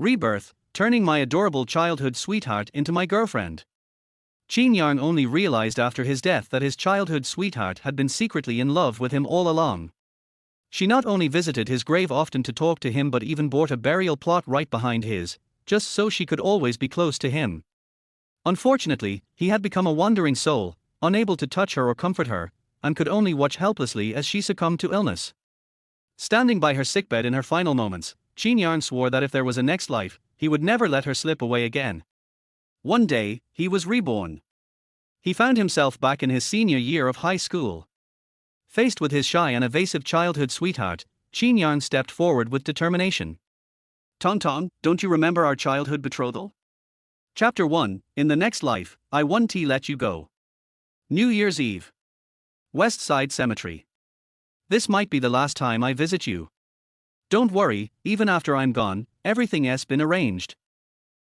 Rebirth, turning my adorable childhood sweetheart into my girlfriend. Qin Yang only realized after his death that his childhood sweetheart had been secretly in love with him all along. She not only visited his grave often to talk to him but even bought a burial plot right behind his, just so she could always be close to him. Unfortunately, he had become a wandering soul, unable to touch her or comfort her, and could only watch helplessly as she succumbed to illness. Standing by her sickbed in her final moments, Qin Yang swore that if there was a next life, he would never let her slip away again. One day, he was reborn. He found himself back in his senior year of high school. Faced with his shy and evasive childhood sweetheart, Qin Yang stepped forward with determination. Tong, don't you remember our childhood betrothal? Chapter 1, In the Next Life, I won't let you go. New Year's Eve. West Side Cemetery. This might be the last time I visit you. Don't worry, even after I'm gone, everything's been arranged.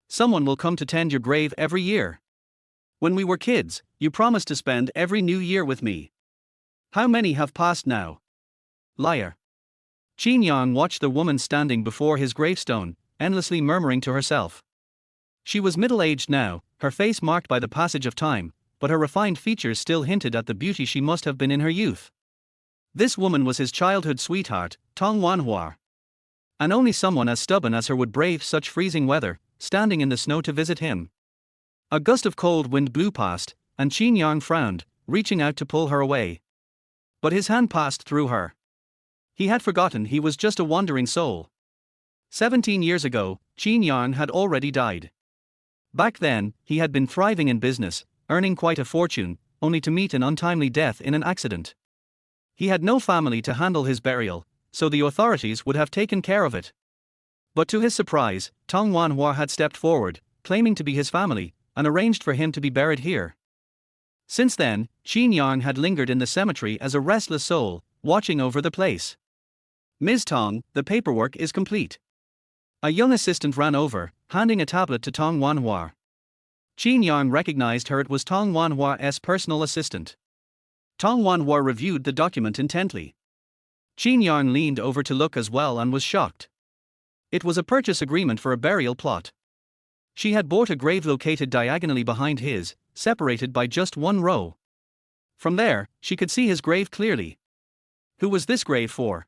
Someone will come to tend your grave every year. When we were kids, you promised to spend every new year with me. How many have passed now? Liar. Qin Yang watched the woman standing before his gravestone, endlessly murmuring to herself. She was middle-aged now, her face marked by the passage of time, but her refined features still hinted at the beauty she must have been in her youth. This woman was his childhood sweetheart, Tong Wanhua. And only someone as stubborn as her would brave such freezing weather, standing in the snow to visit him. A gust of cold wind blew past, and Qin Yang frowned, reaching out to pull her away. But his hand passed through her. He had forgotten he was just a wandering soul. 17 years ago, Qin Yang had already died. Back then, he had been thriving in business, earning quite a fortune, only to meet an untimely death in an accident. He had no family to handle his burial, so the authorities would have taken care of it. But to his surprise, Tong Wanhua had stepped forward, claiming to be his family, and arranged for him to be buried here. Since then, Qin Yang had lingered in the cemetery as a restless soul, watching over the place. Ms. Tong, the paperwork is complete. A young assistant ran over, handing a tablet to Tong Wanhua. Qin Yang recognized her. It was Tong Wanhua's personal assistant. Tong Wanhua reviewed the document intently. Qin Yang leaned over to look as well and was shocked. It was a purchase agreement for a burial plot. She had bought a grave located diagonally behind his, separated by just one row. From there, she could see his grave clearly. Who was this grave for?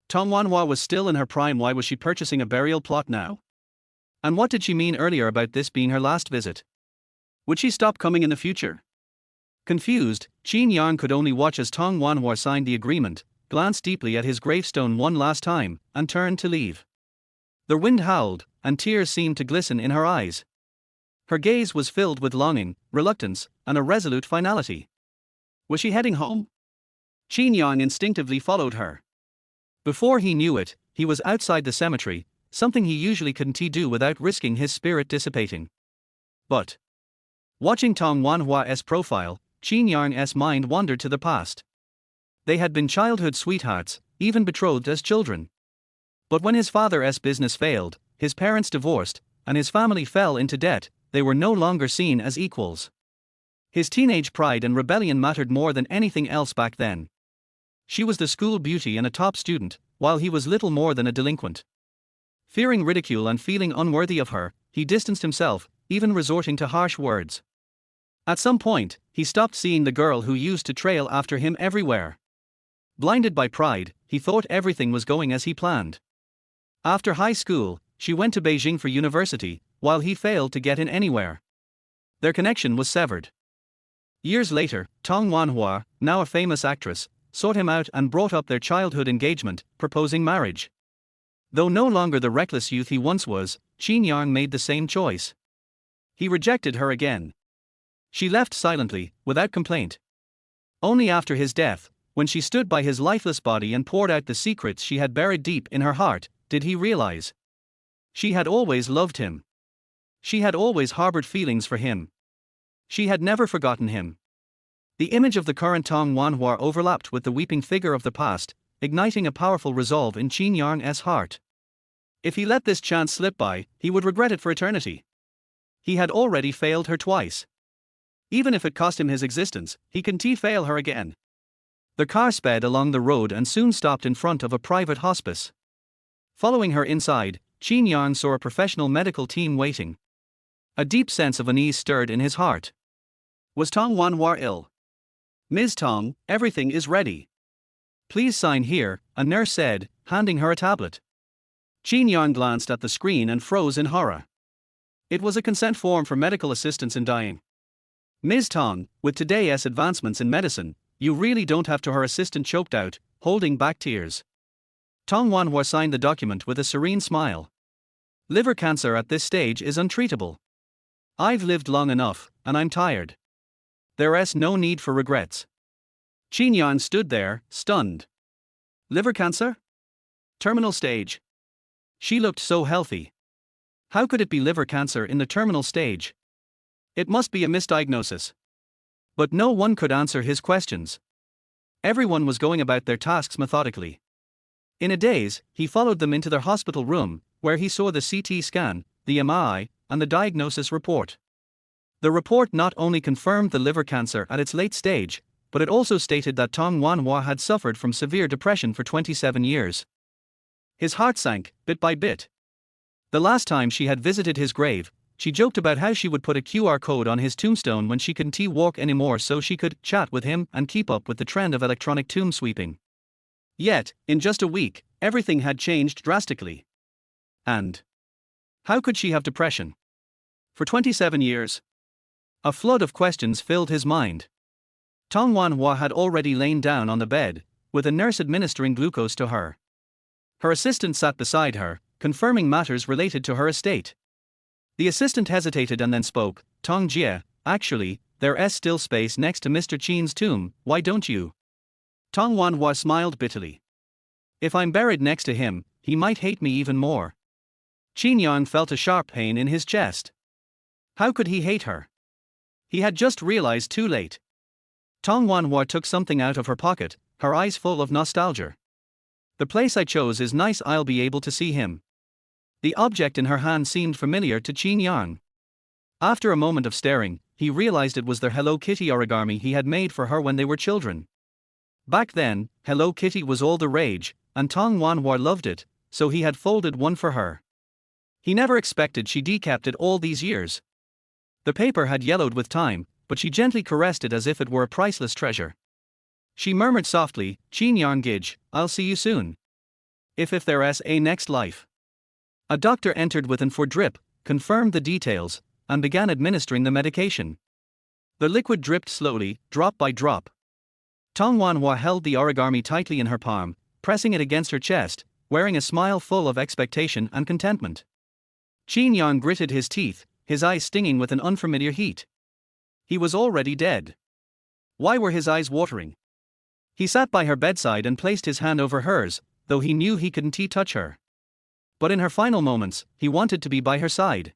Tong Wanhua was still in her prime. Why was she purchasing a burial plot now? And what did she mean earlier about this being her last visit? Would she stop coming in the future? Confused, Qin Yang could only watch as Tong Wanhua signed the agreement, glanced deeply at his gravestone one last time, and turned to leave. The wind howled, and tears seemed to glisten in her eyes. Her gaze was filled with longing, reluctance, and a resolute finality. Was she heading home? Qin Yang instinctively followed her. Before he knew it, he was outside the cemetery, something he usually couldn't do without risking his spirit dissipating. But watching Tong Wanhua's profile, Qin Yang's mind wandered to the past. They had been childhood sweethearts, even betrothed as children. But when his father's business failed, his parents divorced, and his family fell into debt, they were no longer seen as equals. His teenage pride and rebellion mattered more than anything else back then. She was the school beauty and a top student, while he was little more than a delinquent. Fearing ridicule and feeling unworthy of her, he distanced himself, even resorting to harsh words. At some point, he stopped seeing the girl who used to trail after him everywhere. Blinded by pride, he thought everything was going as he planned. After high school, she went to Beijing for university, while he failed to get in anywhere. Their connection was severed. Years later, Tong Wanhua, now a famous actress, sought him out and brought up their childhood engagement, proposing marriage. Though no longer the reckless youth he once was, Qin Yang made the same choice. He rejected her again. She left silently, without complaint. Only after his death, when she stood by his lifeless body and poured out the secrets she had buried deep in her heart, did he realize. She had always loved him. She had always harbored feelings for him. She had never forgotten him. The image of the current Tong Wanhua overlapped with the weeping figure of the past, igniting a powerful resolve in Qin Yang's heart. If he let this chance slip by, he would regret it for eternity. He had already failed her twice. Even if it cost him his existence, he couldn't fail her again. The car sped along the road and soon stopped in front of a private hospice. Following her inside, Qin Yang saw a professional medical team waiting. A deep sense of unease stirred in his heart. Was Tong Wanhua ill? Ms. Tong, everything is ready. Please sign here, a nurse said, handing her a tablet. Qin Yang glanced at the screen and froze in horror. It was a consent form for medical assistance in dying. Ms. Tong, with today's advancements in medicine, you really don't have to. Her assistant choked out, holding back tears. Tong Wanhua signed the document with a serene smile. Liver cancer at this stage is untreatable. I've lived long enough, and I'm tired. There's no need for regrets. Qin Yang stood there, stunned. Liver cancer? Terminal stage. She looked so healthy. How could it be liver cancer in the terminal stage? It must be a misdiagnosis. But no one could answer his questions. Everyone was going about their tasks methodically. In a daze, he followed them into their hospital room, where he saw the CT scan, the MRI, and the diagnosis report. The report not only confirmed the liver cancer at its late stage, but it also stated that Tong Wanhua had suffered from severe depression for 27 years. His heart sank, bit by bit. The last time she had visited his grave, she joked about how she would put a QR code on his tombstone when she couldn't walk anymore so she could chat with him and keep up with the trend of electronic tomb sweeping. Yet, in just a week, everything had changed drastically. And how could she have depression? For 27 years? A flood of questions filled his mind. Tong Wanhua had already lain down on the bed, with a nurse administering glucose to her. Her assistant sat beside her, confirming matters related to her estate. The assistant hesitated and then spoke. Tong Jie, actually, there's still space next to Mr. Qin's tomb, why don't you? Tong Wanhua smiled bitterly. If I'm buried next to him, he might hate me even more. Qin Yang felt a sharp pain in his chest. How could he hate her? He had just realized too late. Tong Wanhua took something out of her pocket, her eyes full of nostalgia. The place I chose is nice, I'll be able to see him. The object in her hand seemed familiar to Qin Yang. After a moment of staring, he realized it was the Hello Kitty origami he had made for her when they were children. Back then, Hello Kitty was all the rage, and Tong Wanhua loved it, so he had folded one for her. He never expected she'd kept it all these years. The paper had yellowed with time, but she gently caressed it as if it were a priceless treasure. She murmured softly, Qin Yang Gij, I'll see you soon. If there's a next life. A doctor entered with an IV drip, confirmed the details, and began administering the medication. The liquid dripped slowly, drop by drop. Tong Wanhua held the origami tightly in her palm, pressing it against her chest, wearing a smile full of expectation and contentment. Qin Yang gritted his teeth, his eyes stinging with an unfamiliar heat. He was already dead. Why were his eyes watering? He sat by her bedside and placed his hand over hers, though he knew he couldn't touch her. But in her final moments, he wanted to be by her side.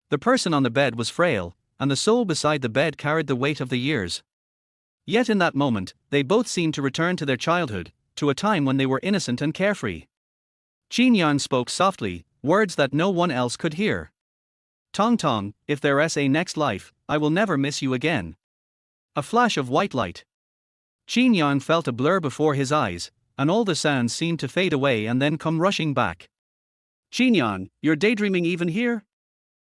The person on the bed was frail, and the soul beside the bed carried the weight of the years. Yet in that moment, they both seemed to return to their childhood, to a time when they were innocent and carefree. Qin Yang spoke softly, words that no one else could hear. Tong Tong, if there's a next life, I will never miss you again. A flash of white light. Qin Yang felt a blur before his eyes, and all the sounds seemed to fade away and then come rushing back. Qin Yang, you're daydreaming even here?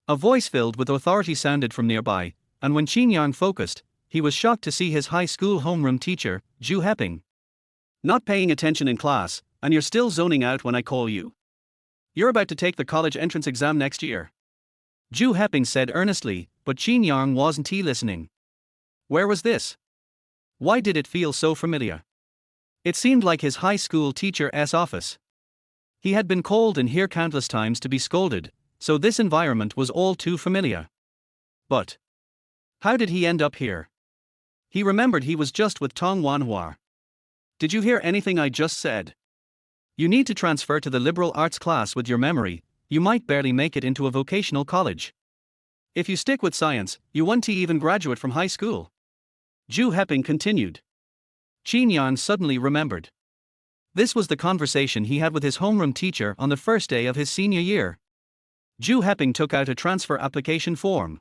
A voice filled with authority sounded from nearby, and when Qin Yang focused, he was shocked to see his high school homeroom teacher, Zhu Heping. Not paying attention in class, and you're still zoning out when I call you. You're about to take the college entrance exam next year. Zhu Heping said earnestly, but Qin Yang wasn't listening. Where was this? Why did it feel so familiar? It seemed like his high school teacher's office. He had been called in here countless times to be scolded, so this environment was all too familiar. But how did he end up here? He remembered he was just with Tong Wanhua. Did you hear anything I just said? You need to transfer to the liberal arts class with your memory, you might barely make it into a vocational college. If you stick with science, you won't even graduate from high school. Zhu Heping continued. Qin Yang suddenly remembered. This was the conversation he had with his homeroom teacher on the first day of his senior year. Zhu Heping took out a transfer application form.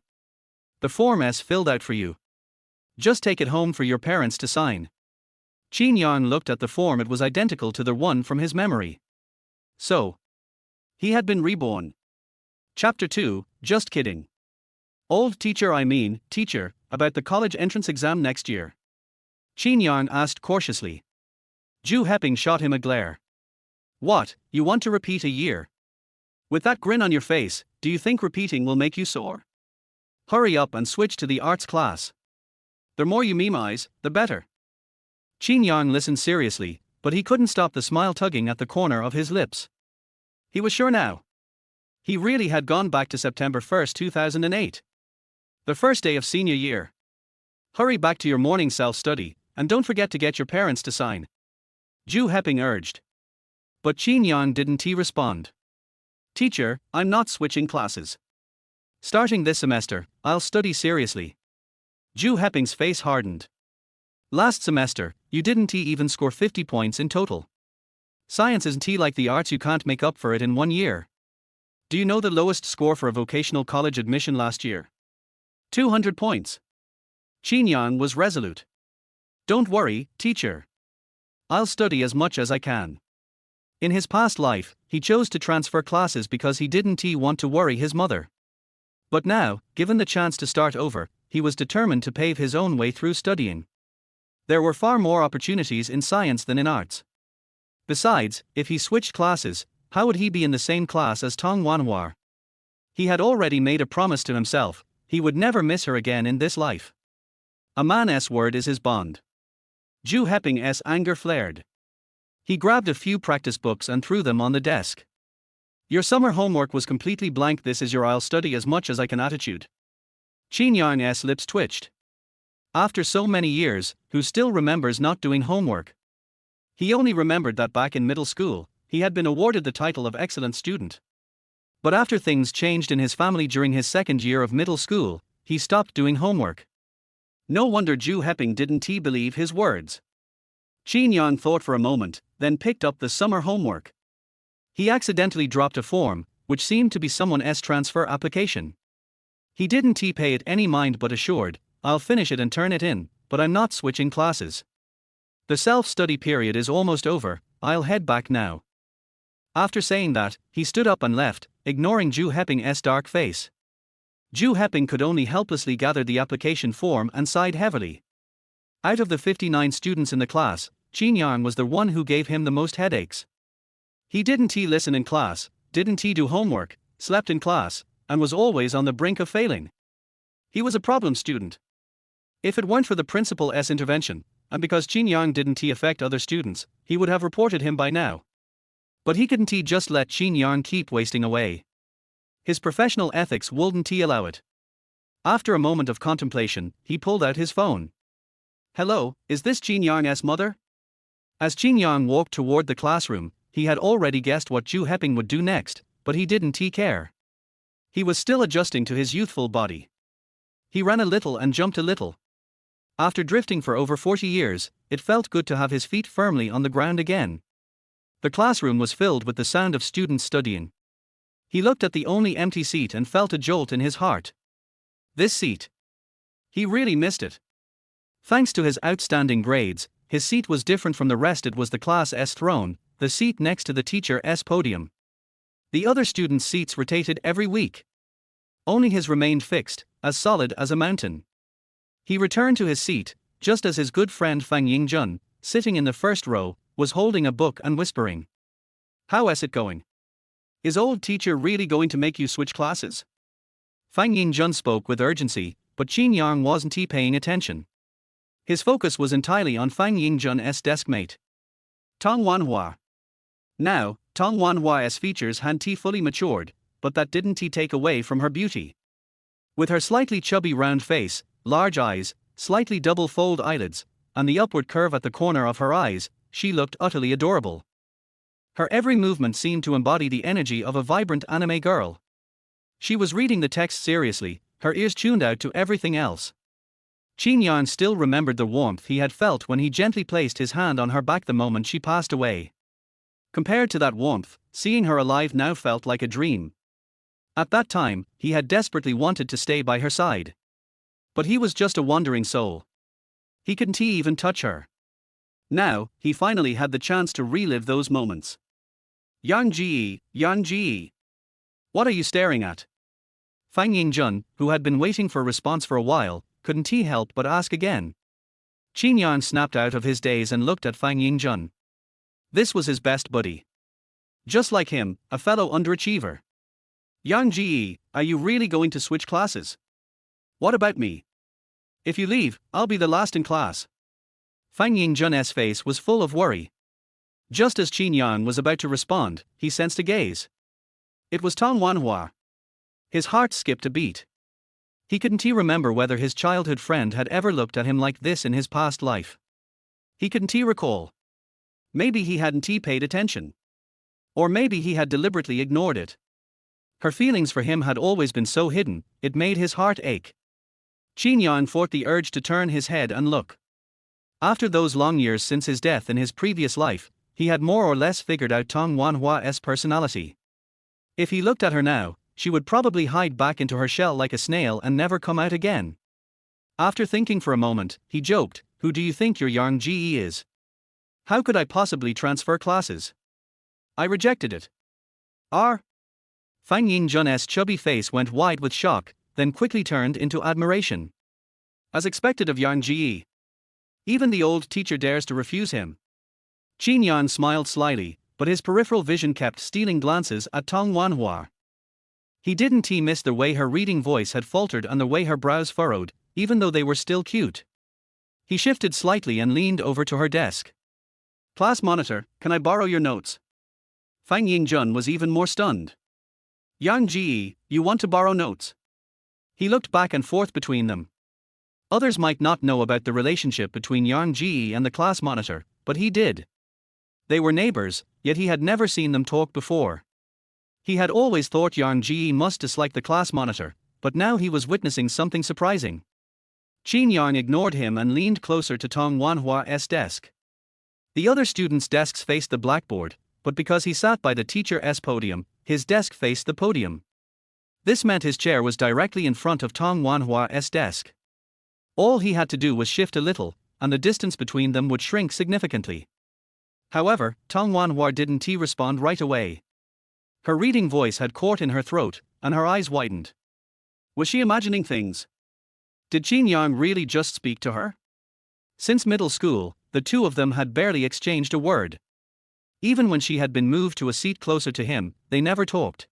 The form is filled out for you. Just take it home for your parents to sign. Qin Yang looked at the form, it was identical to the one from his memory. So, He had been reborn. Chapter 2, Just Kidding. Old teacher, teacher, about the college entrance exam next year. Qin Yang asked cautiously. Zhu Heping shot him a glare. What, you want to repeat a year? With that grin on your face, do you think repeating will make you sore? Hurry up and switch to the arts class. The more you memorize, the better. Qin Yang listened seriously, but he couldn't stop the smile tugging at the corner of his lips. He was sure now. He really had gone back to September 1st, 2008. The first day of senior year. Hurry back to your morning self-study, and don't forget to get your parents to sign. Zhu Heping urged. But Qin Yang didn't respond. Teacher, I'm not switching classes. Starting this semester, I'll study seriously. Zhu Heping's face hardened. Last semester, you didn't even score 50 points in total. Science isn't like the arts, you can't make up for it in 1 year. Do you know the lowest score for a vocational college admission last year? 200 points. Qin Yang was resolute. Don't worry, teacher. I'll study as much as I can. In his past life, he chose to transfer classes because he didn't want to worry his mother. But now, given the chance to start over, he was determined to pave his own way through studying. There were far more opportunities in science than in arts. Besides, if he switched classes, how would he be in the same class as Tong Wanhua? He had already made a promise to himself, he would never miss her again in this life. A man's word is his bond. Zhu Heping's anger flared. He grabbed a few practice books and threw them on the desk. Your summer homework was completely blank. This is your I'll study as much as I can attitude. Qin Yang's lips twitched. After so many years, who still remembers not doing homework? He only remembered that back in middle school, he had been awarded the title of excellent student. But after things changed in his family during his second year of middle school, he stopped doing homework. No wonder Zhu Heping didn't believe his words. Qin Yang thought for a moment, then picked up the summer homework. He accidentally dropped a form, which seemed to be someone's transfer application. He didn't pay it any mind but assured, I'll finish it and turn it in, but I'm not switching classes. The self-study period is almost over, I'll head back now. After saying that, he stood up and left, ignoring Zhu Heping's dark face. Zhu Heping could only helplessly gather the application form and sighed heavily. Out of the 59 students in the class, Qin Yang was the one who gave him the most headaches. He didn't listen in class, didn't do homework, slept in class, and was always on the brink of failing. He was a problem student. If it weren't for the principal's intervention, and because Qin Yang didn't affect other students, he would have reported him by now. But he couldn't just let Qin Yang keep wasting away. His professional ethics wouldn't allow it. After a moment of contemplation, he pulled out his phone. Hello, is this Qin Yang's mother? As Qin Yang walked toward the classroom, he had already guessed what Zhu Heping would do next, but he didn't care. He was still adjusting to his youthful body. He ran a little and jumped a little. After drifting for over 40 years, it felt good to have his feet firmly on the ground again. The classroom was filled with the sound of students studying. He looked at the only empty seat and felt a jolt in his heart. This seat. He really missed it. Thanks to his outstanding grades, his seat was different from the rest. It was the class's throne, the seat next to the teacher's podium. The other students' seats rotated every week. Only his remained fixed, as solid as a mountain. He returned to his seat, just as his good friend Fang Yingjun, sitting in the first row, was holding a book and whispering. How's it going? Is old teacher really going to make you switch classes? Fang Yingjun spoke with urgency, but Qin Yang wasn't paying attention. His focus was entirely on Fang Yingjun's deskmate, Tong Wanhua. Now, Tong Wanhua's features hadn't fully matured, but that didn't take away from her beauty. With her slightly chubby round face, large eyes, slightly double-fold eyelids, and the upward curve at the corner of her eyes, she looked utterly adorable. Her every movement seemed to embody the energy of a vibrant anime girl. She was reading the text seriously, her ears tuned out to everything else. Qin Yang still remembered the warmth he had felt when he gently placed his hand on her back the moment she passed away. Compared to that warmth, seeing her alive now felt like a dream. At that time, he had desperately wanted to stay by her side. But he was just a wandering soul. He couldn't even touch her. Now, he finally had the chance to relive those moments. Yang Ji, Yang Ji. What are you staring at? Fang Yingjun, who had been waiting for a response for a while, couldn't he help but ask again. Qin Yang snapped out of his daze and looked at Fang Yingjun. This was his best buddy. Just like him, a fellow underachiever. Yang Ji, are you really going to switch classes? What about me? If you leave, I'll be the last in class. Fang Yingjun's face was full of worry. Just as Qin Yang was about to respond, he sensed a gaze. It was Tong Wanhua. His heart skipped a beat. He couldn't remember whether his childhood friend had ever looked at him like this in his past life. He couldn't recall. Maybe he hadn't paid attention. Or maybe he had deliberately ignored it. Her feelings for him had always been so hidden, it made his heart ache. Qin Yang fought the urge to turn his head and look. After those long years since his death in his previous life, he had more or less figured out Tong Wanhua's personality. If he looked at her now, she would probably hide back into her shell like a snail and never come out again. After thinking for a moment, he joked, "Who do you think your Yang Ji is? How could I possibly transfer classes? I rejected it." Fang Yingjun's chubby face went wide with shock, then quickly turned into admiration. As expected of Yang Ji. Even the old teacher dares to refuse him. Qin Yang smiled slyly, but his peripheral vision kept stealing glances at Tong Wanhua. He didn't miss the way her reading voice had faltered and the way her brows furrowed, even though they were still cute. He shifted slightly and leaned over to her desk. "Class monitor, can I borrow your notes?" Fang Yingjun was even more stunned. "Yang Ji, you want to borrow notes?" He looked back and forth between them. Others might not know about the relationship between Yang Ji and the class monitor, but he did. They were neighbors, yet he had never seen them talk before. He had always thought Yang Ji must dislike the class monitor, but now he was witnessing something surprising. Qin Yang ignored him and leaned closer to Tong Wanhua's desk. The other students' desks faced the blackboard, but because he sat by the teacher's podium, his desk faced the podium. This meant his chair was directly in front of Tong Wanhua's desk. All he had to do was shift a little, and the distance between them would shrink significantly. However, Tong Wanhua didn't respond right away. Her reading voice had caught in her throat, and her eyes widened. Was she imagining things? Did Qin Yang really just speak to her? Since middle school, the two of them had barely exchanged a word. Even when she had been moved to a seat closer to him, they never talked.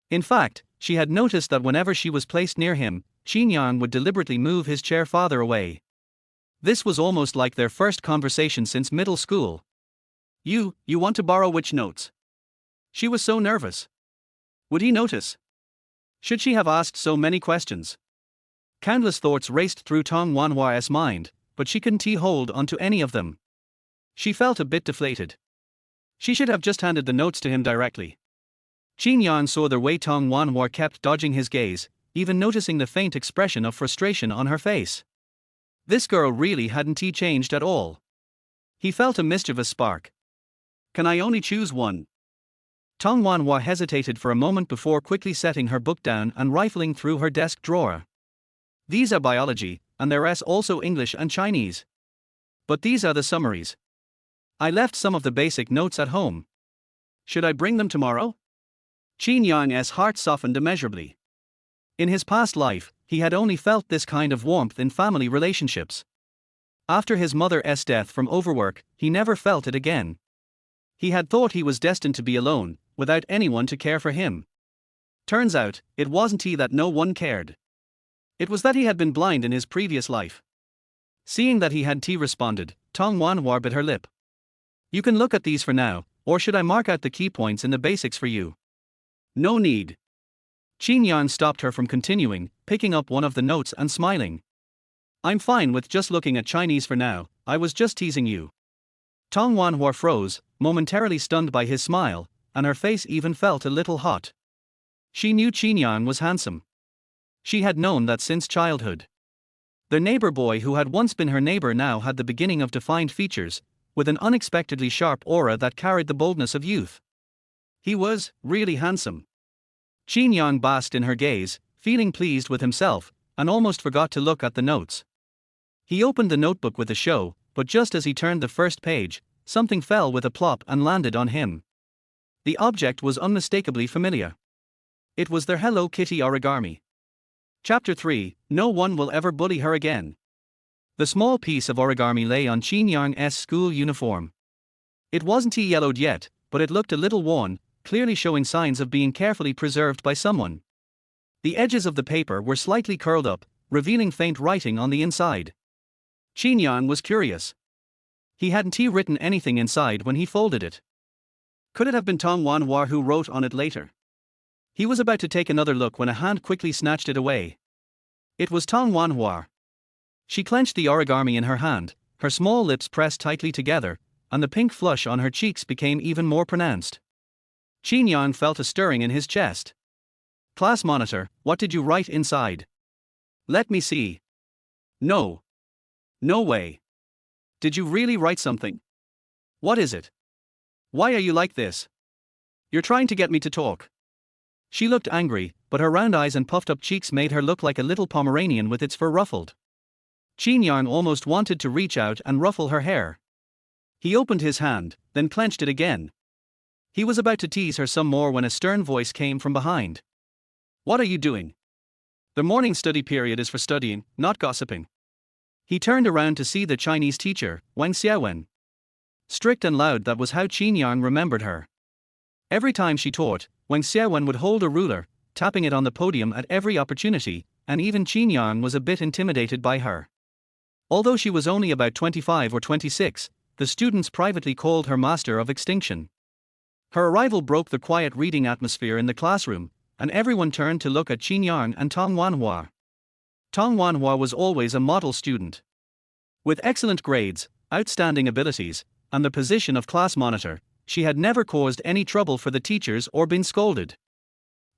In fact, she had noticed that whenever she was placed near him, Qin Yang would deliberately move his chair farther away. This was almost like their first conversation since middle school. You want to borrow which notes?" She was so nervous. Would he notice? Should she have asked so many questions? Countless thoughts raced through Tong Wanhua's mind, but she couldn't hold onto any of them. She felt a bit deflated. She should have just handed the notes to him directly. Qin Yang saw the way Tong Wanhua kept dodging his gaze, even noticing the faint expression of frustration on her face. This girl really hadn't changed at all. He felt a mischievous spark. "Can I only choose one?" Tong Wanhua hesitated for a moment before quickly setting her book down and rifling through her desk drawer. "These are biology, and there's also English and Chinese. But these are the summaries. I left some of the basic notes at home. Should I bring them tomorrow?" Qin Yang's heart softened immeasurably. In his past life, he had only felt this kind of warmth in family relationships. After his mother's death from overwork, he never felt it again. He had thought he was destined to be alone, without anyone to care for him. Turns out, it wasn't that no one cared. It was that he had been blind in his previous life. Seeing that he had responded, Tong Wanhua bit her lip. "You can look at these for now, or should I mark out the key points in the basics for you?" "No need." Qin Yang stopped her from continuing, picking up one of the notes and smiling. "I'm fine with just looking at Chinese for now, I was just teasing you." Tong Wanhua froze, momentarily stunned by his smile, and her face even felt a little hot. She knew Qin Yang was handsome. She had known that since childhood. The neighbor boy who had once been her neighbor now had the beginning of defined features, with an unexpectedly sharp aura that carried the boldness of youth. He was really handsome. Qin Yang basked in her gaze, feeling pleased with himself, and almost forgot to look at the notes. He opened the notebook with a show, but just as he turned the first page, something fell with a plop and landed on him. The object was unmistakably familiar. It was their Hello Kitty origami. Chapter 3, No one will ever bully her again. The small piece of origami lay on Qin Yang's school uniform. It wasn't yellowed yet, but it looked a little worn, clearly showing signs of being carefully preserved by someone. The edges of the paper were slightly curled up, revealing faint writing on the inside. Qin Yang was curious. He hadn't written anything inside when he folded it. Could it have been Tong Wanhua who wrote on it later? He was about to take another look when a hand quickly snatched it away. It was Tong Wanhua. She clenched the origami in her hand, her small lips pressed tightly together, and the pink flush on her cheeks became even more pronounced. Qin Yang felt a stirring in his chest. Class monitor, what did you write inside? Let me see. No. No way. Did you really write something? What is it? Why are you like this? You're trying to get me to talk. She looked angry, but her round eyes and puffed up cheeks made her look like a little Pomeranian with its fur ruffled. Qin Yang almost wanted to reach out and ruffle her hair. He opened his hand, then clenched it again. He was about to tease her some more when a stern voice came from behind. What are you doing? The morning study period is for studying, not gossiping. He turned around to see the Chinese teacher, Wang Xiaowen. Strict and loud, that was how Qin Yang remembered her. Every time she taught, Wang Xiaowen would hold a ruler, tapping it on the podium at every opportunity, and even Qin Yang was a bit intimidated by her. Although she was only about 25 or 26, the students privately called her Master of Extinction. Her arrival broke the quiet reading atmosphere in the classroom, and everyone turned to look at Qin Yang and Tong Wanhua. Tong Wanhua was always a model student. With excellent grades, outstanding abilities, and the position of class monitor, she had never caused any trouble for the teachers or been scolded.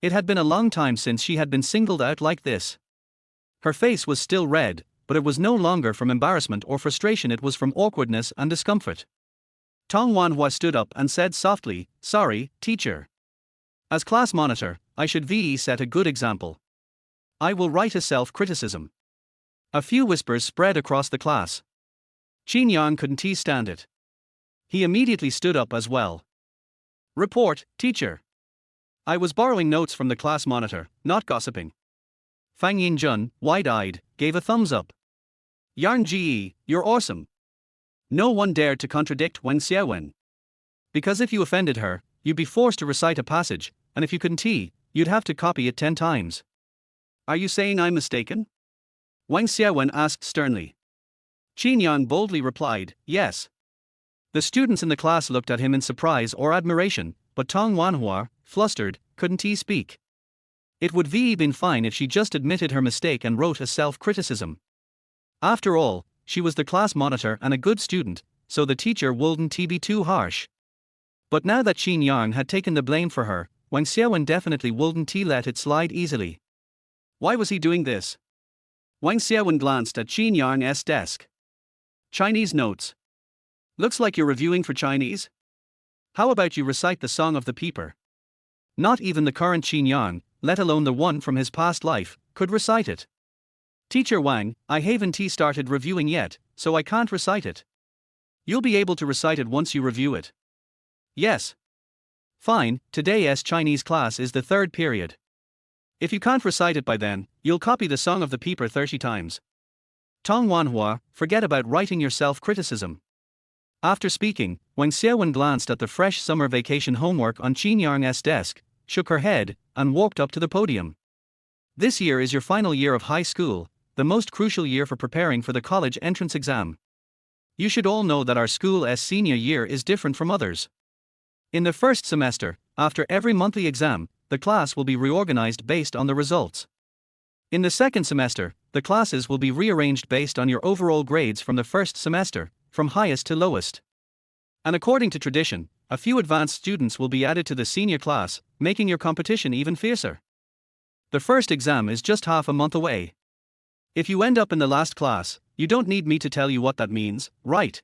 It had been a long time since she had been singled out like this. Her face was still red, but it was no longer from embarrassment or frustration, it was from awkwardness and discomfort. Tong Wanhua stood up and said softly, "Sorry, teacher. As class monitor, I should set a good example. I will write a self-criticism." A few whispers spread across the class. Qin Yang couldn't stand it. He immediately stood up as well. "Report, teacher. I was borrowing notes from the class monitor, not gossiping." Fang Yingjun, wide-eyed, gave a thumbs up. "Yarn Ge, you're awesome." No one dared to contradict Wang Xiaowen. Because if you offended her, you'd be forced to recite a passage, and if you couldn't, you'd have to copy it 10 times. "Are you saying I'm mistaken?" Wang Xiaowen asked sternly. Qin Yang boldly replied, "Yes." The students in the class looked at him in surprise or admiration, but Tong Wanhua, flustered, couldn't speak. It would been fine if she just admitted her mistake and wrote a self-criticism. After all, she was the class monitor and a good student, so the teacher wouldn't be too harsh. But now that Qin Yang had taken the blame for her, Wang Xiaowen definitely wouldn't let it slide easily. Why was he doing this? Wang Xiaowen glanced at Qin Yang's desk. Chinese notes. Looks like you're reviewing for Chinese? How about you recite the Song of the Peeper? Not even the current Qin Yang, let alone the one from his past life, could recite it. Teacher Wang, I haven't started reviewing yet, so I can't recite it. You'll be able to recite it once you review it. Yes. Fine, today's Chinese class is the 3rd period. If you can't recite it by then, you'll copy the Song of the Peeper 30 times. Tong Wanhua, forget about writing your self-criticism. After speaking, Wang Xiaowen glanced at the fresh summer vacation homework on Qin Yang's desk, shook her head, and walked up to the podium. This year is your final year of high school, the most crucial year for preparing for the college entrance exam. You should all know that our school's senior year is different from others. In the first semester, after every monthly exam, the class will be reorganized based on the results. In the second semester, the classes will be rearranged based on your overall grades from the first semester, from highest to lowest. And according to tradition, a few advanced students will be added to the senior class, making your competition even fiercer. The first exam is just half a month away. If you end up in the last class, you don't need me to tell you what that means, right?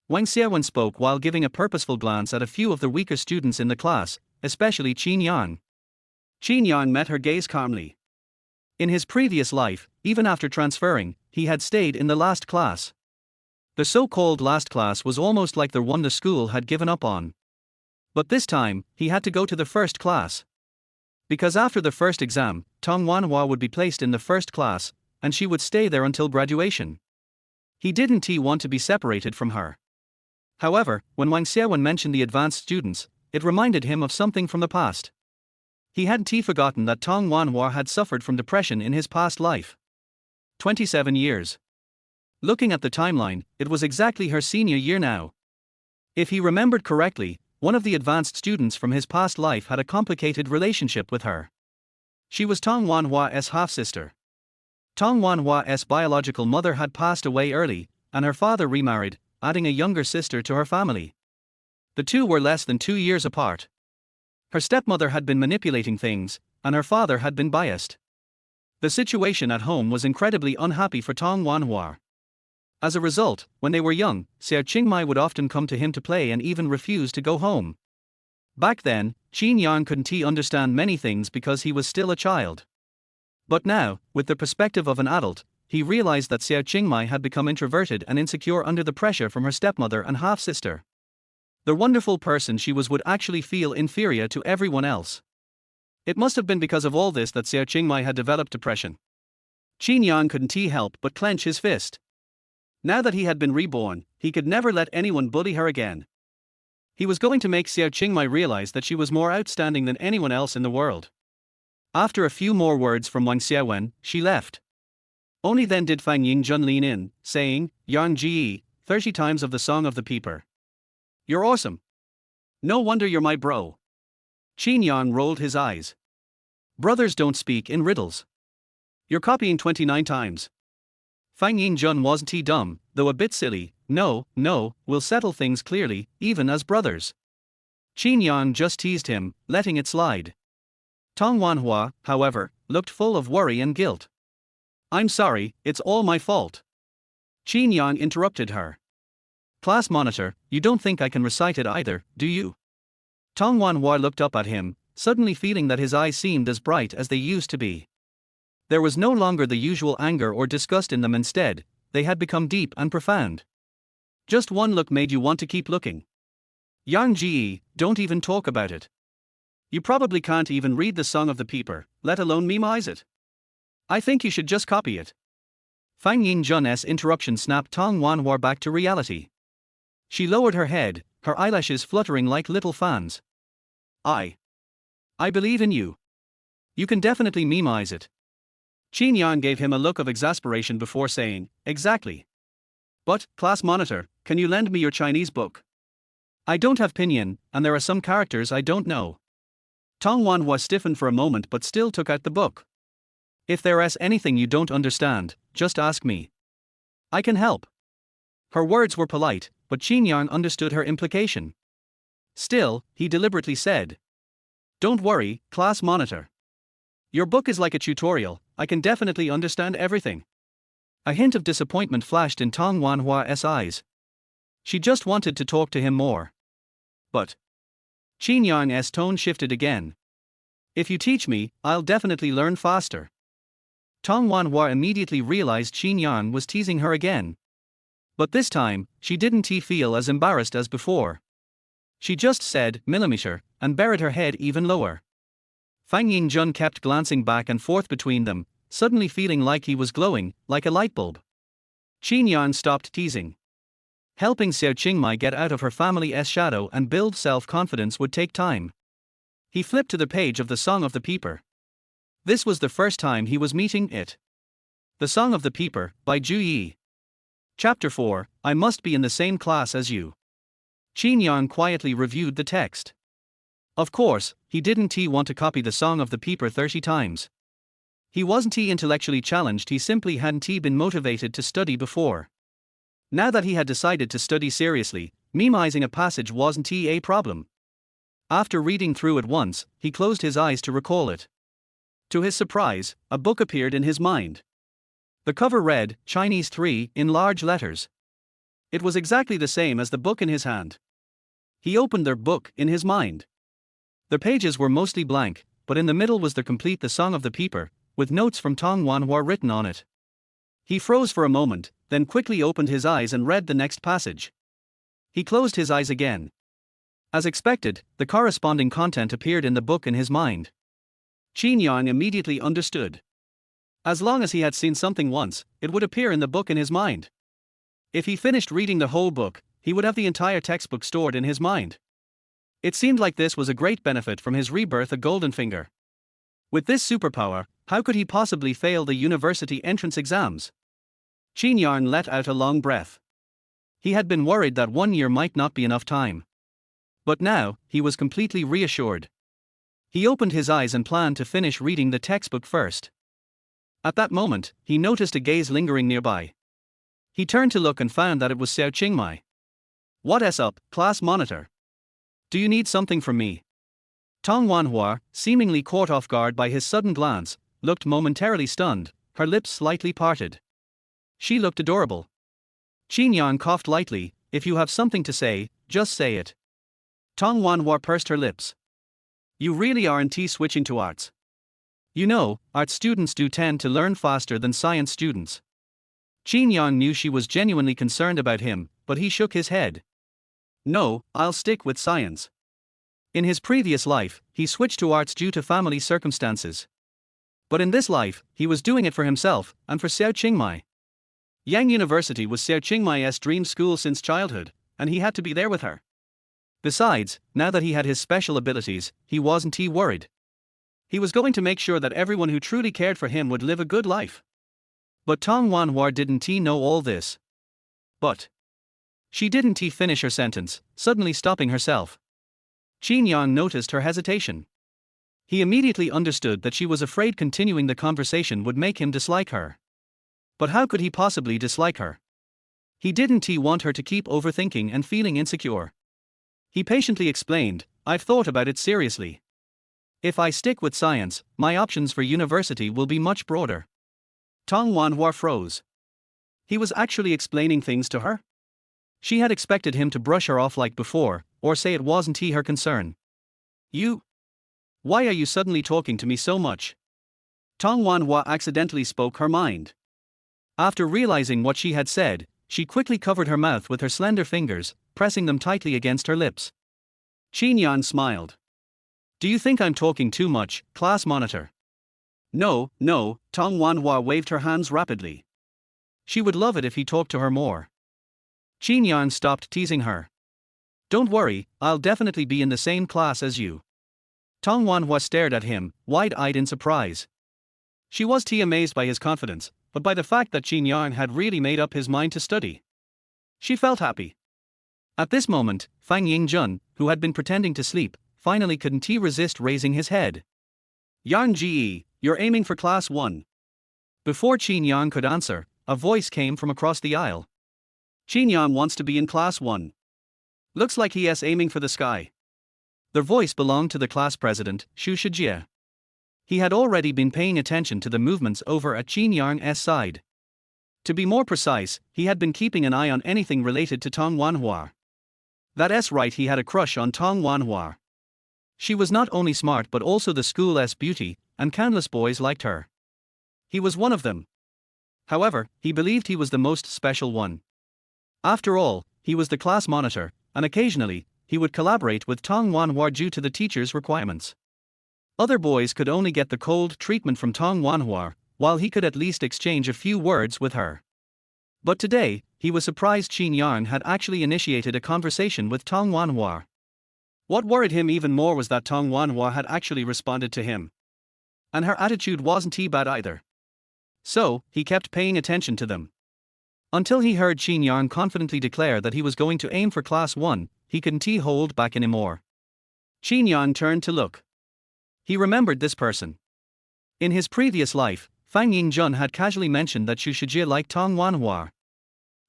Wang Xiaowen spoke while giving a purposeful glance at a few of the weaker students in the class, especially Qin Yang. Qin Yang met her gaze calmly. In his previous life, even after transferring, he had stayed in the last class. The so-called last class was almost like the one the school had given up on. But this time, he had to go to the first class. Because after the first exam, Tong Wanhua would be placed in the first class, and she would stay there until graduation. He didn't want to be separated from her. However, when Wang Xiaowen mentioned the advanced students, it reminded him of something from the past. He hadn't forgotten that Tong Wanhua had suffered from depression in his past life. 27 years. Looking at the timeline, it was exactly her senior year now. If he remembered correctly, one of the advanced students from his past life had a complicated relationship with her. She was Tong Wanhua's half-sister. Tong Wanhua's biological mother had passed away early, and her father remarried, adding a younger sister to her family. The two were less than 2 years apart. Her stepmother had been manipulating things, and her father had been biased. The situation at home was incredibly unhappy for Tong Wanhua. As a result, when they were young, Xiao Qingmai would often come to him to play and even refuse to go home. Back then, Qin Yang couldn't understand many things because he was still a child. But now, with the perspective of an adult, he realized that Xiao Qingmai had become introverted and insecure under the pressure from her stepmother and half-sister. The wonderful person she was would actually feel inferior to everyone else. It must have been because of all this that Xiao Qingmai had developed depression. Qin Yang couldn't help but clench his fist. Now that he had been reborn, he could never let anyone bully her again. He was going to make Xiao Qingmai realize that she was more outstanding than anyone else in the world. After a few more words from Wang Xiaowen, she left. Only then did Fang Yingjun lean in, saying, "Yang Ji, 30 times of the Song of the Peeper. You're awesome. No wonder you're my bro." Qin Yang rolled his eyes. Brothers don't speak in riddles. You're copying 29 times. Fang Yingjun wasn't dumb, though a bit silly. No, we'll settle things clearly, even as brothers. Qin Yang just teased him, letting it slide. Tong Wanhua, however, looked full of worry and guilt. "I'm sorry, it's all my fault." Qin Yang interrupted her. "Class monitor, you don't think I can recite it either, do you?" Tong Wanhua looked up at him, suddenly feeling that his eyes seemed as bright as they used to be. There was no longer the usual anger or disgust in them. Instead, they had become deep and profound. Just one look made you want to keep looking. "Yang Ji, don't even talk about it. You probably can't even read the Song of the Peeper, let alone memorize it. I think you should just copy it." Fang Yingjun's interruption snapped Tong Wanhua back to reality. She lowered her head, her eyelashes fluttering like little fans. I believe in you. You can definitely memorize it." Qin Yang gave him a look of exasperation before saying, "Exactly. But, class monitor, can you lend me your Chinese book? I don't have pinyin, and there are some characters I don't know." Tong Wanhua stiffened for a moment but still took out the book. "If there's anything you don't understand, just ask me. I can help." Her words were polite, but Qin Yang understood her implication. Still, he deliberately said, "Don't worry, class monitor. Your book is like a tutorial, I can definitely understand everything." A hint of disappointment flashed in Tong Wanhua's eyes. She just wanted to talk to him more. But Qin Yang's tone shifted again. "If you teach me, I'll definitely learn faster." Tong Wanhua immediately realized Qin Yang was teasing her again. But this time, she didn't feel as embarrassed as before. She just said, "Millimeter," and buried her head even lower. Fang Yingjun kept glancing back and forth between them, suddenly feeling like he was glowing, like a light bulb. Qin Yang stopped teasing. Helping Xiao Qingmai get out of her family's shadow and build self-confidence would take time. He flipped to the page of the Song of the Peeper. This was the first time he was meeting it. The Song of the Peeper, by Zhu Yi. Chapter 4, I must be in the same class as you. Qin Yang quietly reviewed the text. Of course, he didn't want to copy the Song of the Peeper 30 times. He wasn't intellectually challenged, he simply hadn't been motivated to study before. Now that he had decided to study seriously, memorizing a passage wasn't a problem. After reading through it once, he closed his eyes to recall it. To his surprise, a book appeared in his mind. The cover read, Chinese 3, in large letters. It was exactly the same as the book in his hand. He opened their book in his mind. The pages were mostly blank, but in the middle was the Song of the Peeper, with notes from Tong Wanhua written on it. He froze for a moment, then quickly opened his eyes and read the next passage. He closed his eyes again. As expected, the corresponding content appeared in the book in his mind. Qin Yang immediately understood. As long as he had seen something once, it would appear in the book in his mind. If he finished reading the whole book, he would have the entire textbook stored in his mind. It seemed like this was a great benefit from his rebirth, a golden finger. With this superpower, how could he possibly fail the university entrance exams? Qin Yang let out a long breath. He had been worried that 1 year might not be enough time. But now, he was completely reassured. He opened his eyes and planned to finish reading the textbook first. At that moment, he noticed a gaze lingering nearby. He turned to look and found that it was Xiao Qingmai. "What's up, class monitor? Do you need something from me?" Tong Wanhua, seemingly caught off guard by his sudden glance, looked momentarily stunned, her lips slightly parted. She looked adorable. Qin Yang coughed lightly. "If you have something to say, just say it." Tong Wanhua pursed her lips. "You really aren't switching to arts. You know, art students do tend to learn faster than science students." Qin Yang knew she was genuinely concerned about him, but he shook his head. "No, I'll stick with science." In his previous life, he switched to arts due to family circumstances. But in this life, he was doing it for himself and for Xiao Qingmai. Yang University was Xiao Qingmai's dream school since childhood, and he had to be there with her. Besides, now that he had his special abilities, he wasn't worried. He was going to make sure that everyone who truly cared for him would live a good life. But Tong Wanhua didn't know all this. But she didn't finish her sentence, suddenly stopping herself. Qin Yang noticed her hesitation. He immediately understood that she was afraid continuing the conversation would make him dislike her. But how could he possibly dislike her? He didn't want her to keep overthinking and feeling insecure. He patiently explained, "I've thought about it seriously. If I stick with science, my options for university will be much broader." Tong Wanhua froze. He was actually explaining things to her? She had expected him to brush her off like before, or say it wasn't her concern. Why are you suddenly talking to me so much?" Tong Wanhua accidentally spoke her mind. After realizing what she had said, she quickly covered her mouth with her slender fingers, pressing them tightly against her lips. Qin Yang smiled. "Do you think I'm talking too much, class monitor?" No, Tong Wanhua waved her hands rapidly. She would love it if he talked to her more. Qin Yang stopped teasing her. "Don't worry, I'll definitely be in the same class as you." Tong Wanhua stared at him, wide-eyed in surprise. She was amazed by his confidence, but by the fact that Qin Yang had really made up his mind to study. She felt happy. At this moment, Fang Yingjun, who had been pretending to sleep, finally couldn't resist raising his head. "Yang Ge, you're aiming for class 1. Before Qin Yang could answer, a voice came from across the aisle. "Qin Yang wants to be in class 1. Looks like he is aiming for the sky." The voice belonged to the class president, Xu Shijie. He had already been paying attention to the movements over at Qin Yang's side. To be more precise, he had been keeping an eye on anything related to Tong Wanhua. That's right, he had a crush on Tong Wanhua. She was not only smart but also the school's beauty, and countless boys liked her. He was one of them. However, he believed he was the most special one. After all, he was the class monitor, and occasionally, he would collaborate with Tong Wanhua due to the teacher's requirements. Other boys could only get the cold treatment from Tong Wanhua, while he could at least exchange a few words with her. But today, he was surprised Qin Yang had actually initiated a conversation with Tong Wanhua. What worried him even more was that Tong Wanhua had actually responded to him. And her attitude wasn't bad either. So, he kept paying attention to them. Until he heard Qin Yang confidently declare that he was going to aim for class 1, he couldn't hold back anymore. Qin Yang turned to look. He remembered this person. In his previous life, Fang Yingjun had casually mentioned that Xu Shijie liked Tong Wanhua.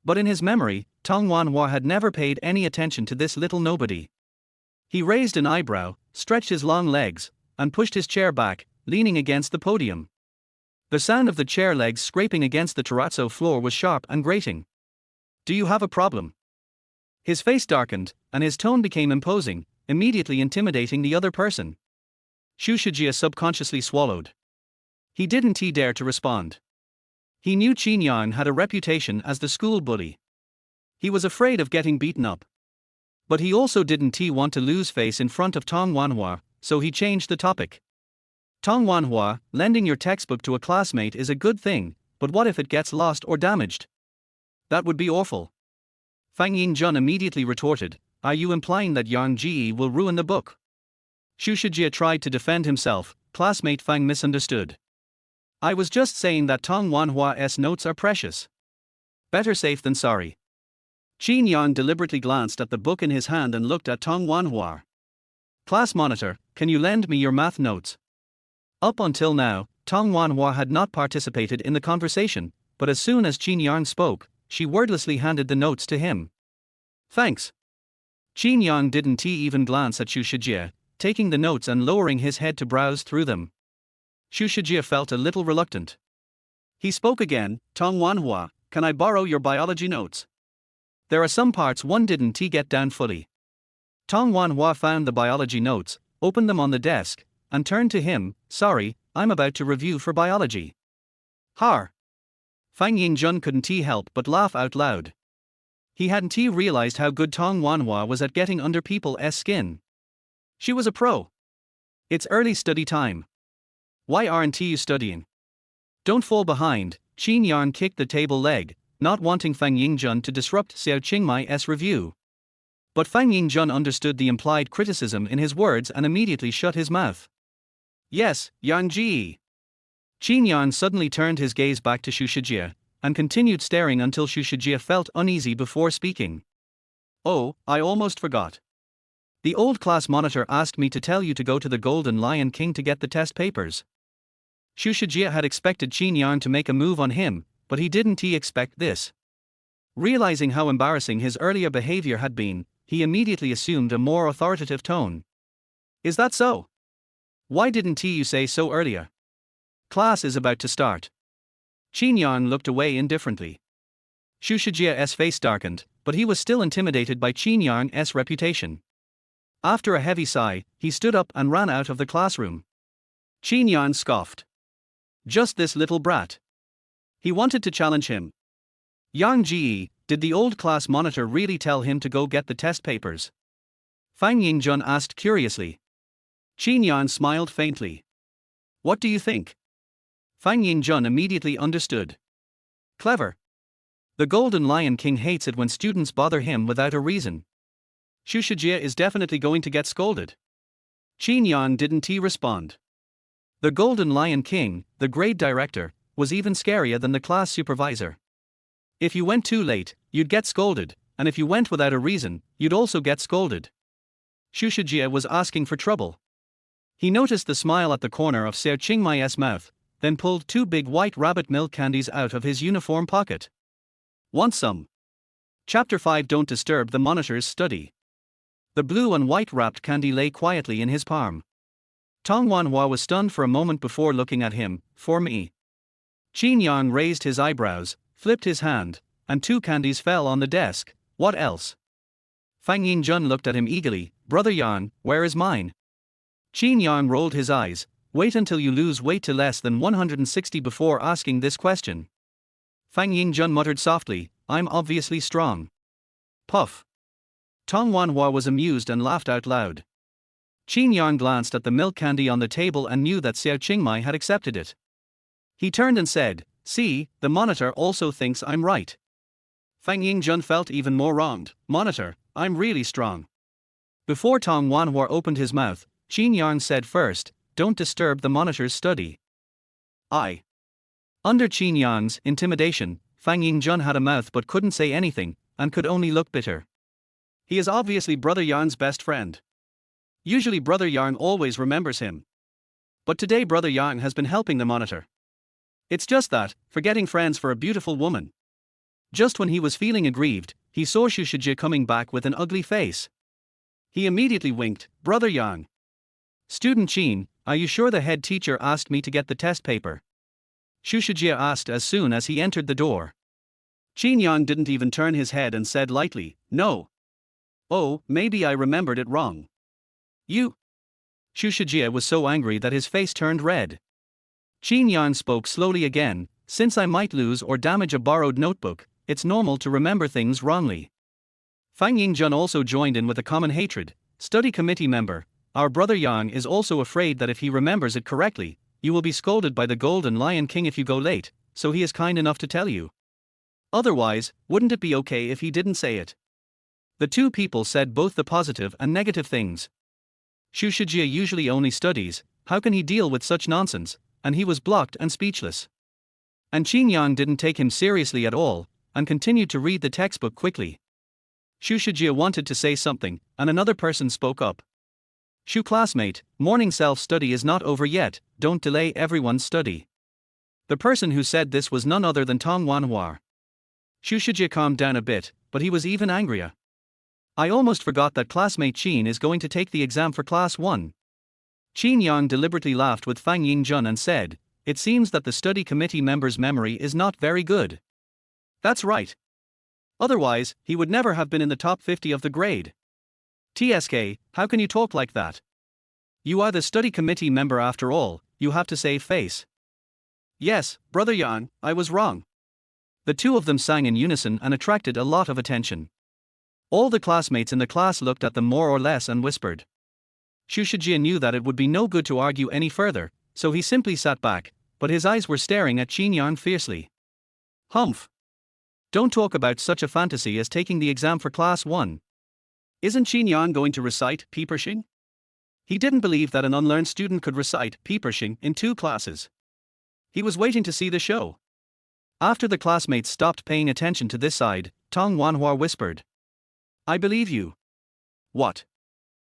But in his memory, Tong Wanhua had never paid any attention to this little nobody. He raised an eyebrow, stretched his long legs, and pushed his chair back, leaning against the podium. The sound of the chair legs scraping against the terrazzo floor was sharp and grating. "Do you have a problem?" His face darkened, and his tone became imposing, immediately intimidating the other person. Xu Shijie subconsciously swallowed. He didn't dare to respond. He knew Qin Yang had a reputation as the school bully. He was afraid of getting beaten up. But he also didn't want to lose face in front of Tong Wanhua, so he changed the topic. Tong Wanhua, lending your textbook to a classmate is a good thing, but what if it gets lost or damaged? That would be awful. Fang Yingjun immediately retorted, are you implying that Yang Ji will ruin the book? Xu Shijie tried to defend himself, classmate Fang misunderstood. I was just saying that Tong Wanhua's notes are precious. Better safe than sorry. Qin Yang deliberately glanced at the book in his hand and looked at Tong Wanhua. Class monitor, can you lend me your math notes? Up until now, Tong Wanhua had not participated in the conversation, but as soon as Qin Yang spoke, she wordlessly handed the notes to him. Thanks. Qin Yang didn't even glance at Xu Shijie, taking the notes and lowering his head to browse through them. Xu Shijie felt a little reluctant. He spoke again, Tong Wanhua, can I borrow your biology notes? There are some parts one didn't get down fully. Tong Wanhua found the biology notes, opened them on the desk, and turned to him, sorry, I'm about to review for biology. Har. Fang Yingjun couldn't help but laugh out loud. He hadn't realized how good Tong Wanhua was at getting under people's skin. She was a pro. It's early study time. Why aren't you studying? Don't fall behind, Qin Yang kicked the table leg, not wanting Fang Yingjun to disrupt Xiao Qingmai's review. But Fang Yingjun understood the implied criticism in his words and immediately shut his mouth. Yes, Yang Ji. Qin Yang suddenly turned his gaze back to Xu Shijie, and continued staring until Xu Shijie felt uneasy before speaking. Oh, I almost forgot. The old class monitor asked me to tell you to go to the Golden Lion King to get the test papers. Xu Shijie had expected Qin Yang to make a move on him, but he didn't expect this. Realizing how embarrassing his earlier behavior had been, he immediately assumed a more authoritative tone. Is that so? Why didn't you say so earlier? Class is about to start. Qin Yang looked away indifferently. Xu Shijie's face darkened, but he was still intimidated by Qin Yang's reputation. After a heavy sigh, he stood up and ran out of the classroom. Qin Yang scoffed. Just this little brat. He wanted to challenge him. Yang Ji, did the old class monitor really tell him to go get the test papers? Fang Yingjun asked curiously. Qin Yang smiled faintly. What do you think? Fang Yingjun immediately understood. Clever. The Golden Lion King hates it when students bother him without a reason. Xu Shijie is definitely going to get scolded. Qin Yang didn't respond. The Golden Lion King, the grade director, was even scarier than the class supervisor. If you went too late, you'd get scolded, and if you went without a reason, you'd also get scolded. Xu Shijie was asking for trouble. He noticed the smile at the corner of Xiao Qingmai's mouth, then pulled 2 big white rabbit milk candies out of his uniform pocket. Want some? Chapter 5 Don't disturb the monitor's study. The blue and white wrapped candy lay quietly in his palm. Tong Wanhua was stunned for a moment before looking at him. For me. Qin Yang raised his eyebrows, flipped his hand, and 2 candies fell on the desk. What else? Fang Yingjun looked at him eagerly. Brother Yang, where is mine? Qin Yang rolled his eyes. Wait until you lose weight to less than 160 before asking this question. Fang Yingjun muttered softly, I'm obviously strong. Puff. Tong Wanhua was amused and laughed out loud. Qin Yang glanced at the milk candy on the table and knew that Xiao Qingmai had accepted it. He turned and said, see, the monitor also thinks I'm right. Fang Yingjun felt even more wronged. Monitor, I'm really strong. Before Tong Wanhua opened his mouth, Qin Yang said first, don't disturb the monitor's study. Under Qin Yang's intimidation, Fang Yingjun had a mouth but couldn't say anything, and could only look bitter. He is obviously Brother Yang's best friend. Usually Brother Yang always remembers him. But today Brother Yang has been helping the monitor. It's just that, forgetting friends for a beautiful woman. Just when he was feeling aggrieved, he saw Xu Shijie coming back with an ugly face. He immediately winked, Brother Yang. Student Qin, are you sure the head teacher asked me to get the test paper? Xu Shijie asked as soon as he entered the door. Qin Yang didn't even turn his head and said lightly, no. Oh, maybe I remembered it wrong. You? Xu Shijie was so angry that his face turned red. Qin Yang spoke slowly again, since I might lose or damage a borrowed notebook, it's normal to remember things wrongly. Fang Yingjun also joined in with a common hatred. Study committee member, our brother Yang is also afraid that if he remembers it correctly, you will be scolded by the Golden Lion King if you go late, so he is kind enough to tell you. Otherwise, wouldn't it be okay if he didn't say it? The two people said both the positive and negative things. Xu Shijie usually only studies, how can he deal with such nonsense? And he was blocked and speechless. And Qin Yang didn't take him seriously at all, and continued to read the textbook quickly. Xu Shijie wanted to say something, and another person spoke up. Xu classmate, morning self-study is not over yet, don't delay everyone's study. The person who said this was none other than Tong Wanhua. Xu Shijie calmed down a bit, but he was even angrier. I almost forgot that classmate Qin is going to take the exam for class 1. Qin Yang deliberately laughed with Fang Yingjun and said, it seems that the study committee member's memory is not very good. That's right. Otherwise, he would never have been in the top 50 of the grade. TSK, how can you talk like that? You are the study committee member after all, you have to save face. Yes, brother Yang, I was wrong. The two of them sang in unison and attracted a lot of attention. All the classmates in the class looked at them more or less and whispered. Xu Shijie knew that it would be no good to argue any further, so he simply sat back, but his eyes were staring at Qin Yang fiercely. Humph! Don't talk about such a fantasy as taking the exam for class 1. Isn't Qin Yang going to recite Peepershing? He didn't believe that an unlearned student could recite Peepershing in 2 classes. He was waiting to see the show. After the classmates stopped paying attention to this side, Tong Wanhua whispered. I believe you. What?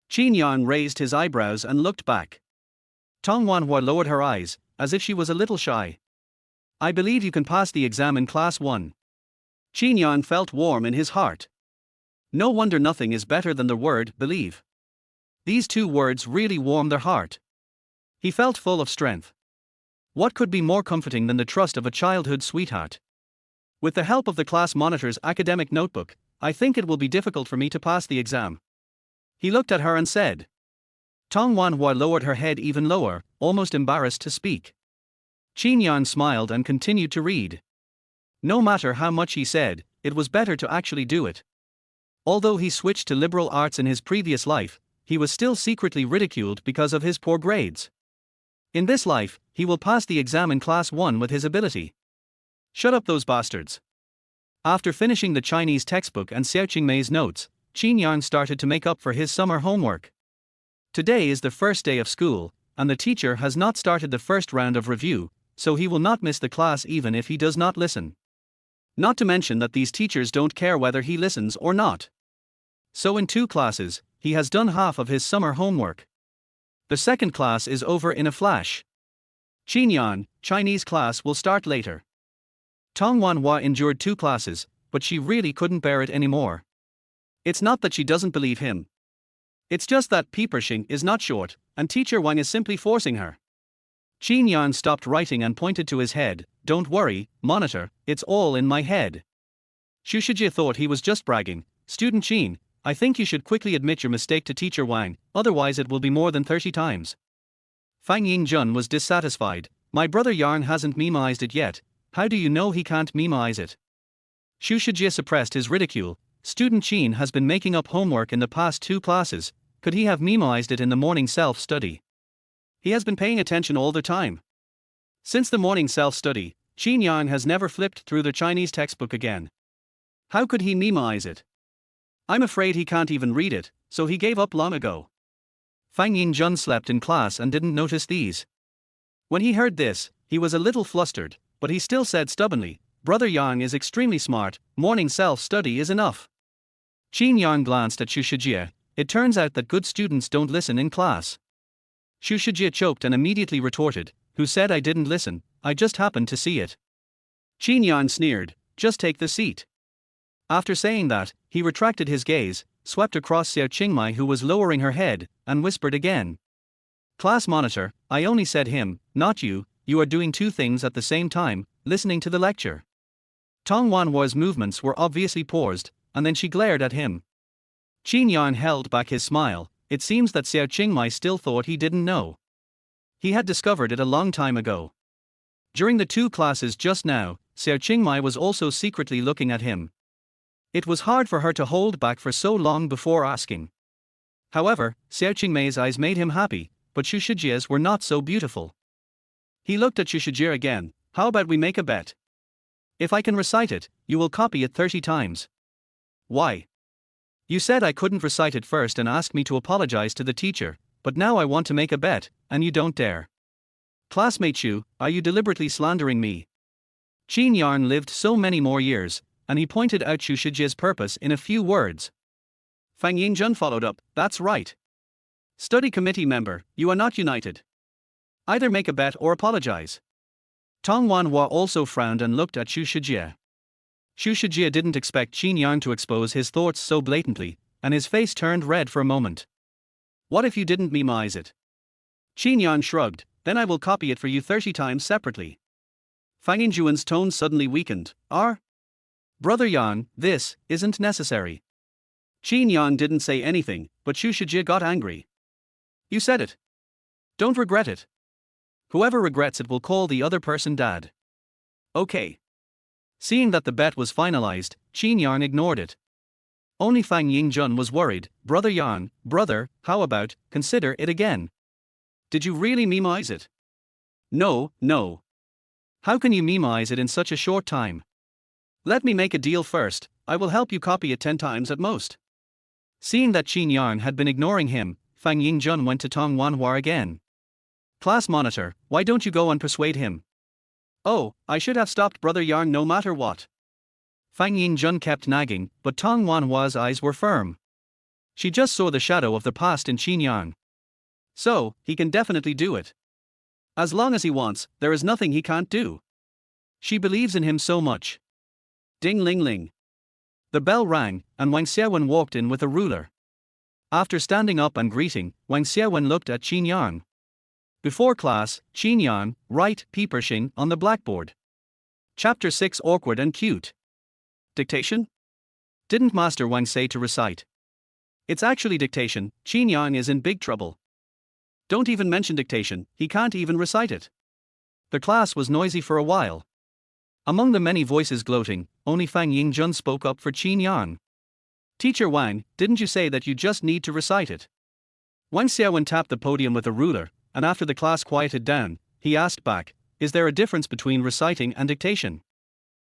Qin Yang raised his eyebrows and looked back. Tong Wanhua lowered her eyes, as if she was a little shy. I believe you can pass the exam in class 1. Qin Yang felt warm in his heart. No wonder nothing is better than the word believe. These 2 words really warmed their heart. He felt full of strength. What could be more comforting than the trust of a childhood sweetheart? With the help of the class monitor's academic notebook, I think it will be difficult for me to pass the exam. He looked at her and said. Tong Wanhua lowered her head even lower, almost embarrassed to speak. Qin Yang smiled and continued to read. No matter how much he said, it was better to actually do it. Although he switched to liberal arts in his previous life, he was still secretly ridiculed because of his poor grades. In this life, he will pass the exam in class 1 with his ability. Shut up those bastards. After finishing the Chinese textbook and Xiao Qingmei's notes, Qin Yang started to make up for his summer homework. Today is the first day of school, and the teacher has not started the first round of review, so he will not miss the class even if he does not listen. Not to mention that these teachers don't care whether he listens or not. So in 2 classes, he has done half of his summer homework. The second class is over in a flash. Qin Yang, Chinese class will start later. Tong Wanhua endured 2 classes, but she really couldn't bear it anymore. It's not that she doesn't believe him. It's just that Peepershing is not short, and teacher Wang is simply forcing her. Qin Yang stopped writing and pointed to his head. Don't worry, monitor, it's all in my head. Xu Shijie thought he was just bragging. Student Qin, I think you should quickly admit your mistake to teacher Wang, otherwise it will be more than 30 times. Fang Yingjun was dissatisfied. My brother Yang hasn't memoized it yet. How do you know he can't memorize it? Xu Shijie suppressed his ridicule. Student Qin has been making up homework in the past 2 classes. Could he have memoized it in the morning self-study? He has been paying attention all the time. Since the morning self-study, Qin Yang has never flipped through the Chinese textbook again. How could he memorize it? I'm afraid he can't even read it, so he gave up long ago. Fang Yingjun slept in class and didn't notice these. When he heard this, he was a little flustered, but he still said stubbornly, Brother Yang is extremely smart, morning self-study is enough. Qin Yang glanced at Xu Shijie. It turns out that good students don't listen in class. Xu Shijie choked and immediately retorted, who said I didn't listen, I just happened to see it. Qin Yang sneered, just take the seat. After saying that, he retracted his gaze, swept across Xiao Qingmei who was lowering her head, and whispered again. Class monitor, I only said him, not you, you are doing 2 things at the same time, listening to the lecture. Tong Wanhua's movements were obviously paused, and then she glared at him. Qin Yang held back his smile. It seems that Xiao Qingmei still thought he didn't know. He had discovered it a long time ago. During the 2 classes just now, Xiao Qingmei was also secretly looking at him. It was hard for her to hold back for so long before asking. However, Xiao Qingmei's eyes made him happy, but Xu Shijie's were not so beautiful. He looked at Xu Shijie again. How about we make a bet? If I can recite it, you will copy it 30 times. Why? You said I couldn't recite it first and asked me to apologize to the teacher, but now I want to make a bet, and you don't dare. Classmate Xu, are you deliberately slandering me? Qin Yang lived so many more years, and he pointed out Xu Shijie's purpose in a few words. Fang Yingjun followed up, that's right. Study committee member, you are not united. Either make a bet or apologize. Tong Wanhua also frowned and looked at Xu Shijie. Xu Shijie didn't expect Qin Yang to expose his thoughts so blatantly, and his face turned red for a moment. What if you didn't memorize it? Qin Yang shrugged, then I will copy it for you 30 times separately. Fang Yingjun's tone suddenly weakened. Brother Yang, this isn't necessary. Qin Yang didn't say anything, but Xu Shijie got angry. You said it. Don't regret it. Whoever regrets it will call the other person dad. Okay. Seeing that the bet was finalized, Qin Yang ignored it. Only Fang Yingjun was worried. Brother Yang, brother, how about, consider it again. Did you really memorize it? No. How can you memorize it in such a short time? Let me make a deal first, I will help you copy it 10 times at most. Seeing that Qin Yang had been ignoring him, Fang Yingjun went to Tong Wanhua again. Class monitor, why don't you go and persuade him? Oh, I should have stopped Brother Yang no matter what. Fang Yingjun kept nagging, but Tong Wanhua's eyes were firm. She just saw the shadow of the past in Qin Yang. So, he can definitely do it. As long as he wants, there is nothing he can't do. She believes in him so much. Ding ling ling. The bell rang, and Wang Xiaowen walked in with a ruler. After standing up and greeting, Wang Xiaowen looked at Qin Yang. Before class, Qin Yang, write Peepershing on the blackboard. Chapter 6 Awkward and Cute. Dictation? Didn't Master Wang say to recite? It's actually dictation. Qin Yang is in big trouble. Don't even mention dictation, he can't even recite it. The class was noisy for a while. Among the many voices gloating, only Fang Yingjun spoke up for Qin Yang. Teacher Wang, didn't you say that you just need to recite it? Wang Xiaowen tapped the podium with a ruler, and after the class quieted down, he asked back, is there a difference between reciting and dictation?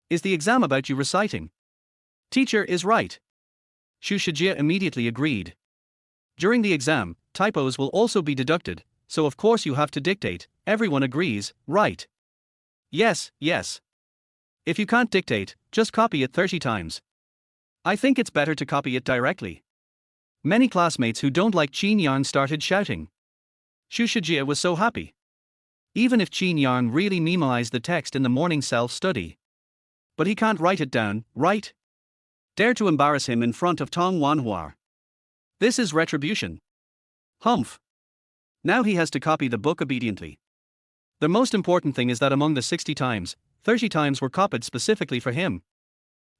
Is the exam about you reciting? Teacher is right. Xu Shijie immediately agreed. During the exam, typos will also be deducted, so of course you have to dictate. Everyone agrees, right? Yes. If you can't dictate, just copy it 30 times. I think it's better to copy it directly. Many classmates who don't like Qin Yang started shouting. Xu Shijie was so happy. Even if Qin Yang really memorized the text in the morning self-study. But he can't write it down, right? Dare to embarrass him in front of Tong Wanhua. This is retribution. Humph. Now he has to copy the book obediently. The most important thing is that among the 60 times, 30 times were copied specifically for him.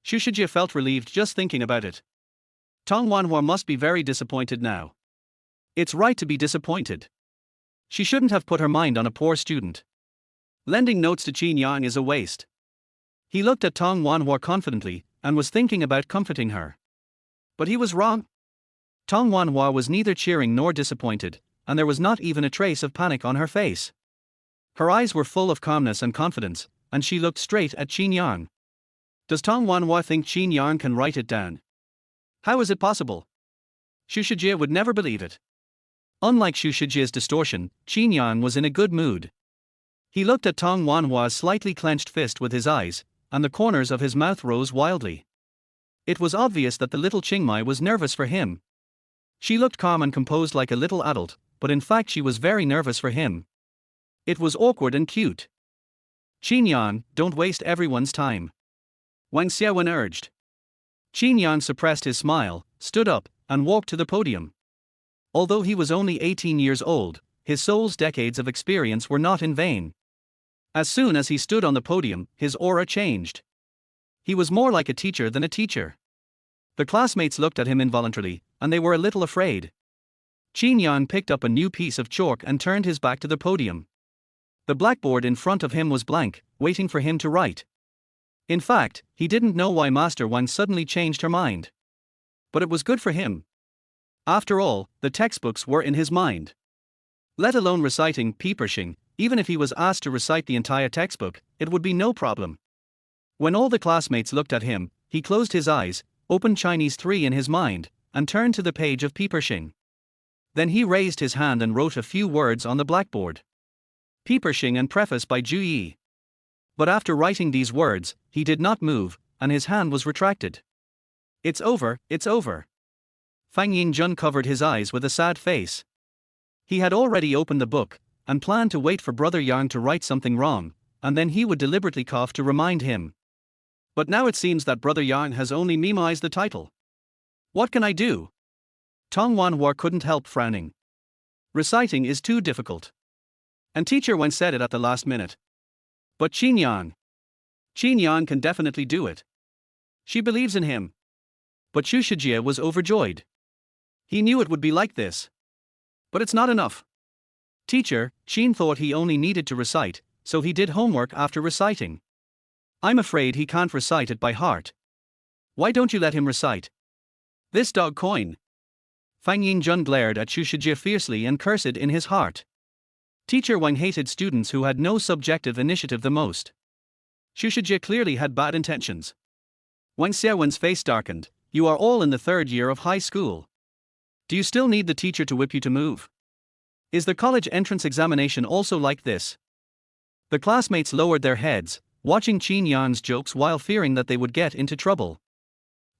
Xu Shijie felt relieved just thinking about it. Tong Wanhua must be very disappointed now. It's right to be disappointed. She shouldn't have put her mind on a poor student. Lending notes to Qin Yang is a waste. He looked at Tong Wanhua confidently, and was thinking about comforting her. But he was wrong. Tong Wanhua was neither cheering nor disappointed, and there was not even a trace of panic on her face. Her eyes were full of calmness and confidence, and she looked straight at Qin Yang. Does Tong Wanhua think Qin Yang can write it down? How is it possible? Xu Shijie would never believe it. Unlike Xu Shijie's distortion, Qin Yang was in a good mood. He looked at Tong Wanhua's slightly clenched fist with his eyes, and the corners of his mouth rose wildly. It was obvious that the little Qingmei was nervous for him. She looked calm and composed like a little adult, but in fact she was very nervous for him. It was awkward and cute. Qin Yang, don't waste everyone's time. Wang Xiaowen urged. Qin Yang suppressed his smile, stood up, and walked to the podium. Although he was only 18 years old, his soul's decades of experience were not in vain. As soon as he stood on the podium, his aura changed. He was more like a teacher than a teacher. The classmates looked at him involuntarily, and they were a little afraid. Qin Yang picked up a new piece of chalk and turned his back to the podium. The blackboard in front of him was blank, waiting for him to write. In fact, he didn't know why Master Wang suddenly changed her mind. But it was good for him. After all, the textbooks were in his mind. Let alone reciting Peepershing, even if he was asked to recite the entire textbook, it would be no problem. When all the classmates looked at him, he closed his eyes, opened Chinese 3 in his mind, and turned to the page of Peepershing. Then he raised his hand and wrote a few words on the blackboard. Peepershing and preface by Zhu Yi. But after writing these words, he did not move, and his hand was retracted. It's over, it's over. Fang Yingjun covered his eyes with a sad face. He had already opened the book, and planned to wait for Brother Yang to write something wrong, and then he would deliberately cough to remind him. But now it seems that Brother Yang has only memoized the title. What can I do? Tong Wanhua couldn't help frowning. Reciting is too difficult. And Teacher Wen said it at the last minute. But Qin Yang can definitely do it. She believes in him. But Xu Shijie was overjoyed. He knew it would be like this. But it's not enough. Teacher, Qin thought he only needed to recite, so he did homework after reciting. I'm afraid he can't recite it by heart. Why don't you let him recite? This dog coin. Fang Yingjun glared at Xu Shijie fiercely and cursed in his heart. Teacher Wang hated students who had no subjective initiative the most. Xu Shijie clearly had bad intentions. Wang Xiaowen's face darkened. You are all in the 3rd year of high school. Do you still need the teacher to whip you to move? Is the college entrance examination also like this? The classmates lowered their heads, watching Qin Yang's jokes while fearing that they would get into trouble.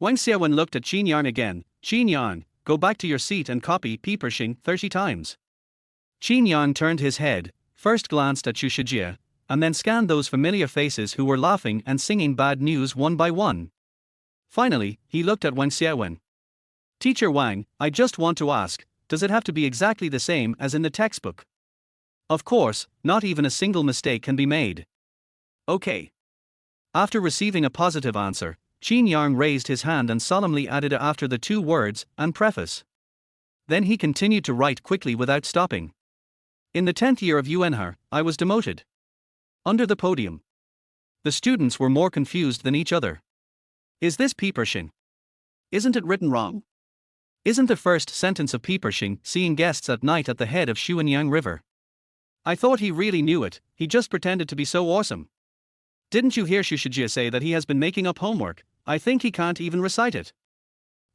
Wang Xiaowen looked at Qin Yang again. Qin Yang, go back to your seat and copy Peepershing 30 times. Qin Yang turned his head, first glanced at Xu Shijie, and then scanned those familiar faces who were laughing and singing bad news one by one. Finally, he looked at Wang Xiaowen. Teacher Wang, I just want to ask, does it have to be exactly the same as in the textbook? Of course, not even a single mistake can be made. Okay. After receiving a positive answer, Qin Yang raised his hand and solemnly added after the 2 words, and preface. Then he continued to write quickly without stopping. In the 10th year of Yuanhe, I was demoted. Under the podium. The students were more confused than each other. Is this Peepershing? Isn't it written wrong? Isn't the first sentence of Peepershing seeing guests at night at the head of Xuanyang River? I thought he really knew it, he just pretended to be so awesome. Didn't you hear Xu Shijie say that he has been making up homework? I think he can't even recite it.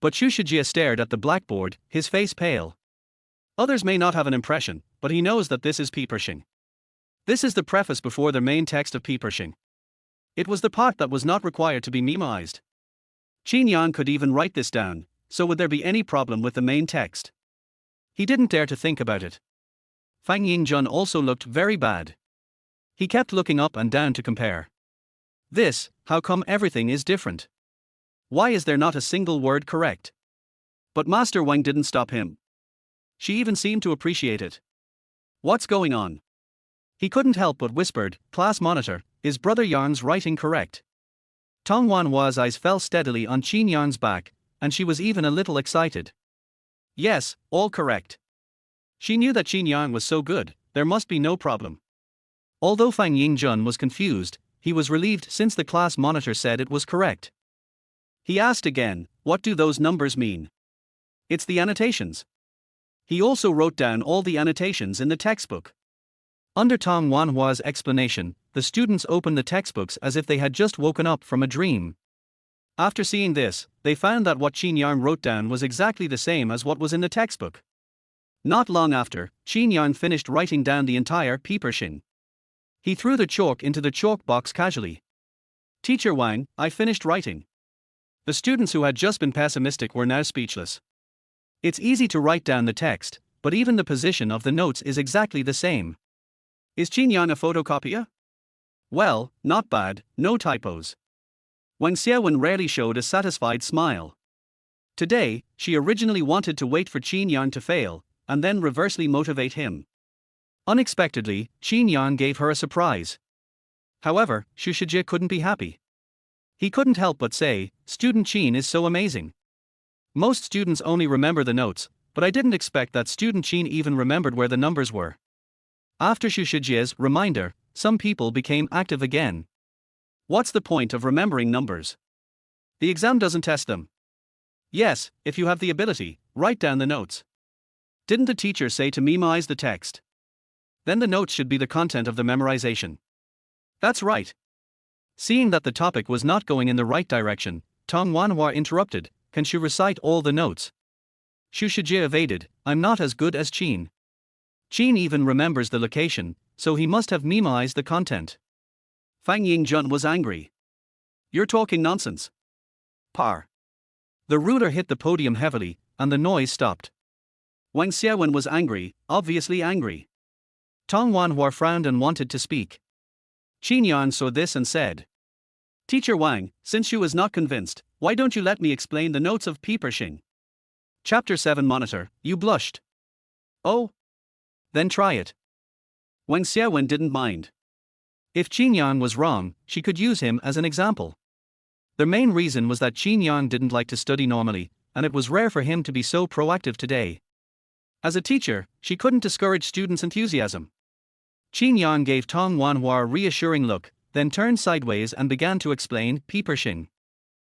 But Xu Shijie stared at the blackboard, his face pale. Others may not have an impression, but he knows that this is Peepershing. This is the preface before the main text of Peepershing. It was the part that was not required to be memoized. Qin Yang could even write this down, so would there be any problem with the main text? He didn't dare to think about it. Fang Yingjun also looked very bad. He kept looking up and down to compare. This, how come everything is different? Why is there not a single word correct? But Master Wang didn't stop him. She even seemed to appreciate it. What's going on? He couldn't help but whispered, Class monitor, is Brother Yang's writing correct? Tong Wanhua's eyes fell steadily on Qin Yang's back, and she was even a little excited. Yes, all correct. She knew that Qin Yang was so good, there must be no problem. Although Fang Yingjun was confused, he was relieved since the class monitor said it was correct. He asked again, what do those numbers mean? It's the annotations. He also wrote down all the annotations in the textbook. Under Tong Wanhua's explanation, the students opened the textbooks as if they had just woken up from a dream. After seeing this, they found that what Qin Yang wrote down was exactly the same as what was in the textbook. Not long after, Qin Yang finished writing down the entire Peepershing. He threw the chalk into the chalk box casually. Teacher Wang, I finished writing. The students who had just been pessimistic were now speechless. It's easy to write down the text, but even the position of the notes is exactly the same. Is Qin Yang a photocopier? Well, not bad, no typos. Wang Xiaowen rarely showed a satisfied smile. Today, she originally wanted to wait for Qin Yang to fail, and then reversely motivate him. Unexpectedly, Qin Yang gave her a surprise. However, Xu Shijie couldn't be happy. He couldn't help but say, Student Qin is so amazing. Most students only remember the notes, but I didn't expect that Student Qin even remembered where the numbers were. After Xu Shijie's reminder, some people became active again. What's the point of remembering numbers? The exam doesn't test them. Yes, if you have the ability, write down the notes. Didn't the teacher say to memorize the text? Then the notes should be the content of the memorization. That's right. Seeing that the topic was not going in the right direction, Tong Wanhua interrupted. Can she recite all the notes? Xu Shijie evaded. I'm not as good as Qin. Qin even remembers the location, so he must have memorized the content. Fang Yingjun was angry. You're talking nonsense. Par. The ruler hit the podium heavily, and the noise stopped. Wang Xiaowen was angry, obviously angry. Tong Wanhua frowned and wanted to speak. Qin Yang saw this and said, Teacher Wang, since you is not convinced, why don't you let me explain the notes of Peepershing? Chapter 7 Monitor, you blushed. Oh? Then try it. Wang Xiaowen didn't mind. If Qin Yang was wrong, she could use him as an example. The main reason was that Qin Yang didn't like to study normally, and it was rare for him to be so proactive today. As a teacher, she couldn't discourage students' enthusiasm. Qin Yang gave Tong Wanhua a reassuring look, then turned sideways and began to explain Peepershing.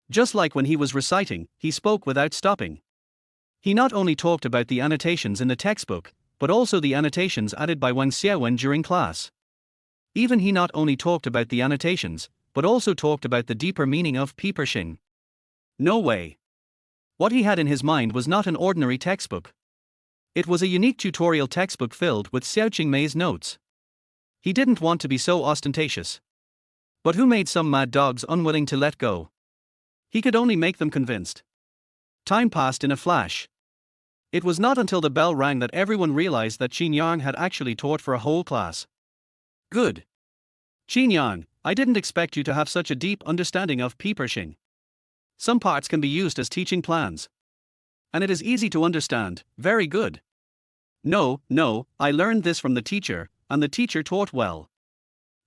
Just like when he was reciting, he spoke without stopping. He not only talked about the annotations in the textbook, but also the annotations added by Wang Xiaowen during class. Even he not only talked about the annotations, but also talked about the deeper meaning of Peepershing. No way. What he had in his mind was not an ordinary textbook. It was a unique tutorial textbook filled with Xiao Qingmei's notes. He didn't want to be so ostentatious. But who made some mad dogs unwilling to let go? He could only make them convinced. Time passed in a flash. It was not until the bell rang that everyone realized that Qin Yang had actually taught for a whole class. Good. Qin Yang, I didn't expect you to have such a deep understanding of Peepershing. Some parts can be used as teaching plans. And it is easy to understand. Very good. No, I learned this from the teacher, and the teacher taught well.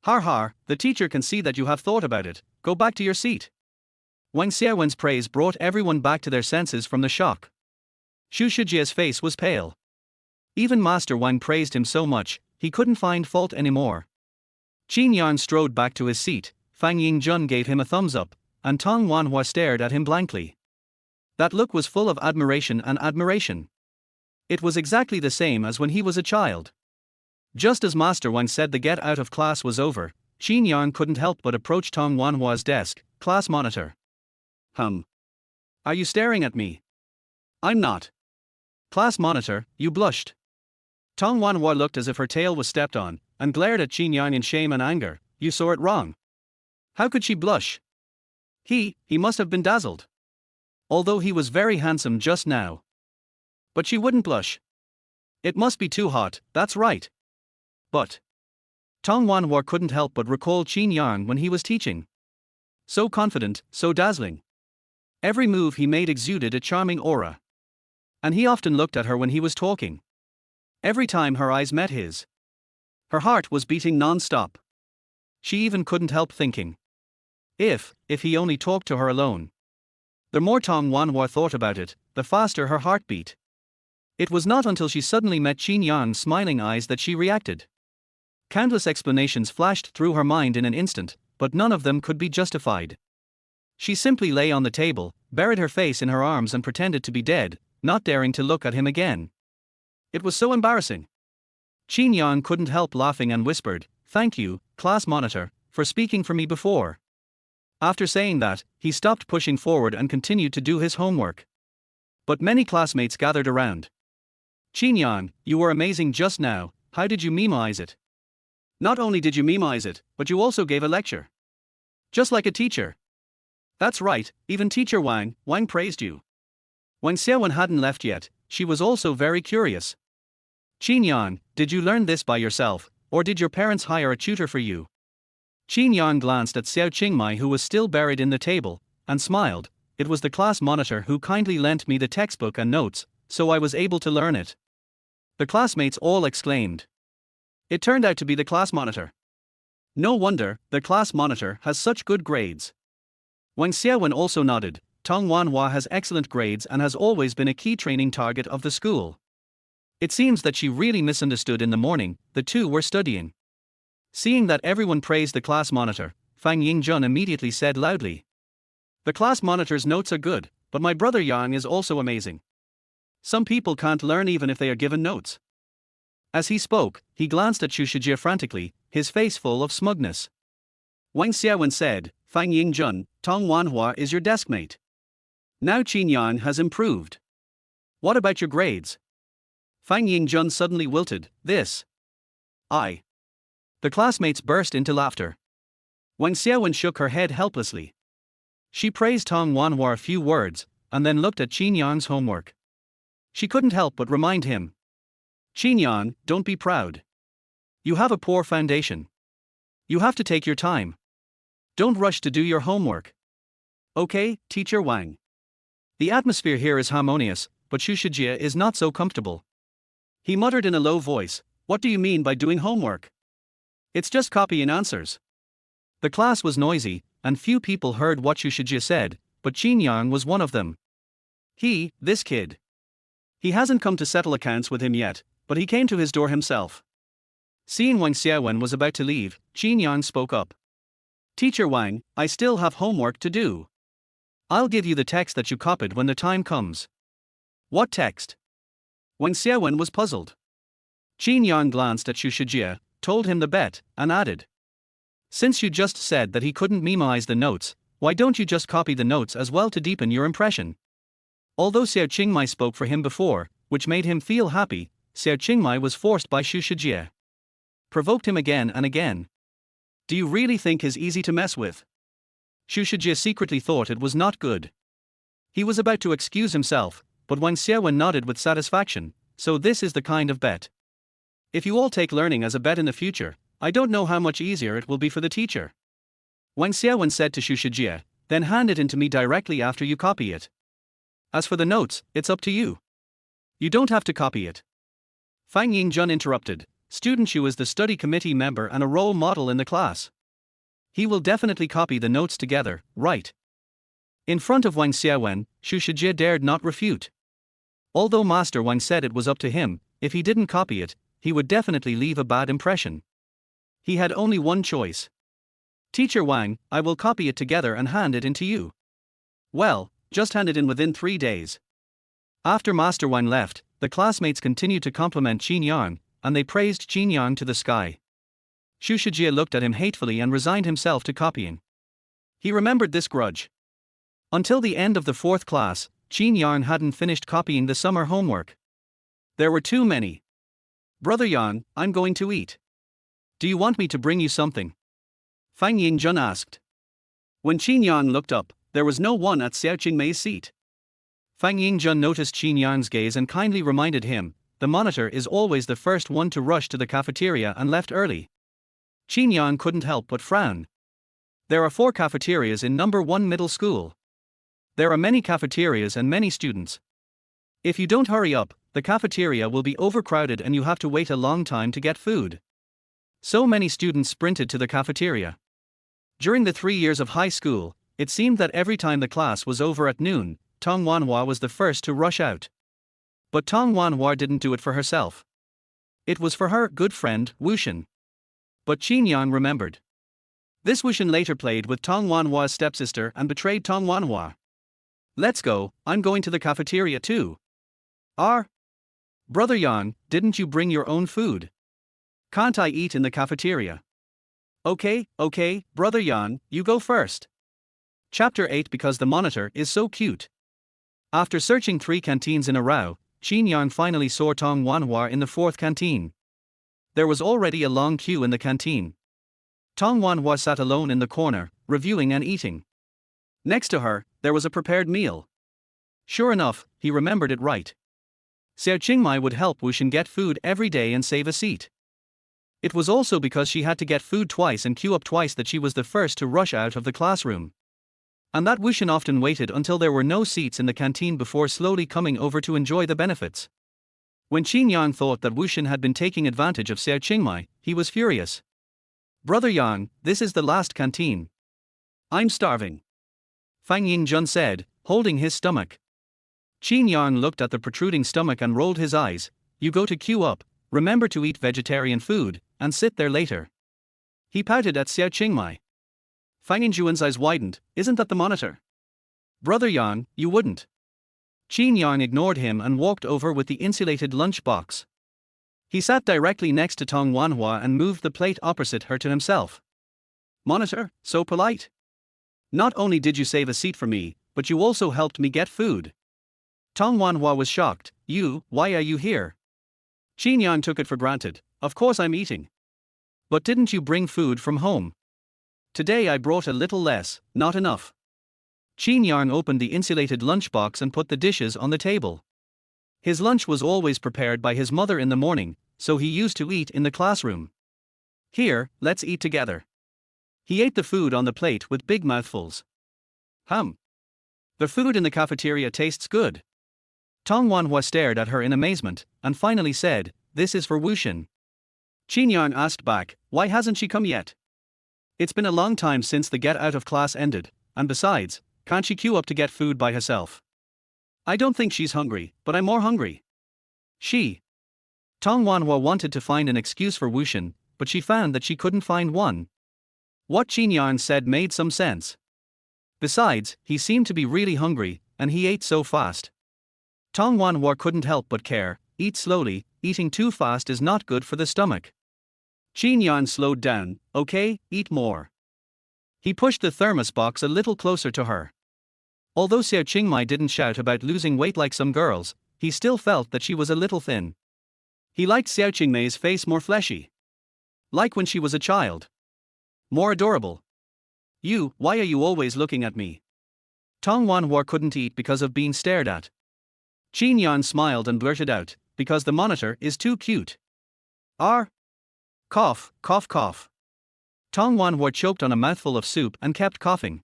Har har, the teacher can see that you have thought about it. Go back to your seat. Wang Xiaowen's praise brought everyone back to their senses from the shock. Xu Shijie's face was pale. Even Master Wang praised him so much, he couldn't find fault anymore. Qin Yang strode back to his seat, Fang Yingjun gave him a thumbs up, and Tong Wanhua stared at him blankly. That look was full of admiration and admiration. It was exactly the same as when he was a child. Just as Master Wang said the get out of class was over, Qin Yang couldn't help but approach Tong Wanhua's desk. Class monitor. Are you staring at me? I'm not. Class monitor, you blushed. Tong Wanhua looked as if her tail was stepped on, and glared at Qin Yang in shame and anger. You saw it wrong. How could she blush? He must have been dazzled. Although he was very handsome just now. But she wouldn't blush. It must be too hot, that's right. But Tong Wanhua couldn't help but recall Qin Yang when he was teaching. So confident, so dazzling. Every move he made exuded a charming aura. And he often looked at her when he was talking. Every time her eyes met his, her heart was beating non-stop. She even couldn't help thinking. If he only talked to her alone. The more Tong Wanhua thought about it, the faster her heart beat. It was not until she suddenly met Qin Yang's smiling eyes that she reacted. Countless explanations flashed through her mind in an instant, but none of them could be justified. She simply lay on the table, buried her face in her arms and pretended to be dead, not daring to look at him again. It was so embarrassing. Qin Yang couldn't help laughing and whispered, "Thank you, class monitor, for speaking for me before." After saying that, he stopped pushing forward and continued to do his homework. But many classmates gathered around. "Qin Yang, you were amazing just now, how did you memorize it? Not only did you memorize it, but you also gave a lecture. Just like a teacher." "That's right, even teacher Wang praised you." Wang Xiaowen hadn't left yet, she was also very curious. "Qin Yang, did you learn this by yourself, or did your parents hire a tutor for you?" Qin Yang glanced at Xiao Qingmei, who was still buried in the table, and smiled. "It was the class monitor who kindly lent me the textbook and notes, so I was able to learn it." The classmates all exclaimed. It turned out to be the class monitor. No wonder, the class monitor has such good grades. Wang Xiaowen also nodded. Tong Wanhua has excellent grades and has always been a key training target of the school. It seems that she really misunderstood in the morning, the two were studying. Seeing that everyone praised the class monitor, Fang Yingjun immediately said loudly. The class monitor's notes are good, but my brother Yang is also amazing. Some people can't learn even if they are given notes. As he spoke, he glanced at Xu Shijie frantically, his face full of smugness. Wang Xiaowen said, Fang Yingjun, Tong Wanhua is your deskmate. Now Qin Yang has improved. What about your grades? Fang Yingjun suddenly wilted, this. The classmates burst into laughter. Wang Xiaowen shook her head helplessly. She praised Tong Wanhua a few words, and then looked at Qin Yang's homework. She couldn't help but remind him. Qin Yang, don't be proud. You have a poor foundation. You have to take your time. Don't rush to do your homework. Okay, Teacher Wang. The atmosphere here is harmonious, but Xu Shijie is not so comfortable. He muttered in a low voice, what do you mean by doing homework? It's just copying answers. The class was noisy, and few people heard what Xu Shijie said, but Qin Yang was one of them. This kid. He hasn't come to settle accounts with him yet, but he came to his door himself. Seeing Wang Xiaowen was about to leave, Qin Yang spoke up. Teacher Wang, I still have homework to do. I'll give you the text that you copied when the time comes. What text? Wang Xiaowen was puzzled. Qin Yang glanced at Xu Shijie, told him the bet, and added. Since you just said that he couldn't memorize the notes, why don't you just copy the notes as well to deepen your impression? Although Xiao Qingmai spoke for him before, which made him feel happy, Xiao Qingmai was forced by Xu Shijie. Provoked him again and again. Do you really think he's easy to mess with? Xu Shijie secretly thought it was not good. He was about to excuse himself, but Wang Xiaowen nodded with satisfaction, so this is the kind of bet. If you all take learning as a bet in the future, I don't know how much easier it will be for the teacher. Wang Xiaowen said to Xu Shijie, then hand it in to me directly after you copy it. As for the notes, it's up to you. You don't have to copy it. Fang Yingjun interrupted, Student Xu is the study committee member and a role model in the class. He will definitely copy the notes together, right? In front of Wang Xiaowen, Xu Shijie dared not refute. Although Master Wang said it was up to him, if he didn't copy it, he would definitely leave a bad impression. He had only one choice. Teacher Wang, I will copy it together and hand it in to you. Well, just hand it in within 3 days. After Master Wang left, the classmates continued to compliment Qin Yang, and they praised Qin Yang to the sky. Xu Shijie looked at him hatefully and resigned himself to copying. He remembered this grudge. Until the end of the 4th class, Qin Yang hadn't finished copying the summer homework. There were too many. Brother Yang, I'm going to eat. Do you want me to bring you something? Fang Yingjun asked. When Qin Yang looked up, there was no one at Xiao Qingmei's seat. Fang Yingjun noticed Qin Yang's gaze and kindly reminded him, the monitor is always the first one to rush to the cafeteria and left early. Qin Yang couldn't help but frown. There are 4 cafeterias in number 1 middle school. There are many cafeterias and many students. If you don't hurry up, the cafeteria will be overcrowded and you have to wait a long time to get food. So many students sprinted to the cafeteria. During the 3 years of high school, it seemed that every time the class was over at noon, Tong Wanhua was the first to rush out. But Tong Wanhua didn't do it for herself. It was for her good friend, Wushan. But Qin Yang remembered. This Wushan later played with Tong Wanhua's stepsister and betrayed Tong Wanhua. Let's go, I'm going to the cafeteria too. Brother Yang, didn't you bring your own food? Can't I eat in the cafeteria? Okay, Brother Yang, you go first. Chapter 8 Because the monitor is so cute. After searching 3 canteens in a row, Qin Yang finally saw Tong Wanhua in the 4th canteen. There was already a long queue in the canteen. Tong Wanhua sat alone in the corner, reviewing and eating. Next to her, there was a prepared meal. Sure enough, he remembered it right. Xiao Qingmai would help Wushan get food every day and save a seat. It was also because she had to get food twice and queue up twice that she was the first to rush out of the classroom. And that Wushan often waited until there were no seats in the canteen before slowly coming over to enjoy the benefits. When Qin Yang thought that Wushan had been taking advantage of Xiao Qingmai, he was furious. Brother Yang, this is the last canteen. I'm starving. Fang Yingjun said, holding his stomach. Qin Yang looked at the protruding stomach and rolled his eyes. You go to queue up, remember to eat vegetarian food, and sit there later. He pouted at Xiao Qingmai. Fang Yingjuan's eyes widened. Isn't that the monitor? Brother Yang, you wouldn't. Qin Yang ignored him and walked over with the insulated lunch box. He sat directly next to Tong Wanhua and moved the plate opposite her to himself. Monitor, so polite. Not only did you save a seat for me, but you also helped me get food. Tong Wanhua was shocked. Why are you here? Qin Yang took it for granted. Of course I'm eating. But didn't you bring food from home? Today I brought a little less, not enough. Qin Yang opened the insulated lunchbox and put the dishes on the table. His lunch was always prepared by his mother in the morning, so he used to eat in the classroom. Here, let's eat together. He ate the food on the plate with big mouthfuls. The food in the cafeteria tastes good. Tong Wanhua stared at her in amazement, and finally said, "This is for Wuxin." Qin Yang asked back, "Why hasn't she come yet? It's been a long time since the get out of class ended, and besides, can't she queue up to get food by herself? I don't think she's hungry, but I'm more hungry." Tong Wanhua wanted to find an excuse for Wuxin, but she found that she couldn't find one. What Qin Yang said made some sense. Besides, he seemed to be really hungry, and he ate so fast. Tong Wanhua couldn't help but care. Eat slowly, eating too fast is not good for the stomach. Qin Yang slowed down. Okay, eat more. He pushed the thermos box a little closer to her. Although Xiao Qingmai didn't shout about losing weight like some girls, he still felt that she was a little thin. He liked Xiao Qingmei's face more fleshy. Like when she was a child. More adorable. Why are you always looking at me? Tong Wanhua couldn't eat because of being stared at. Qin Yang smiled and blurted out, "Because the monitor is too cute." Cough, cough, cough. Tong Wanhua choked on a mouthful of soup and kept coughing.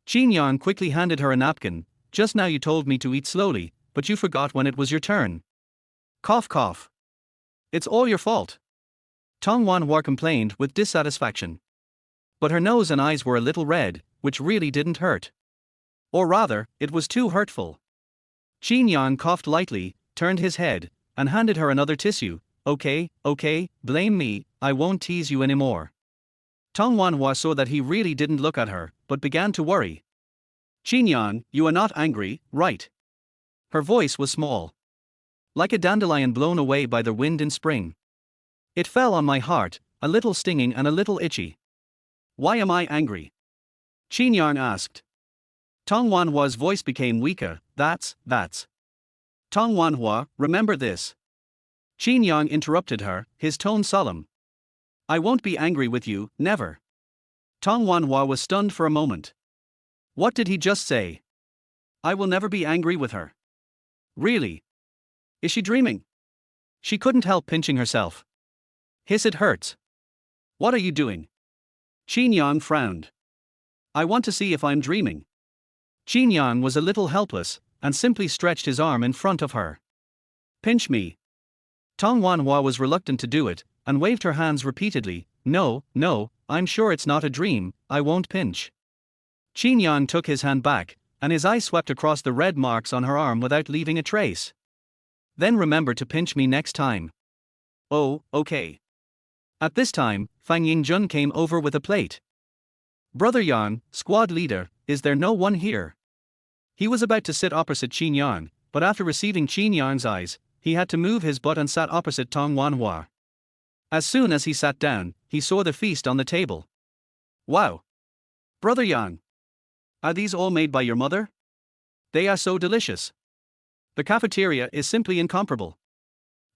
Qin Yang quickly handed her a napkin. "Just now you told me to eat slowly, but you forgot when it was your turn." Cough, cough. "It's all your fault." Tong Wanhua complained with dissatisfaction. But her nose and eyes were a little red, which really didn't hurt. Or rather, it was too hurtful. Qin Yang coughed lightly, turned his head, and handed her another tissue. Okay, blame me, I won't tease you anymore." Tong Wanhua saw that he really didn't look at her, but began to worry. "Qin Yang, you are not angry, right?" Her voice was small. Like a dandelion blown away by the wind in spring. It fell on my heart, a little stinging and a little itchy. "Why am I angry?" Qin Yang asked. Tong Wanhua's voice became weaker. That's. Tong Wanhua, remember this. Qin Yang interrupted her, his tone solemn. "I won't be angry with you, never." Tong Wanhua was stunned for a moment. What did he just say? I will never be angry with her. Really? Is she dreaming? She couldn't help pinching herself. Hiss, it hurts. What are you doing? Qin Yang frowned. I want to see if I'm dreaming. Qin Yang was a little helpless, and simply stretched his arm in front of her. Pinch me. Tong Wanhua was reluctant to do it, and waved her hands repeatedly. No, I'm sure it's not a dream, I won't pinch. Qin Yang took his hand back, and his eyes swept across the red marks on her arm without leaving a trace. Then remember to pinch me next time. Oh, okay. At this time, Fang Yingjun came over with a plate. Brother Yang, squad leader, is there no one here? He was about to sit opposite Qin Yang, but after receiving Qin Yang's eyes, he had to move his butt and sat opposite Tong Wanhua. As soon as he sat down, he saw the feast on the table. Wow! Brother Yang! Are these all made by your mother? They are so delicious. The cafeteria is simply incomparable.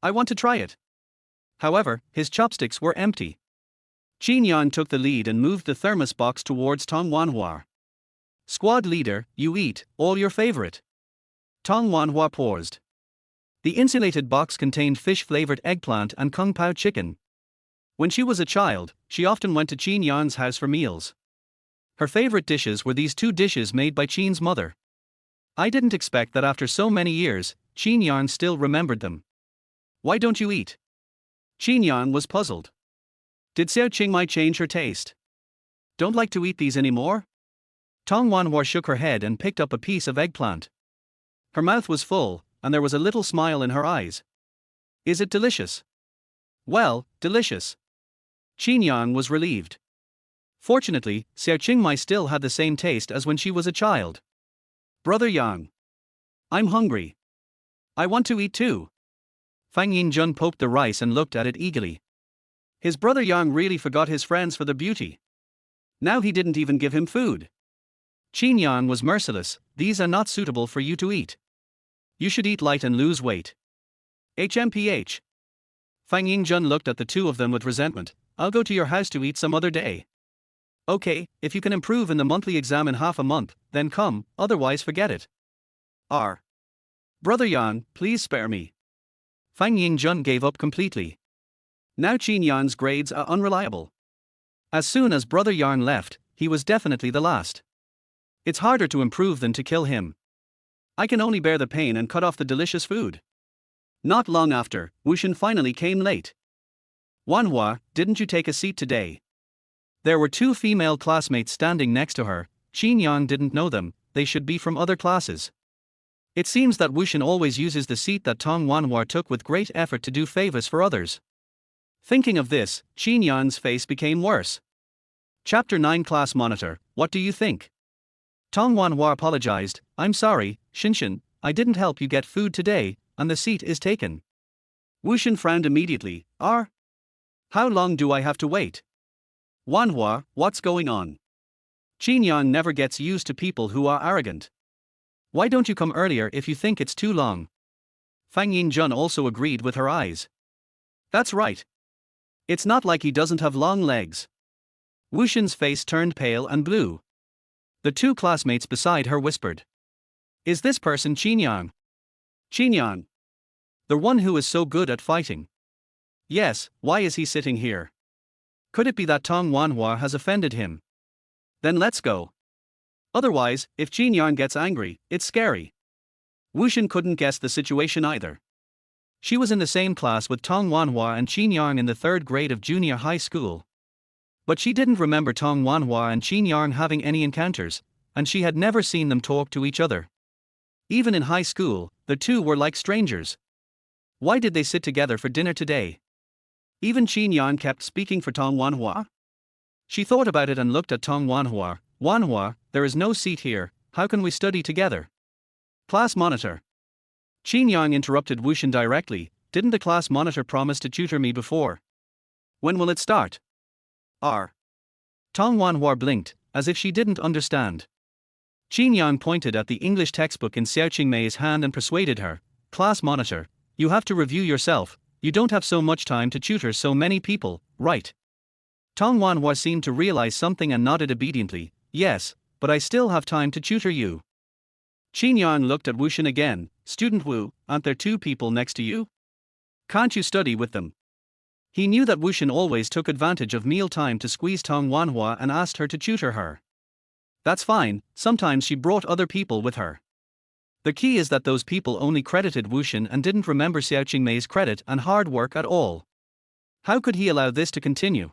I want to try it. However, his chopsticks were empty. Qin Yang took the lead and moved the thermos box towards Tong Wanhua. Squad leader, you eat all your favorite. Tong Wanhua paused. The insulated box contained fish-flavored eggplant and kung pao chicken. When she was a child, she often went to Qin Yang's house for meals. Her favorite dishes were these two dishes made by Qin's mother. I didn't expect that after so many years, Qin Yang still remembered them. Why don't you eat? Qin Yang was puzzled. Did Xiao Qingmai change her taste? Don't like to eat these anymore? Tong Wanhua shook her head and picked up a piece of eggplant. Her mouth was full, and there was a little smile in her eyes. Is it delicious? Well, delicious. Qin Yang was relieved. Fortunately, Xiao Qingmai still had the same taste as when she was a child. Brother Yang. I'm hungry. I want to eat too. Fang Yingjun poked the rice and looked at it eagerly. His brother Yang really forgot his friends for the beauty. Now he didn't even give him food. Qin Yang was merciless. These are not suitable for you to eat. You should eat light and lose weight. HMPH. Fang Yingjun looked at the two of them with resentment. I'll go to your house to eat some other day. Okay, if you can improve in the monthly exam in half a month, then come, otherwise forget it. R. Brother Yang, please spare me. Fang Yingjun gave up completely. Now Qin Yang's grades are unreliable. As soon as Brother Yang left, he was definitely the last. It's harder to improve than to kill him. I can only bear the pain and cut off the delicious food. Not long after, Wuxin finally came late. Wanhua, didn't you take a seat today? There were two female classmates standing next to her. Qin Yang didn't know them, they should be from other classes. It seems that Wuxin always uses the seat that Tong Wanhua took with great effort to do favors for others. Thinking of this, Qin Yang's face became worse. Chapter 9 Class Monitor, what do you think? Tong Wanhua apologized. I'm sorry, Shinshin, I didn't help you get food today, and the seat is taken. Wuxin frowned immediately. How long do I have to wait? Wanhua, what's going on? Qin Yang never gets used to people who are arrogant. Why don't you come earlier if you think it's too long? Fang Yingjun also agreed with her eyes. That's right. It's not like he doesn't have long legs. Wuxin's face turned pale and blue. The two classmates beside her whispered. Is this person Qin Yang? Qin Yang. The one who is so good at fighting. Yes, why is he sitting here? Could it be that Tong Wanhua has offended him? Then let's go. Otherwise, if Qin Yang gets angry, it's scary. Wuxin couldn't guess the situation either. She was in the same class with Tong Wanhua and Qin Yang in the third grade of junior high school. But she didn't remember Tong Wanhua and Qin Yang having any encounters, and she had never seen them talk to each other. Even in high school, the two were like strangers. Why did they sit together for dinner today? Even Qin Yang kept speaking for Tong Wanhua. She thought about it and looked at Tong Wanhua. Wanhua, there is no seat here, how can we study together? Class monitor. Qin Yang interrupted Wuxin directly. Didn't the class monitor promise to tutor me before? When will it start? R. Tong Wanhua blinked, as if she didn't understand. Qin Yang pointed at the English textbook in Xiao Qingmei's hand and persuaded her. Class monitor, you have to review yourself, you don't have so much time to tutor so many people, right? Tong Wanhua seemed to realize something and nodded obediently. Yes, but I still have time to tutor you. Qin Yang looked at Wuxin again. Student Wu, aren't there two people next to you? Can't you study with them? He knew that Wuxin always took advantage of meal time to squeeze Tong Wanhua and asked her to tutor her. That's fine, sometimes she brought other people with her. The key is that those people only credited Wuxin and didn't remember Xiao Qingmei's credit and hard work at all. How could he allow this to continue?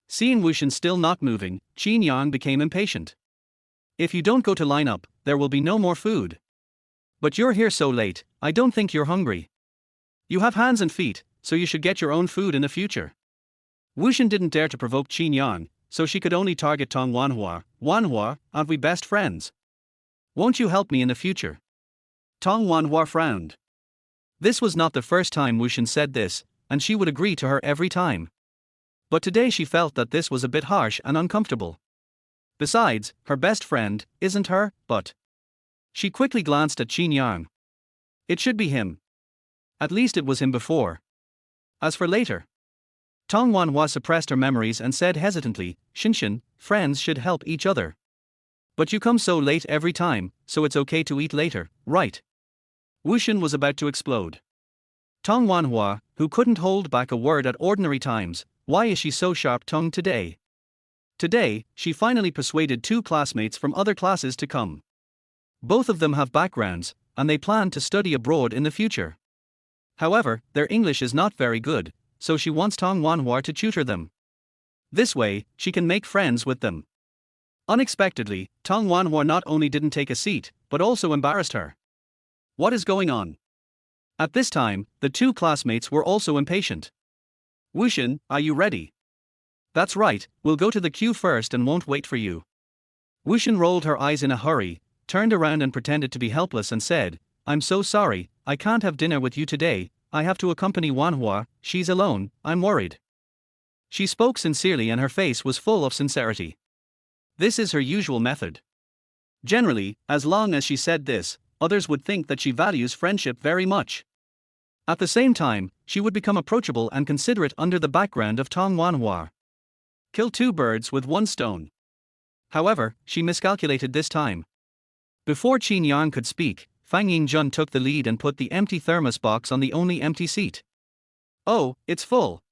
Seeing Wuxin still not moving, Qin Yang became impatient. If you don't go to line up, there will be no more food. But you're here so late, I don't think you're hungry. You have hands and feet, so you should get your own food in the future. Wuxin didn't dare to provoke Qin Yang, so she could only target Tong Wanhua. Wanhua, aren't we best friends? Won't you help me in the future? Tong Wanhua frowned. This was not the first time Wuxin said this, and she would agree to her every time. But today she felt that this was a bit harsh and uncomfortable. Besides, her best friend, isn't her, but... She quickly glanced at Qin Yang. It should be him. At least it was him before. As for later... Tong Wanhua suppressed her memories and said hesitantly, Shinshin, friends should help each other. But you come so late every time, so it's okay to eat later, right? Wuxin was about to explode. Tong Wanhua, who couldn't hold back a word at ordinary times, why is she so sharp-tongued today? Today, she finally persuaded two classmates from other classes to come. Both of them have backgrounds, and they plan to study abroad in the future. However, their English is not very good, so she wants Tong Wanhua to tutor them. This way, she can make friends with them. Unexpectedly, Tong Wanhua not only didn't take a seat, but also embarrassed her. What is going on? At this time, the two classmates were also impatient. Wuxin, are you ready? That's right, we'll go to the queue first and won't wait for you. Wushan rolled her eyes in a hurry, turned around and pretended to be helpless and said, I'm so sorry, I can't have dinner with you today, I have to accompany Wanhua, she's alone, I'm worried. She spoke sincerely and her face was full of sincerity. This is her usual method. Generally, as long as she said this, others would think that she values friendship very much. At the same time, she would become approachable and considerate under the background of Tong Wanhua. Kill two birds with one stone. However, she miscalculated this time. Before Qin Yang could speak, Fang Yingjun took the lead and put the empty thermos box on the only empty seat. Oh, it's full.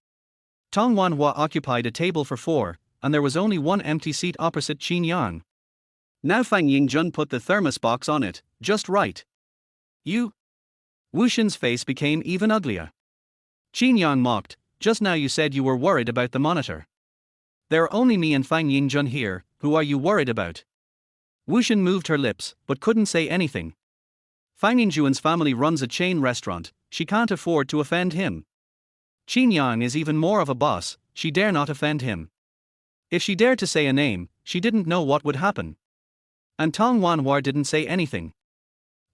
Tong Wanhua occupied a table for four, and there was only one empty seat opposite Qin Yang. Now Fang Yingjun put the thermos box on it, just right. You? Wushan's face became even uglier. Qin Yang mocked, just now you said you were worried about the monitor. There are only me and Fang Yingjun here, who are you worried about? Wushan moved her lips, but couldn't say anything. Fang Yingjun's family runs a chain restaurant, she can't afford to offend him. Qin Yang is even more of a boss, she dare not offend him. If she dared to say a name, she didn't know what would happen. And Tong Wanhua didn't say anything.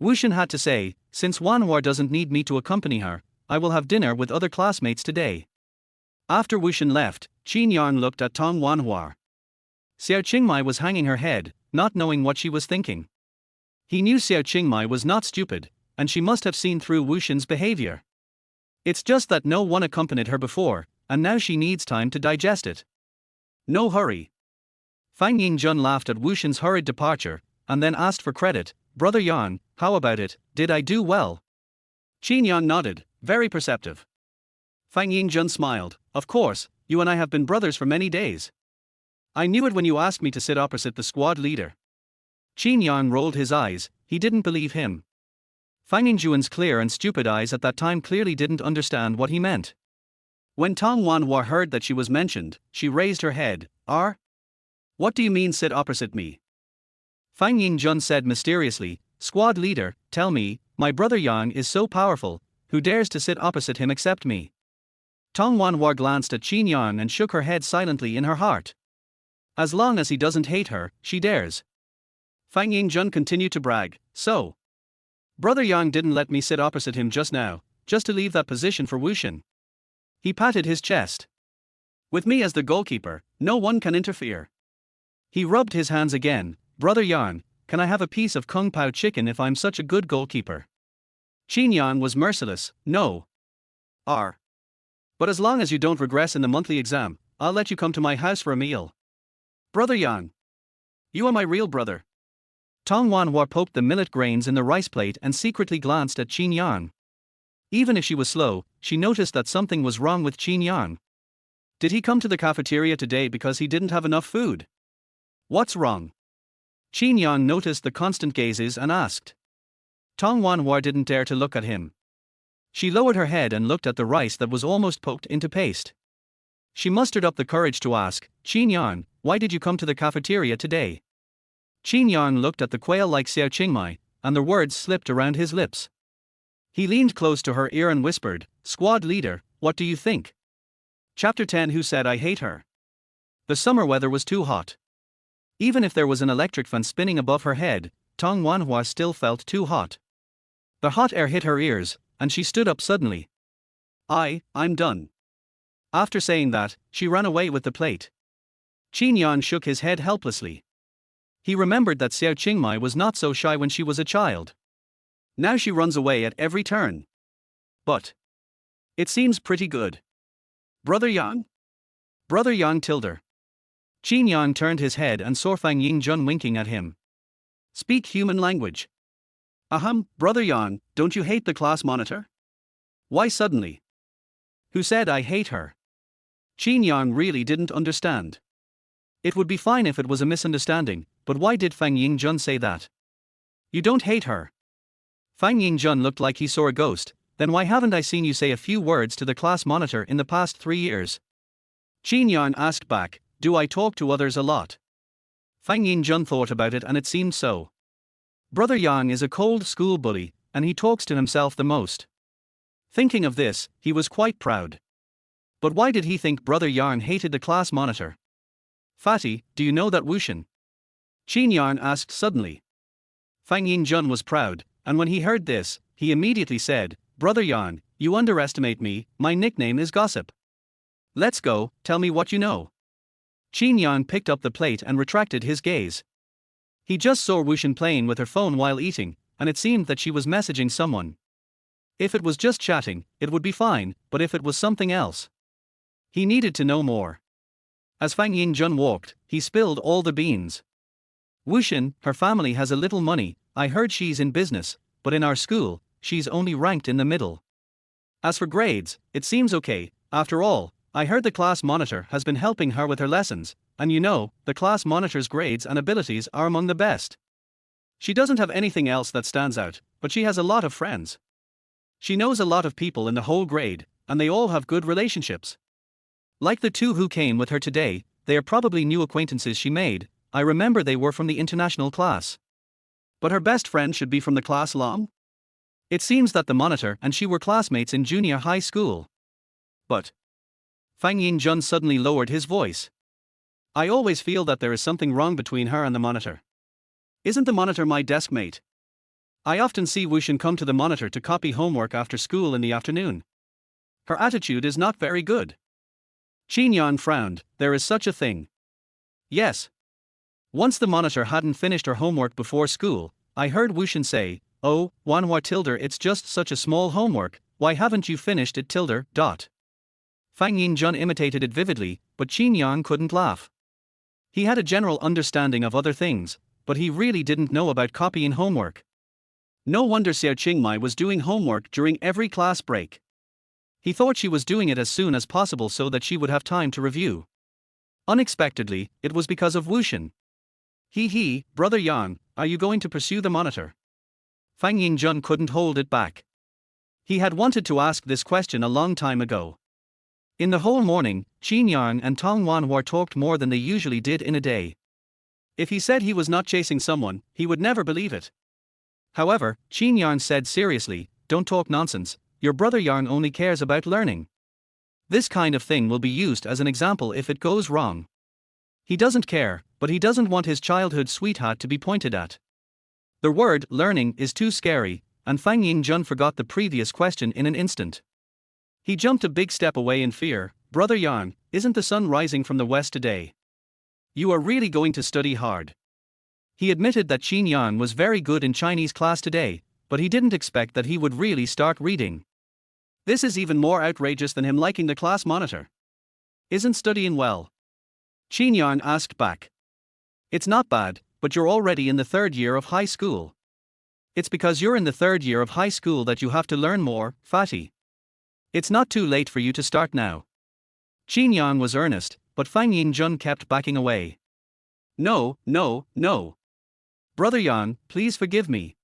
Wushan had to say, since Wanhua doesn't need me to accompany her, I will have dinner with other classmates today. After Wushan left, Qin Yang looked at Tong Wanhua. Xiao Qingmai was hanging her head, not knowing what she was thinking. He knew Xiao Qingmai was not stupid, and she must have seen through Wushan's behavior. It's just that no one accompanied her before, and now she needs time to digest it. No hurry. Fang Yingjun laughed at Wushan's hurried departure, and then asked for credit, Brother Yang, how about it, did I do well? Qin Yang nodded, very perceptive. Fang Yingjun smiled, of course, you and I have been brothers for many days. I knew it when you asked me to sit opposite the squad leader. Qin Yang rolled his eyes, he didn't believe him. Fang Yingjun's clear and stupid eyes at that time clearly didn't understand what he meant. When Tong Wanhua heard that she was mentioned, she raised her head, What do you mean sit opposite me? Fang Yingjun said mysteriously, Squad leader, tell me, my brother Yang is so powerful, who dares to sit opposite him except me? Tong Wanhua glanced at Qin Yang and shook her head silently in her heart. As long as he doesn't hate her, she dares. Fang Yingjun continued to brag, so. Brother Yang didn't let me sit opposite him just now, just to leave that position for Wushan. He patted his chest. With me as the goalkeeper, no one can interfere. He rubbed his hands again, Brother Yang, can I have a piece of Kung Pao chicken if I'm such a good goalkeeper? Qin Yang was merciless, no. But as long as you don't regress in the monthly exam, I'll let you come to my house for a meal. Brother Yang. You are my real brother. Tong Wanhua poked the millet grains in the rice plate and secretly glanced at Qin Yang. Even if she was slow, she noticed that something was wrong with Qin Yang. Did he come to the cafeteria today because he didn't have enough food? What's wrong? Qin Yang noticed the constant gazes and asked. Tong Wanhua didn't dare to look at him. She lowered her head and looked at the rice that was almost poked into paste. She mustered up the courage to ask, Qin Yang, why did you come to the cafeteria today? Qin Yang looked at the quail like Xiao Qingmai, and the words slipped around his lips. He leaned close to her ear and whispered, Squad leader, what do you think? Chapter 10 Who said I hate her? The summer weather was too hot. Even if there was an electric fan spinning above her head, Tong Wanhua still felt too hot. The hot air hit her ears, and she stood up suddenly. I'm done. After saying that, she ran away with the plate. Qin Yang shook his head helplessly. He remembered that Xiao Qingmai was not so shy when she was a child. Now she runs away at every turn. But it seems pretty good. Brother Yang? Brother Yang tilted her. Qin Yang turned his head and saw Fang Yingjun winking at him. Speak human language. Brother Yang, don't you hate the class monitor? Why suddenly? Who said I hate her? Qin Yang really didn't understand. It would be fine if it was a misunderstanding, but why did Fang Yingjun say that? You don't hate her. Fang Yingjun looked like he saw a ghost, then why haven't I seen you say a few words to the class monitor in the past 3 years? Qin Yang asked back, do I talk to others a lot? Fang Yingjun thought about it and it seemed so. Brother Yang is a cold school bully, and he talks to himself the most. Thinking of this, he was quite proud. But why did he think Brother Yarn hated the class monitor? Fatty, do you know that Wushan? Qin Yang asked suddenly. Fang Yingjun was proud, and when he heard this, he immediately said, Brother Yarn, you underestimate me, my nickname is Gossip. Let's go, tell me what you know. Qin Yang picked up the plate and retracted his gaze. He just saw Wushan playing with her phone while eating, and it seemed that she was messaging someone. If it was just chatting, it would be fine, but if it was something else, he needed to know more. As Fang Yingjun walked, he spilled all the beans. Wushan, her family has a little money, I heard she's in business, but in our school, she's only ranked in the middle. As for grades, it seems okay, after all, I heard the class monitor has been helping her with her lessons, and you know, the class monitor's grades and abilities are among the best. She doesn't have anything else that stands out, but she has a lot of friends. She knows a lot of people in the whole grade, and they all have good relationships. Like the two who came with her today, they are probably new acquaintances she made. I remember they were from the international class. But her best friend should be from the class long? It seems that the monitor and she were classmates in junior high school. But Fang Yingjun suddenly lowered his voice. I always feel that there is something wrong between her and the monitor. Isn't the monitor my desk mate? I often see Wushan come to the monitor to copy homework after school in the afternoon. Her attitude is not very good. Qin Yang frowned, there is such a thing. Yes. Once the monitor hadn't finished her homework before school, I heard Wushan say, Oh, Wanhua tilde, it's just such a small homework, why haven't you finished it tilde, dot. Fang Yingjun imitated it vividly, but Qin Yang couldn't laugh. He had a general understanding of other things, but he really didn't know about copying homework. No wonder Xiao Qingmai was doing homework during every class break. He thought she was doing it as soon as possible so that she would have time to review. Unexpectedly, it was because of Wushan. He, Brother Yang, are you going to pursue the monitor? Fang Yingjun couldn't hold it back. He had wanted to ask this question a long time ago. In the whole morning, Qin Yang and Tong Wanhua talked more than they usually did in a day. If he said he was not chasing someone, he would never believe it. However, Qin Yang said seriously, don't talk nonsense, your brother Yang only cares about learning. This kind of thing will be used as an example if it goes wrong. He doesn't care, but he doesn't want his childhood sweetheart to be pointed at. The word learning is too scary, and Fang Yingjun forgot the previous question in an instant. He jumped a big step away in fear. Brother Yang, isn't the sun rising from the west today? You are really going to study hard. He admitted that Qin Yang was very good in Chinese class today, but he didn't expect that he would really start reading. This is even more outrageous than him liking the class monitor. Isn't studying well? Qin Yang asked back. It's not bad, but you're already in the third year of high school. It's because you're in the third year of high school that you have to learn more, fatty. It's not too late for you to start now. Qin Yang was earnest, but Fang Yingjun kept backing away. No. Brother Yang, please forgive me.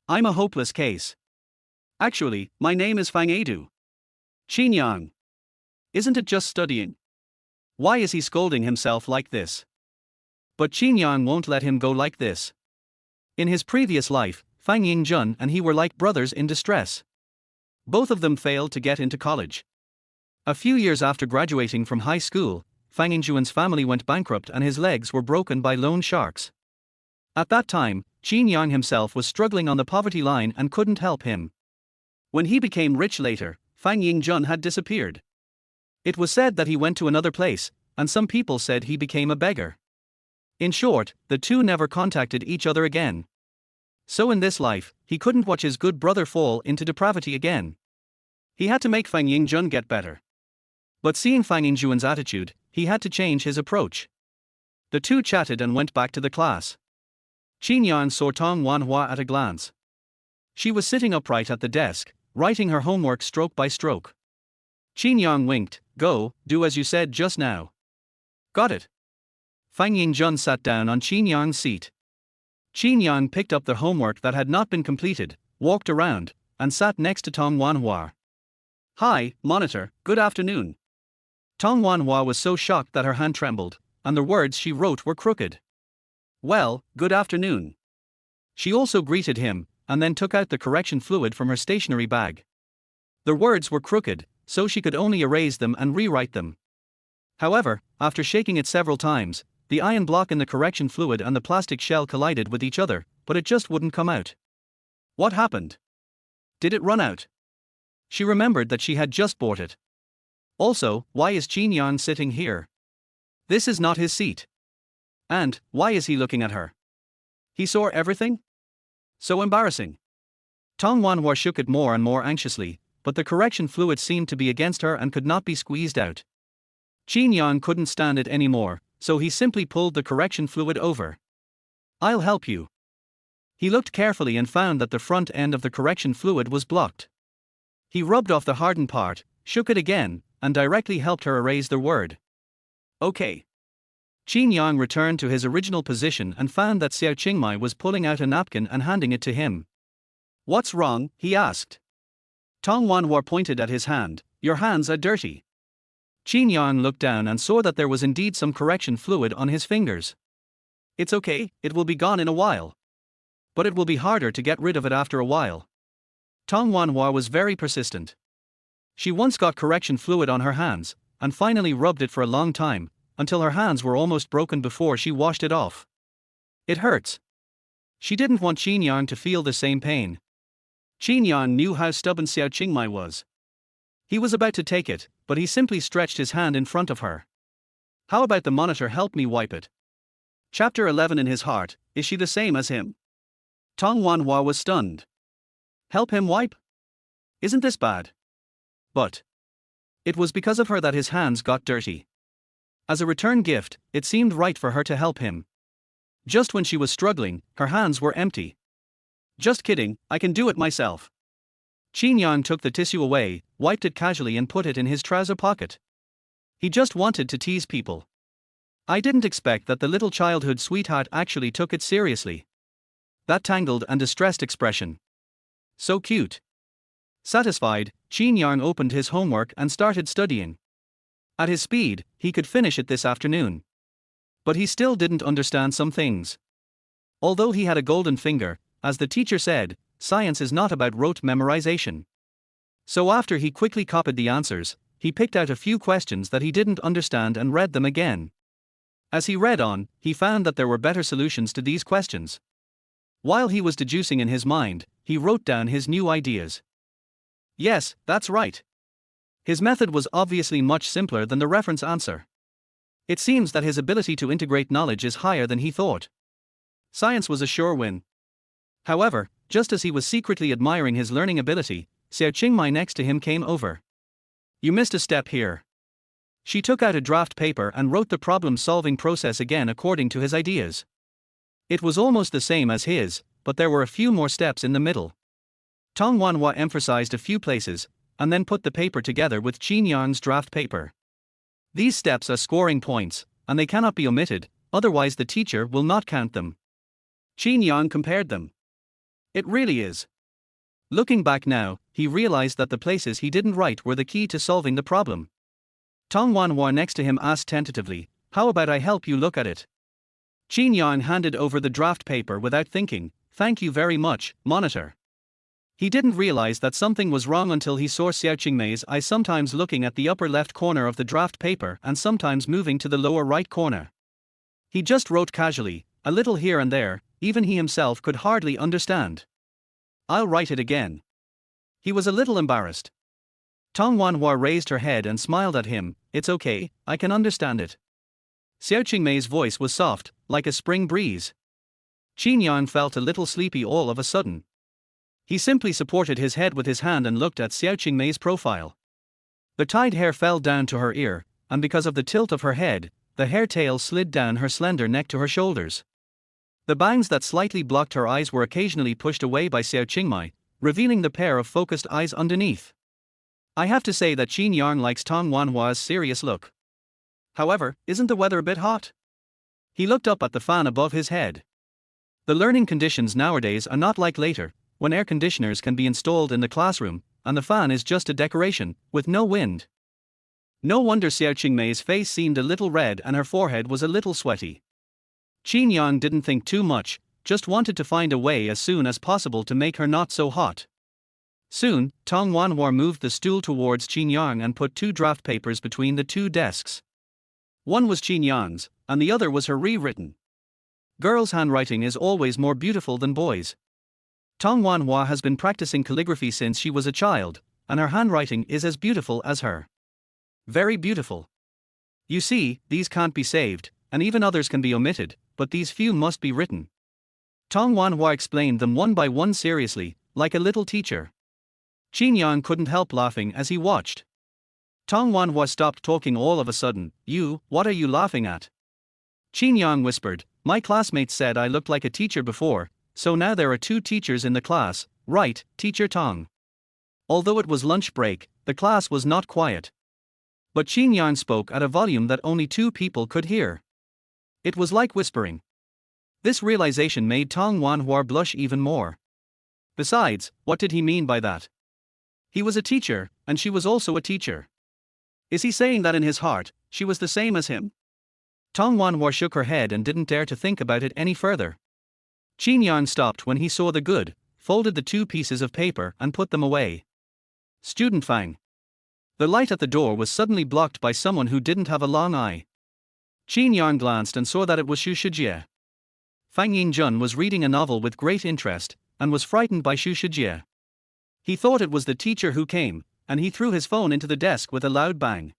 I'm a hopeless case. Actually, my name is Fang Edu. Qin Yang. Isn't it just studying? Why is he scolding himself like this? But Qin Yang won't let him go like this. In his previous life, Fang Yingjun and he were like brothers in distress. Both of them failed to get into college. A few years after graduating from high school, Fang Yingjun's family went bankrupt and his legs were broken by loan sharks. At that time, Qin Yang himself was struggling on the poverty line and couldn't help him. When he became rich later, Fang Yingjun had disappeared. It was said that he went to another place, and some people said he became a beggar. In short, the two never contacted each other again. So in this life, he couldn't watch his good brother fall into depravity again. He had to make Fang Yingjun get better. But seeing Fang Yingjun's attitude, he had to change his approach. The two chatted and went back to the class. Qin Yang saw Tong Wanhua at a glance. She was sitting upright at the desk, writing her homework stroke by stroke. Qin Yang winked, go, do as you said just now. Got it. Fang Yingjun sat down on Qin Yang's seat. Qin Yang picked up the homework that had not been completed, walked around, and sat next to Tong Wanhua. Hi, monitor, good afternoon. Tong Wanhua was so shocked that her hand trembled, and the words she wrote were crooked. Well, good afternoon. She also greeted him, and then took out the correction fluid from her stationery bag. The words were crooked, so she could only erase them and rewrite them. However, after shaking it several times, the iron block in the correction fluid and the plastic shell collided with each other, but it just wouldn't come out. What happened? Did it run out? She remembered that she had just bought it. Also, why is Qin Yang sitting here? This is not his seat. And, why is he looking at her? He saw everything? So embarrassing. Tong Wanhua shook it more and more anxiously, but the correction fluid seemed to be against her and could not be squeezed out. Qin Yang couldn't stand it anymore, so he simply pulled the correction fluid over. I'll help you. He looked carefully and found that the front end of the correction fluid was blocked. He rubbed off the hardened part, shook it again, and directly helped her erase the word. Okay. Qin Yang returned to his original position and found that Xiao Qingmai was pulling out a napkin and handing it to him. What's wrong? He asked. Tong Wanhua pointed at his hand. Your hands are dirty. Qin Yang looked down and saw that there was indeed some correction fluid on his fingers. It's okay, it will be gone in a while. But it will be harder to get rid of it after a while. Tong Wanhua was very persistent. She once got correction fluid on her hands, and finally rubbed it for a long time, until her hands were almost broken before she washed it off. It hurts. She didn't want Qin Yang to feel the same pain. Qin Yang knew how stubborn Xiao Qingmai was. He was about to take it, but he simply stretched his hand in front of her. How about the monitor help me wipe it? Chapter 11. In his heart, is she the same as him? Tong Wanhua was stunned. Help him wipe? Isn't this bad? But it was because of her that his hands got dirty. As a return gift, it seemed right for her to help him. Just when she was struggling, her hands were empty. Just kidding, I can do it myself. Qin Yang took the tissue away, wiped it casually and put it in his trouser pocket. He just wanted to tease people. I didn't expect that the little childhood sweetheart actually took it seriously. That tangled and distressed expression. So cute. Satisfied, Qin Yang opened his homework and started studying. At his speed, he could finish it this afternoon. But he still didn't understand some things. Although he had a golden finger, as the teacher said, science is not about rote memorization. So after he quickly copied the answers, he picked out a few questions that he didn't understand and read them again. As he read on, he found that there were better solutions to these questions. While he was deducing in his mind, he wrote down his new ideas. Yes, that's right. His method was obviously much simpler than the reference answer. It seems that his ability to integrate knowledge is higher than he thought. Science was a sure win. However, just as he was secretly admiring his learning ability, Xiao Qingmai next to him came over. You missed a step here. She took out a draft paper and wrote the problem-solving process again according to his ideas. It was almost the same as his, but there were a few more steps in the middle. Tong Wanhua emphasized a few places, and then put the paper together with Qin Yang's draft paper. These steps are scoring points, and they cannot be omitted, otherwise the teacher will not count them. Qin Yang compared them. It really is. Looking back now, he realized that the places he didn't write were the key to solving the problem. Tong Wanhua next to him asked tentatively, how about I help you look at it? Qin Yang handed over the draft paper without thinking, thank you very much, monitor. He didn't realize that something was wrong until he saw Xiao Qingmei's eyes sometimes looking at the upper left corner of the draft paper and sometimes moving to the lower right corner. He just wrote casually, a little here and there, even he himself could hardly understand. I'll write it again. He was a little embarrassed. Tong Wanhua raised her head and smiled at him, it's okay, I can understand it. Xiao Qingmei's voice was soft, like a spring breeze. Qin Yang felt a little sleepy all of a sudden. He simply supported his head with his hand and looked at Xiao Qingmei's profile. The tied hair fell down to her ear, and because of the tilt of her head, the hair tail slid down her slender neck to her shoulders. The bangs that slightly blocked her eyes were occasionally pushed away by Xiao Qingmei, revealing the pair of focused eyes underneath. I have to say that Qin Yang likes Tong Wanhua's serious look. However, isn't the weather a bit hot? He looked up at the fan above his head. The learning conditions nowadays are not like later, when air conditioners can be installed in the classroom, and the fan is just a decoration, with no wind. No wonder Xiao Qingmei's face seemed a little red and her forehead was a little sweaty. Qin Yang didn't think too much, just wanted to find a way as soon as possible to make her not so hot. Soon, Tong Wanhua moved the stool towards Qin Yang and put two draft papers between the two desks. One was Qin Yang's, and the other was her rewritten. Girls' handwriting is always more beautiful than boys'. Tong Wanhua has been practicing calligraphy since she was a child, and her handwriting is as beautiful as her. Very beautiful. You see, these can't be saved, and even others can be omitted, but these few must be written. Tong Wanhua explained them one by one seriously, like a little teacher. Qin Yang couldn't help laughing as he watched. Tong Wanhua stopped talking all of a sudden. What are you laughing at? Qin Yang whispered, my classmates said I looked like a teacher before, so now there are two teachers in the class, right, Teacher Tong? Although it was lunch break, the class was not quiet. But Qin Yang spoke at a volume that only two people could hear. It was like whispering. This realization made Tong Wanhua blush even more. Besides, what did he mean by that? He was a teacher, and she was also a teacher. Is he saying that in his heart, she was the same as him? Tong Wanhua shook her head and didn't dare to think about it any further. Qin Yang stopped when he saw the good, folded the two pieces of paper and put them away. Student Fang. The light at the door was suddenly blocked by someone who didn't have a long eye. Qin Yang glanced and saw that it was Xu Shijie. Fang Yingjun was reading a novel with great interest, and was frightened by Xu Shijie. He thought it was the teacher who came, and he threw his phone into the desk with a loud bang.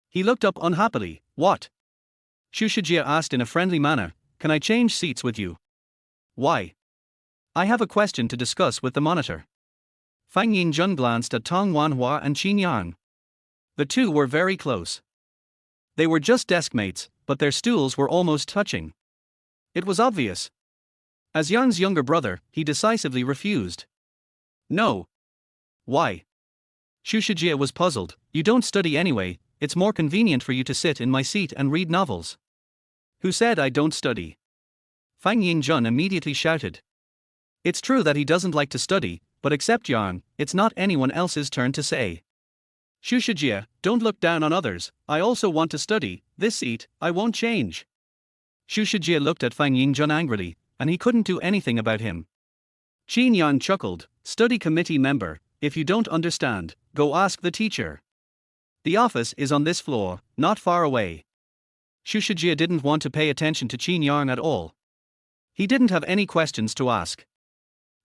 He looked up unhappily. What? Xu Shijie asked in a friendly manner, can I change seats with you? Why? I have a question to discuss with the monitor. Fang Yingjun glanced at Tong Wanhua and Qin Yang. The two were very close. They were just desk mates, but their stools were almost touching. It was obvious. As Yang's younger brother, he decisively refused. No. Why? Xu Shijie was puzzled. You don't study anyway, it's more convenient for you to sit in my seat and read novels. Who said I don't study? Fang Yingjun immediately shouted. It's true that he doesn't like to study, but except Yang, it's not anyone else's turn to say. Xu Shijie, don't look down on others, I also want to study, this seat, I won't change. Xu Shijie looked at Fang Yingjun angrily, and he couldn't do anything about him. Qin Yang chuckled, study committee member, if you don't understand, go ask the teacher. The office is on this floor, not far away. Xu Shijie didn't want to pay attention to Qin Yang at all. He didn't have any questions to ask.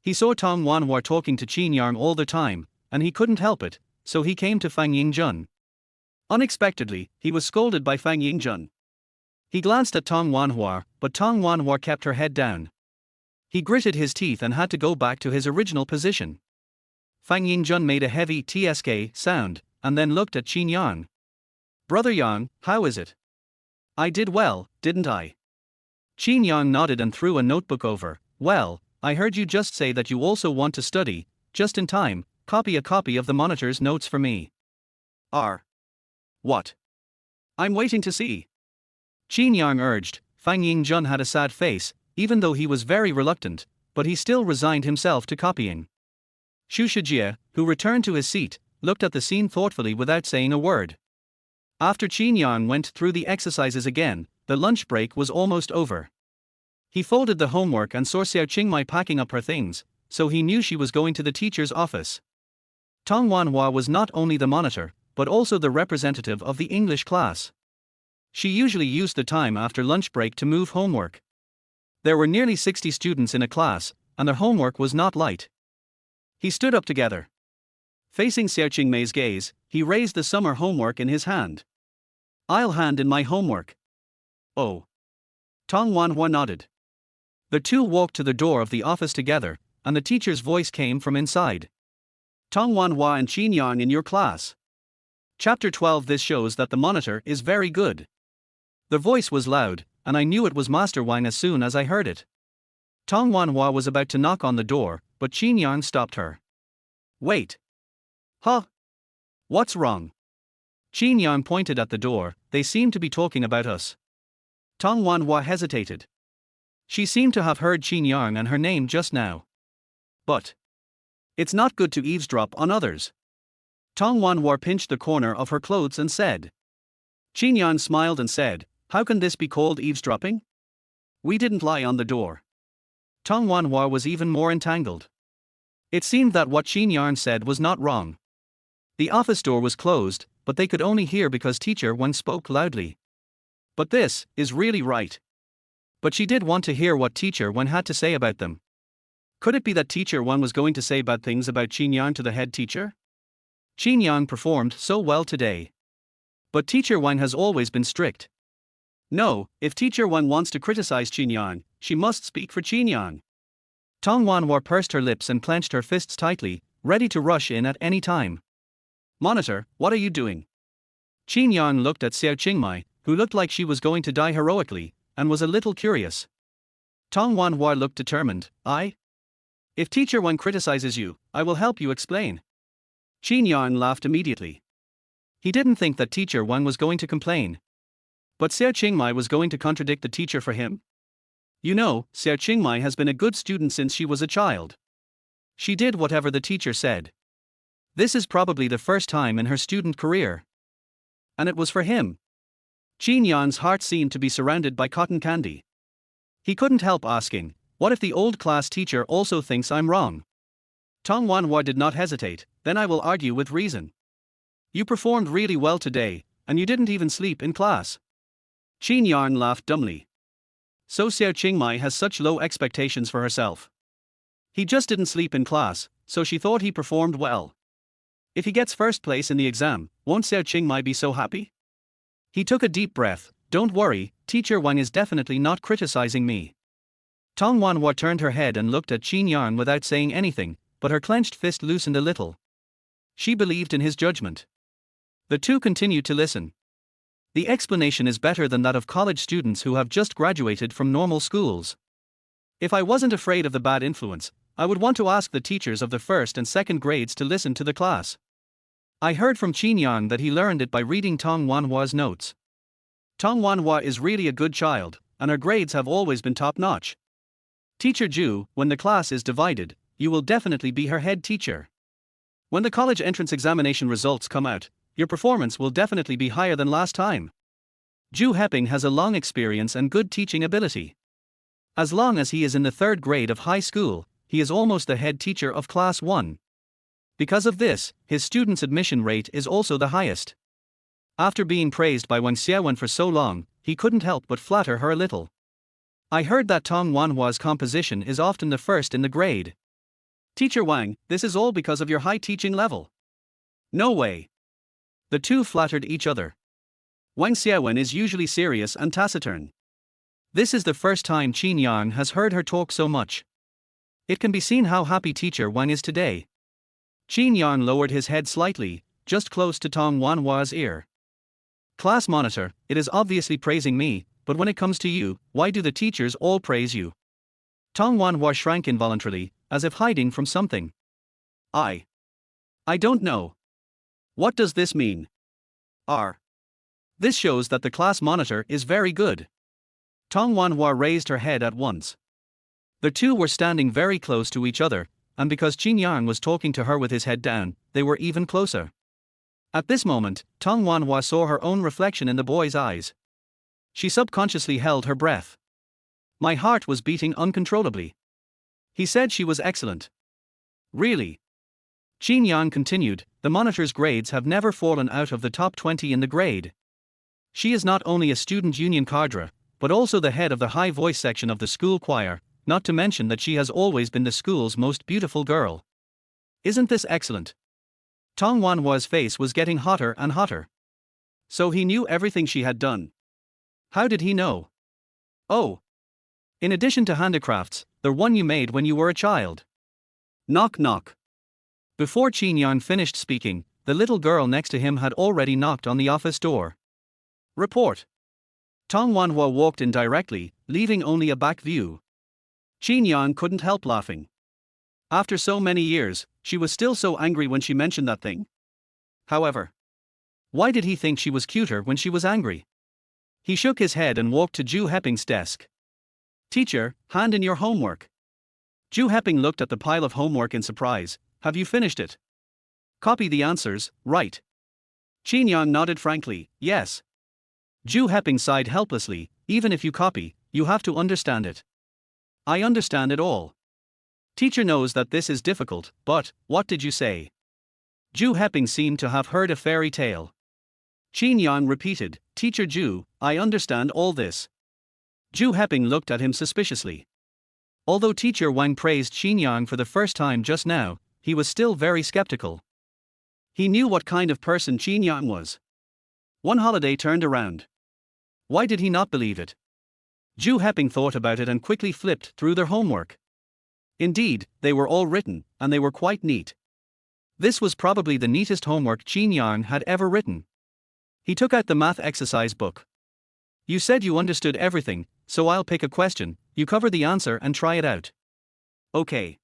He saw Tong Wanhua talking to Qin Yang all the time, and he couldn't help it, so he came to Fang Yingjun. Unexpectedly, he was scolded by Fang Yingjun. He glanced at Tong Wanhua, but Tong Wanhua kept her head down. He gritted his teeth and had to go back to his original position. Fang Yingjun made a heavy tsk sound, and then looked at Qin Yang. Brother Yang, how is it? I did well, didn't I? Qin Yang nodded and threw a notebook over. Well, I heard you just say that you also want to study, just in time, copy a copy of the monitor's notes for me. What? I'm waiting to see. Qin Yang urged. Fang Yingjun had a sad face, even though he was very reluctant, but he still resigned himself to copying. Xu Shijie, who returned to his seat, looked at the scene thoughtfully without saying a word. After Qin Yang went through the exercises again, the lunch break was almost over. He folded the homework and saw Xiao Qingmai packing up her things, so he knew she was going to the teacher's office. Tong Wanhua was not only the monitor, but also the representative of the English class. She usually used the time after lunch break to move homework. There were nearly 60 students in a class, and their homework was not light. He stood up together. Facing Xiao Qingmei's gaze, he raised the summer homework in his hand. I'll hand in my homework. Oh. Tong Wanhua nodded. The two walked to the door of the office together, and the teacher's voice came from inside. Tong Wanhua and Qin Yang in your class. Chapter 12. This shows that the monitor is very good. The voice was loud, and I knew it was Master Wang as soon as I heard it. Tong Wanhua was about to knock on the door, but Qin Yang stopped her. Wait. Huh? What's wrong? Qin Yang pointed at the door. They seem to be talking about us. Tong Wanhua hesitated. She seemed to have heard Qin Yang and her name just now. But it's not good to eavesdrop on others. Tong Wanhua pinched the corner of her clothes and said. Qin Yang smiled and said, how can this be called eavesdropping? We didn't lie on the door. Tong Wanhua was even more entangled. It seemed that what Qin Yang said was not wrong. The office door was closed, but they could only hear because Teacher Wen spoke loudly. But this is really right. But she did want to hear what Teacher Wen had to say about them. Could it be that Teacher Wen was going to say bad things about Qin Yang to the head teacher? Qin Yang performed so well today. But Teacher Wen has always been strict. No, if Teacher Wen wants to criticize Qin Yang, she must speak for Qin Yang. Tong Wanhua pursed her lips and clenched her fists tightly, ready to rush in at any time. Monitor, what are you doing? Qin Yang looked at Xiao Qingmai, who looked like she was going to die heroically, and was a little curious. Tong Wanhua looked determined. If Teacher Wen criticizes you, I will help you explain. Qin Yang laughed immediately. He didn't think that Teacher Wen was going to complain. But Xiao Qingmai was going to contradict the teacher for him? You know, Xiao Qingmai has been a good student since she was a child. She did whatever the teacher said. This is probably the first time in her student career. And it was for him. Qin Yang's heart seemed to be surrounded by cotton candy. He couldn't help asking, what if the old class teacher also thinks I'm wrong? Tong Wanhua did not hesitate, then I will argue with reason. You performed really well today, and you didn't even sleep in class. Qin Yang laughed dumbly. So Xiao Qingmai has such low expectations for herself. He just didn't sleep in class, so she thought he performed well. If he gets first place in the exam, won't Xiao Qingmai be so happy? He took a deep breath. Don't worry, Teacher Wang is definitely not criticizing me. Tong Wanhua turned her head and looked at Qin Yang without saying anything, but her clenched fist loosened a little. She believed in his judgment. The two continued to listen. The explanation is better than that of college students who have just graduated from normal schools. If I wasn't afraid of the bad influence, I would want to ask the teachers of the first and second grades to listen to the class. I heard from Qin Yang that he learned it by reading Tong Wanhua's notes. Tong Wanhua is really a good child, and her grades have always been top-notch. Teacher Ju, when the class is divided, you will definitely be her head teacher. When the college entrance examination results come out, your performance will definitely be higher than last time. Ju Heping has a long experience and good teaching ability. As long as he is in the third grade of high school, he is almost the head teacher of Class 1. Because of this, his students' admission rate is also the highest. After being praised by Wang Xiaowen for so long, he couldn't help but flatter her a little. I heard that Tong Wanhua's composition is often the first in the grade. Teacher Wang, this is all because of your high teaching level. No way. The two flattered each other. Wang Xiaowen is usually serious and taciturn. This is the first time Qin Yang has heard her talk so much. It can be seen how happy Teacher Wang is today. Qin Yang lowered his head slightly, just close to Tong Wanhua's ear. Class monitor, it is obviously praising me, but when it comes to you, why do the teachers all praise you? Tong Wanhua shrank involuntarily, as if hiding from something. I don't know. What does this mean? This shows that the class monitor is very good. Tong Wanhua raised her head at once. The two were standing very close to each other, and because Qin Yang was talking to her with his head down, they were even closer. At this moment, Tong Wanhua saw her own reflection in the boy's eyes. She subconsciously held her breath. My heart was beating uncontrollably. He said she was excellent. Really? Qin Yang continued, the monitor's grades have never fallen out of the top 20 in the grade. She is not only a student union cadre, but also the head of the high voice section of the school choir, not to mention that she has always been the school's most beautiful girl. Isn't this excellent? Tong Wanhua's face was getting hotter and hotter. So he knew everything she had done. How did he know? Oh. In addition to handicrafts, the one you made when you were a child. Knock knock. Before Qin Yang finished speaking, the little girl next to him had already knocked on the office door. Report. Tong Wanhua walked in directly, leaving only a back view. Qin Yang couldn't help laughing. After so many years, she was still so angry when she mentioned that thing. However, why did he think she was cuter when she was angry? He shook his head and walked to Ju Heping's desk. Teacher, hand in your homework. Ju Heping looked at the pile of homework in surprise. Have you finished it? Copy the answers, right? Qin Yang nodded frankly, yes. Ju Heping sighed helplessly, even if you copy, you have to understand it. I understand it all. Teacher knows that this is difficult, but, what did you say? Zhu Heping seemed to have heard a fairy tale. Qin Yang repeated, Teacher Zhu, I understand all this. Zhu Heping looked at him suspiciously. Although Teacher Wang praised Qin Yang for the first time just now, he was still very skeptical. He knew what kind of person Qin Yang was. One holiday turned around. Why did he not believe it? Zhu Heping thought about it and quickly flipped through their homework. Indeed, they were all written, and they were quite neat. This was probably the neatest homework Qin Yang had ever written. He took out the math exercise book. You said you understood everything, so I'll pick a question, you cover the answer and try it out. Okay.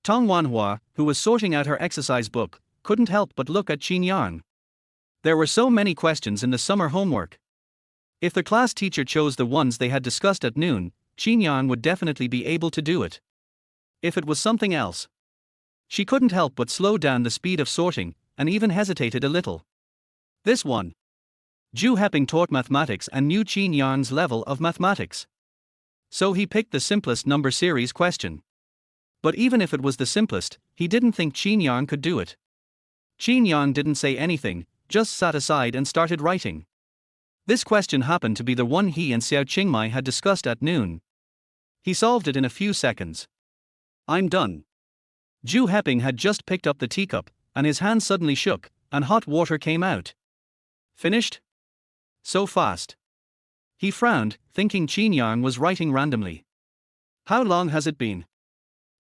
Tong Wanhua, who was sorting out her exercise book, couldn't help but look at Qin Yang. There were so many questions in the summer homework. If the class teacher chose the ones they had discussed at noon, Qin Yang would definitely be able to do it. If it was something else. She couldn't help but slow down the speed of sorting, and even hesitated a little. This one. Zhu Heping taught mathematics and knew Qin Yang's level of mathematics. So he picked the simplest number series question. But even if it was the simplest, he didn't think Qin Yang could do it. Qin Yang didn't say anything, just sat aside and started writing. This question happened to be the one he and Xiao Qingmai had discussed at noon. He solved it in a few seconds. I'm done. Zhu Heping had just picked up the teacup, and his hand suddenly shook, and hot water came out. Finished? So fast. He frowned, thinking Qin Yang was writing randomly. How long has it been?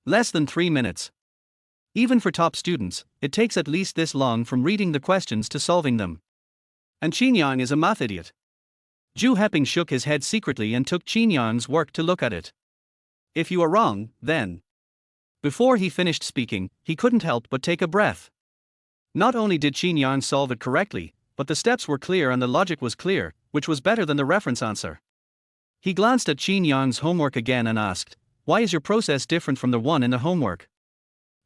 Less than 3 minutes. Even for top students, it takes at least this long from reading the questions to solving them. And Qin Yang is a math idiot. Zhu Heping shook his head secretly and took Qin Yang's work to look at it. If you are wrong, then. Before he finished speaking, he couldn't help but take a breath. Not only did Qin Yang solve it correctly, but the steps were clear and the logic was clear, which was better than the reference answer. He glanced at Qin Yang's homework again and asked, why is your process different from the one in the homework?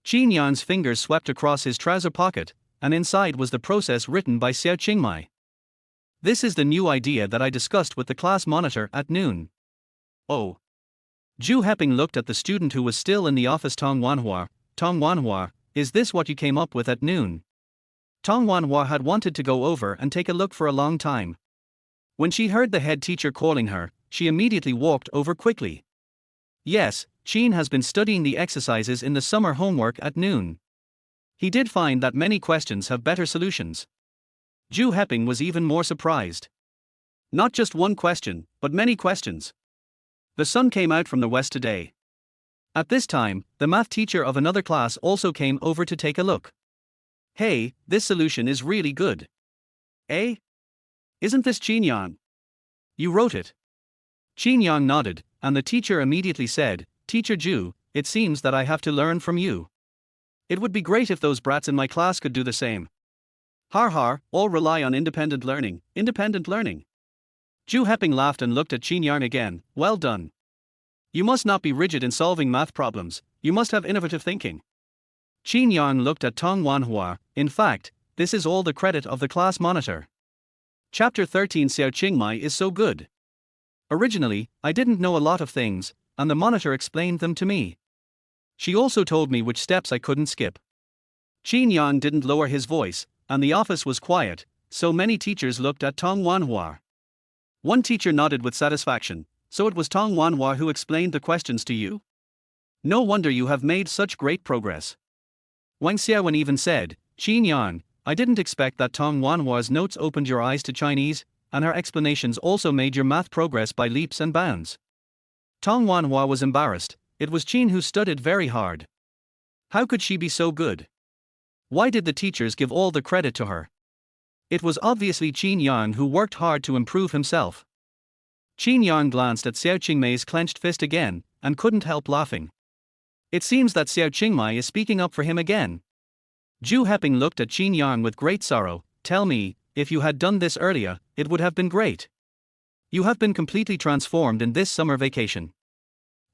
Qin Yang's fingers swept across his trouser pocket, and inside was the process written by Xiao Qingmai. This is the new idea that I discussed with the class monitor at noon. Oh. Zhu Heping looked at the student who was still in the office. Tong Wanhua, is this what you came up with at noon? Tong Wanhua had wanted to go over and take a look for a long time. When she heard the head teacher calling her, she immediately walked over quickly. Yes, Qin has been studying the exercises in the summer homework at noon. He did find that many questions have better solutions. Zhu Heping was even more surprised. Not just one question, but many questions. The sun came out from the west today. At this time, the math teacher of another class also came over to take a look. Hey, this solution is really good. Eh? Isn't this Qin Yang? You wrote it. Qin Yang nodded, and the teacher immediately said, Teacher Zhu, it seems that I have to learn from you. It would be great if those brats in my class could do the same. Har har, all rely on independent learning. Zhu Heping laughed and looked at Qin Yang again. Well done. You must not be rigid in solving math problems, you must have innovative thinking. Qin Yang looked at Tong Wanhua. In fact, this is all the credit of the class monitor. Chapter 13. Xiao Qingmai is so good. Originally, I didn't know a lot of things, and the monitor explained them to me. She also told me which steps I couldn't skip. Qin Yang didn't lower his voice, and the office was quiet, so many teachers looked at Tong Wanhua. One teacher nodded with satisfaction. So it was Tong Wanhua who explained the questions to you? No wonder you have made such great progress. Wang Xiaowen even said, Qin Yang, I didn't expect that Tong Wanhua's notes opened your eyes to Chinese, and her explanations also made your math progress by leaps and bounds. Tong Wanhua was embarrassed. It was Qin who studied very hard. How could she be so good? Why did the teachers give all the credit to her? It was obviously Qin Yang who worked hard to improve himself. Qin Yang glanced at Xiao Qingmai's clenched fist again, and couldn't help laughing. It seems that Xiao Qingmai is speaking up for him again. Zhu Heping looked at Qin Yang with great sorrow. Tell me, if you had done this earlier, it would have been great. You have been completely transformed in this summer vacation.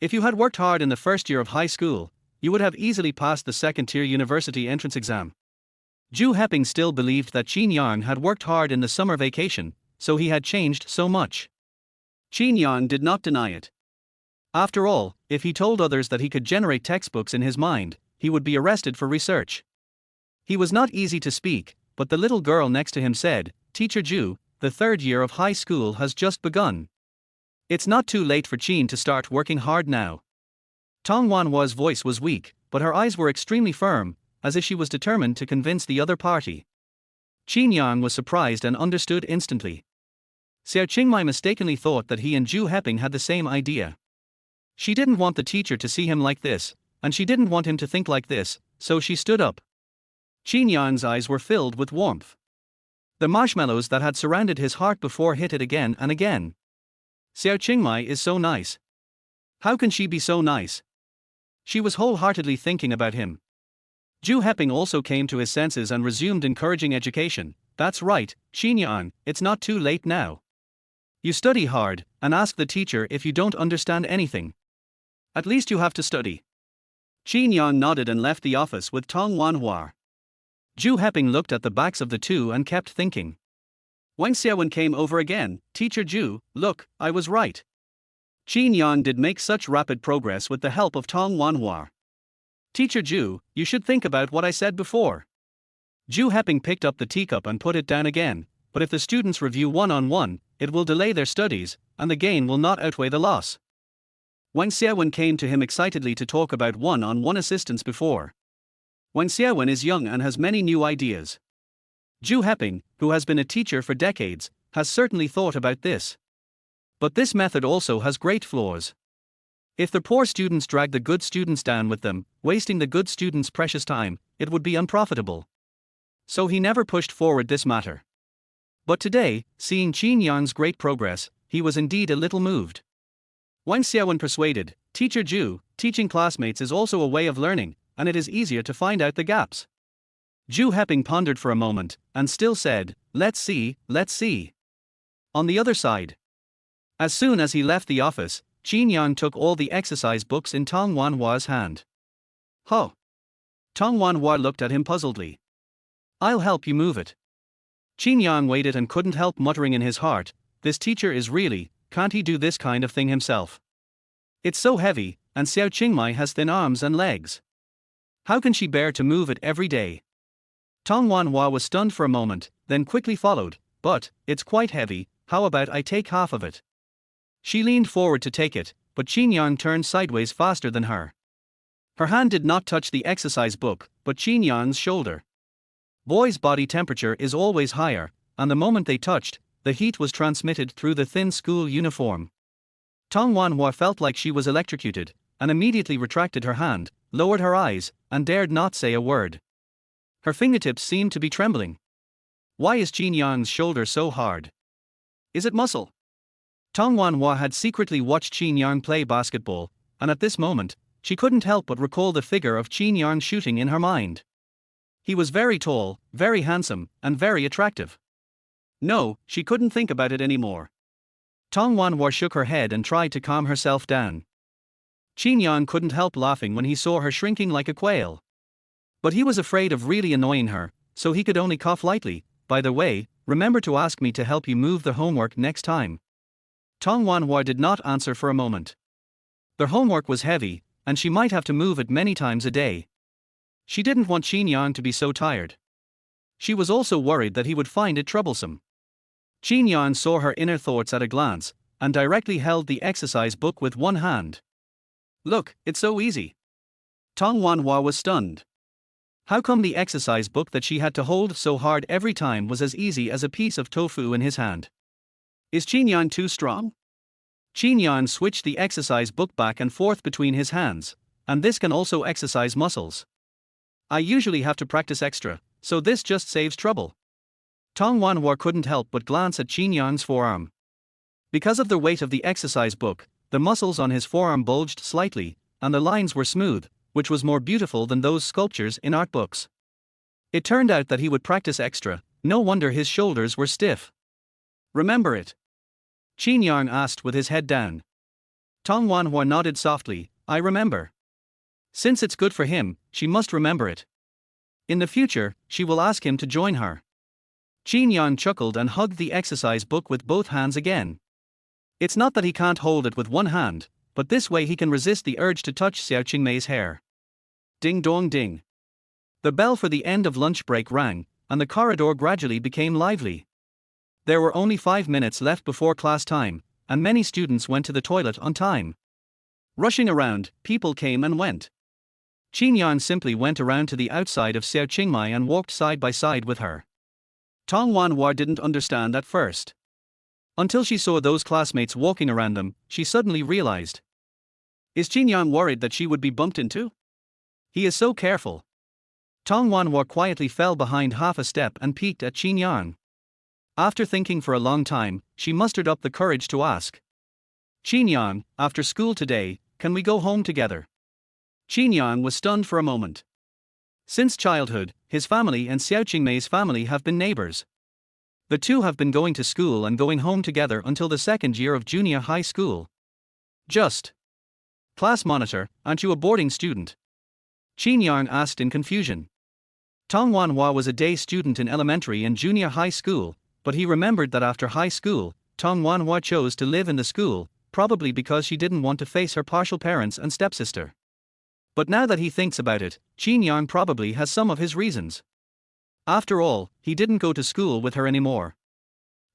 If you had worked hard in the first year of high school, you would have easily passed the second-tier university entrance exam. Zhu Heping still believed that Qin Yang had worked hard in the summer vacation, so he had changed so much. Qin Yang did not deny it. After all, if he told others that he could generate textbooks in his mind, he would be arrested for research. He was not easy to speak, but the little girl next to him said, "Teacher Ju, the third year of high school has just begun. It's not too late for Qin to start working hard now." Tong Wanhua's voice was weak, but her eyes were extremely firm, as if she was determined to convince the other party. Qin Yang was surprised and understood instantly. Xiao Qingmai mistakenly thought that he and Zhu Heping had the same idea. She didn't want the teacher to see him like this, and she didn't want him to think like this, so she stood up. Qin Yang's eyes were filled with warmth. The marshmallows that had surrounded his heart before hit it again and again. Xiao Qingmai is so nice. How can she be so nice? She was wholeheartedly thinking about him. Zhu Heping also came to his senses and resumed encouraging education. "That's right, Qin Yang, it's not too late now. You study hard, and ask the teacher if you don't understand anything. At least you have to study." Qin Yang nodded and left the office with Tong Wanhua. Zhu Heping looked at the backs of the two and kept thinking. When Xiaowen came over again, "Teacher Zhu, look, I was right." Qin Yang did make such rapid progress with the help of Tong Wanhua. "Teacher Zhu, you should think about what I said before." Zhu Heping picked up the teacup and put it down again, but if the students review one-on-one, it will delay their studies, and the gain will not outweigh the loss. When Xiaowen came to him excitedly to talk about one-on-one assistance before. When Xiaowen is young and has many new ideas. Zhu Heping, who has been a teacher for decades, has certainly thought about this. But this method also has great flaws. If the poor students drag the good students down with them, wasting the good students' precious time, it would be unprofitable. So he never pushed forward this matter. But today, seeing Qin Yang's great progress, he was indeed a little moved. When Xiaowen persuaded, "Teacher Zhu, teaching classmates is also a way of learning, and it is easier to find out the gaps." Zhu Heping pondered for a moment, and still said, let's see. On the other side. As soon as he left the office, Qin Yang took all the exercise books in Tong Wanhua's hand. "Huh." Tong Wanhua looked at him puzzledly. "I'll help you move it." Qin Yang waited and couldn't help muttering in his heart, "This teacher is really, can't he do this kind of thing himself? It's so heavy, and Xiao Qingmai has thin arms and legs. How can she bear to move it every day?" Tong Wanhua was stunned for a moment, then quickly followed, "But, it's quite heavy, how about I take half of it?" She leaned forward to take it, but Qin Yang turned sideways faster than her. Her hand did not touch the exercise book, but Qin Yang's shoulder. Boys' body temperature is always higher, and the moment they touched, the heat was transmitted through the thin school uniform. Tong Wanhua felt like she was electrocuted, and immediately retracted her hand, lowered her eyes, and dared not say a word. Her fingertips seemed to be trembling. Why is Qin Yang's shoulder so hard? Is it muscle? Tong Wanhua had secretly watched Qin Yang play basketball, and at this moment, she couldn't help but recall the figure of Qin Yang shooting in her mind. He was very tall, very handsome, and very attractive. No, she couldn't think about it anymore. Tong Wanhua shook her head and tried to calm herself down. Qin Yang couldn't help laughing when he saw her shrinking like a quail. But he was afraid of really annoying her, so he could only cough lightly. "By the way, remember to ask me to help you move the homework next time." Tong Wanhua did not answer for a moment. Their homework was heavy, and she might have to move it many times a day. She didn't want Qin Yang to be so tired. She was also worried that he would find it troublesome. Qin Yang saw her inner thoughts at a glance, and directly held the exercise book with one hand. "Look, it's so easy." Tong Wanhua was stunned. How come the exercise book that she had to hold so hard every time was as easy as a piece of tofu in his hand? Is Qin Yang too strong? Qin Yang switched the exercise book back and forth between his hands, and this can also exercise muscles. "I usually have to practice extra, so this just saves trouble." Tong Wanhua couldn't help but glance at Qin Yang's forearm. Because of the weight of the exercise book, the muscles on his forearm bulged slightly, and the lines were smooth, which was more beautiful than those sculptures in art books. It turned out that he would practice extra, no wonder his shoulders were stiff. "Remember it?" Qin Yang asked with his head down. Tong Wanhua nodded softly, "I remember." Since it's good for him, she must remember it. In the future, she will ask him to join her. Qin Yang chuckled and hugged the exercise book with both hands again. It's not that he can't hold it with one hand, but this way he can resist the urge to touch Xiao Qingmei's hair. Ding dong ding. The bell for the end of lunch break rang, and the corridor gradually became lively. There were only 5 minutes left before class time, and many students went to the toilet on time. Rushing around, people came and went. Qin Yang simply went around to the outside of Xiao Qingmei and walked side by side with her. Tong Wanhua didn't understand at first. Until she saw those classmates walking around them, she suddenly realized. Is Qin Yang worried that she would be bumped into? He is so careful. Tong Wanhua quietly fell behind half a step and peeked at Qin Yang. After thinking for a long time, she mustered up the courage to ask. Qin Yang, after school today, can we go home together? Qin Yang was stunned for a moment. Since childhood, his family and Xiao Qingmei's family have been neighbors. The two have been going to school and going home together until the second year of junior high school. Just. Class monitor, aren't you a boarding student? Qin Yang asked in confusion. Tong Wanhua was a day student in elementary and junior high school, but he remembered that after high school, Tong Wanhua chose to live in the school, probably because she didn't want to face her partial parents and stepsister. But now that he thinks about it, Qin Yang probably has some of his reasons. After all, he didn't go to school with her anymore.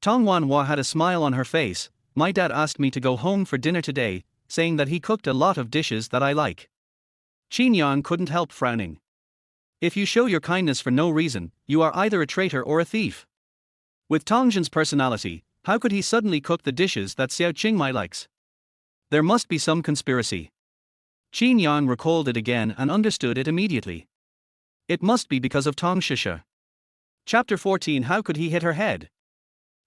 Tong Wanhua had a smile on her face. My dad asked me to go home for dinner today, saying that he cooked a lot of dishes that I like. Qin Yang couldn't help frowning. If you show your kindness for no reason, you are either a traitor or a thief. With Tongzhen's personality, how could he suddenly cook the dishes that Xiao Qingmei likes? There must be some conspiracy. Qin Yang recalled it again and understood it immediately. It must be because of Tong Shisha. Chapter 14. How could he hit her head?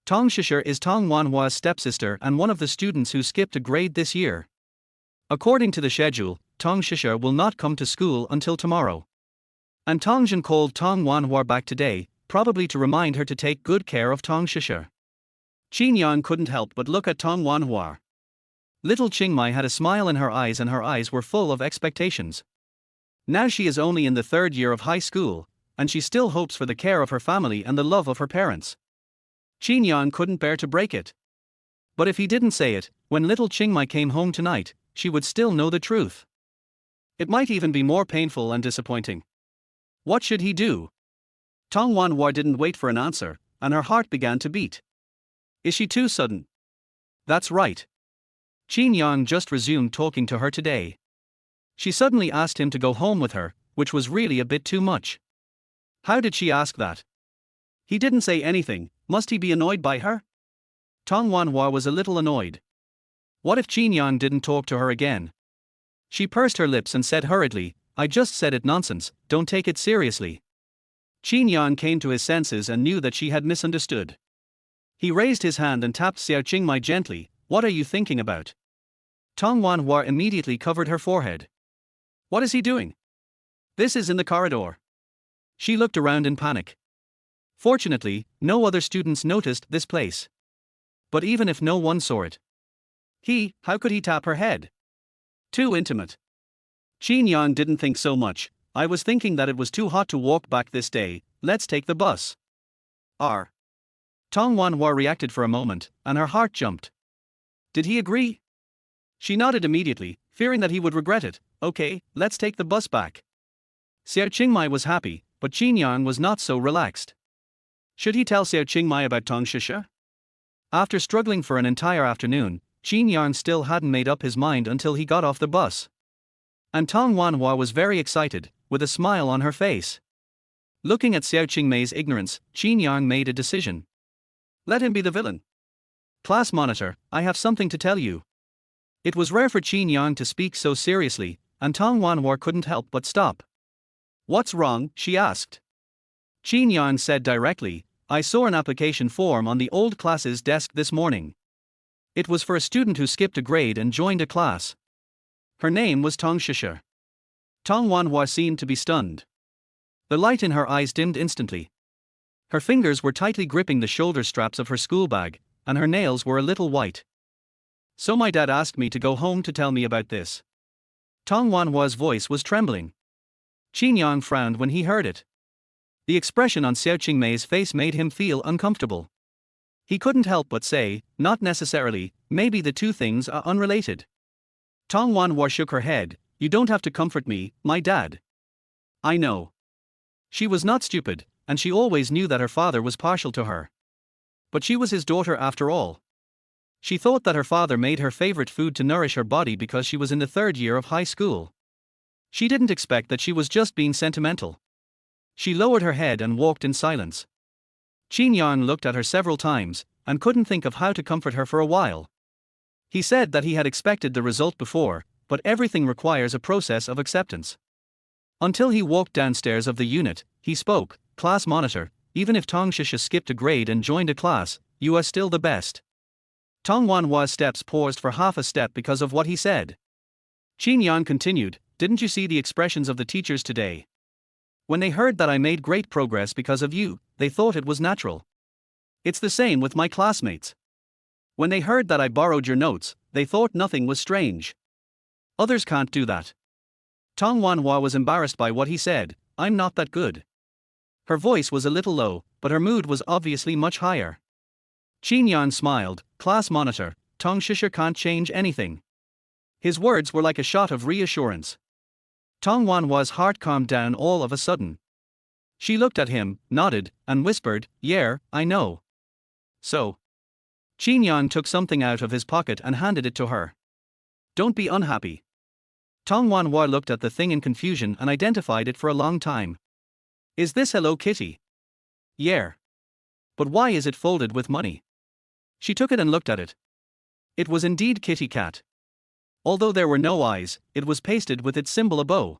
Tong Shisha is Tong Wanhua's stepsister and one of the students who skipped a grade this year. According to the schedule, Tong Shisha will not come to school until tomorrow. And Tongzhen called Tong Wanhua back today, probably to remind her to take good care of Tong Shisha. Qin Yang couldn't help but look at Tong Wanhua. Little Qingmei had a smile in her eyes and her eyes were full of expectations. Now she is only in the third year of high school, and she still hopes for the care of her family and the love of her parents. Qin Yang couldn't bear to break it. But if he didn't say it, when little Qingmei came home tonight, she would still know the truth. It might even be more painful and disappointing. What should he do? Tong Wanhua didn't wait for an answer, and her heart began to beat. Is she too sudden? That's right. Qin Yang just resumed talking to her today. She suddenly asked him to go home with her, which was really a bit too much. How did she ask that? He didn't say anything. Must he be annoyed by her? Tong Wanhua was a little annoyed. What if Qin Yang didn't talk to her again? She pursed her lips and said hurriedly, I just said it nonsense, don't take it seriously. Qin Yang came to his senses and knew that she had misunderstood. He raised his hand and tapped Xiao Qingmei gently. What are you thinking about? Tong Wanhua immediately covered her forehead. What is he doing? This is in the corridor. She looked around in panic. Fortunately, no other students noticed this place. But even if no one saw it, how could he tap her head? Too intimate. Qin Yang didn't think so much. I was thinking that it was too hot to walk back this day, let's take the bus. R. Tong Wanhua reacted for a moment, and her heart jumped. Did he agree? She nodded immediately, fearing that he would regret it. Okay, let's take the bus back. Xiao Qingmei was happy, but Qin Yang was not so relaxed. Should he tell Xiao Qingmei about Tong Shisha? After struggling for an entire afternoon, Qin Yang still hadn't made up his mind until he got off the bus. And Tong Wanhua was very excited, with a smile on her face. Looking at Xiao Qingmei's ignorance, Qin Yang made a decision. Let him be the villain. Class monitor, I have something to tell you. It was rare for Qin Yang to speak so seriously, and Tong Wanhua couldn't help but stop. What's wrong? She asked. Qin Yang said directly, I saw an application form on the old class's desk this morning. It was for a student who skipped a grade and joined a class. Her name was Tong Shisha. Tong Wanhua seemed to be stunned. The light in her eyes dimmed instantly. Her fingers were tightly gripping the shoulder straps of her school bag, and her nails were a little white. So my dad asked me to go home to tell me about this. Tong Wanhua's voice was trembling. Qin Yang frowned when he heard it. The expression on Xiao Qingmei's face made him feel uncomfortable. He couldn't help but say, not necessarily, maybe the two things are unrelated. Tong Wanhua shook her head. You don't have to comfort me, my dad. I know. She was not stupid, and she always knew that her father was partial to her. But she was his daughter after all. She thought that her father made her favorite food to nourish her body because she was in the third year of high school. She didn't expect that she was just being sentimental. She lowered her head and walked in silence. Qin Yang looked at her several times, and couldn't think of how to comfort her for a while. He said that he had expected the result before, but everything requires a process of acceptance. Until he walked downstairs of the unit, he spoke, class monitor, even if Tong Shisha skipped a grade and joined a class, you are still the best. Tong Wanhua's steps paused for half a step because of what he said. Qin Yang continued, didn't you see the expressions of the teachers today? When they heard that I made great progress because of you, they thought it was natural. It's the same with my classmates. When they heard that I borrowed your notes, they thought nothing was strange. Others can't do that. Tong Wanhua was embarrassed by what he said, I'm not that good. Her voice was a little low, but her mood was obviously much higher. Qin Yang smiled, class monitor, Tong Shisha can't change anything. His words were like a shot of reassurance. Tong Wanhua's heart calmed down all of a sudden. She looked at him, nodded, and whispered, yeah, I know. So. Qin Yang took something out of his pocket and handed it to her. Don't be unhappy. Tong Wanhua looked at the thing in confusion and identified it for a long time. Is this Hello Kitty? Yeah. But why is it folded with money? She took it and looked at it. It was indeed Kitty Cat. Although there were no eyes, it was pasted with its symbol a bow.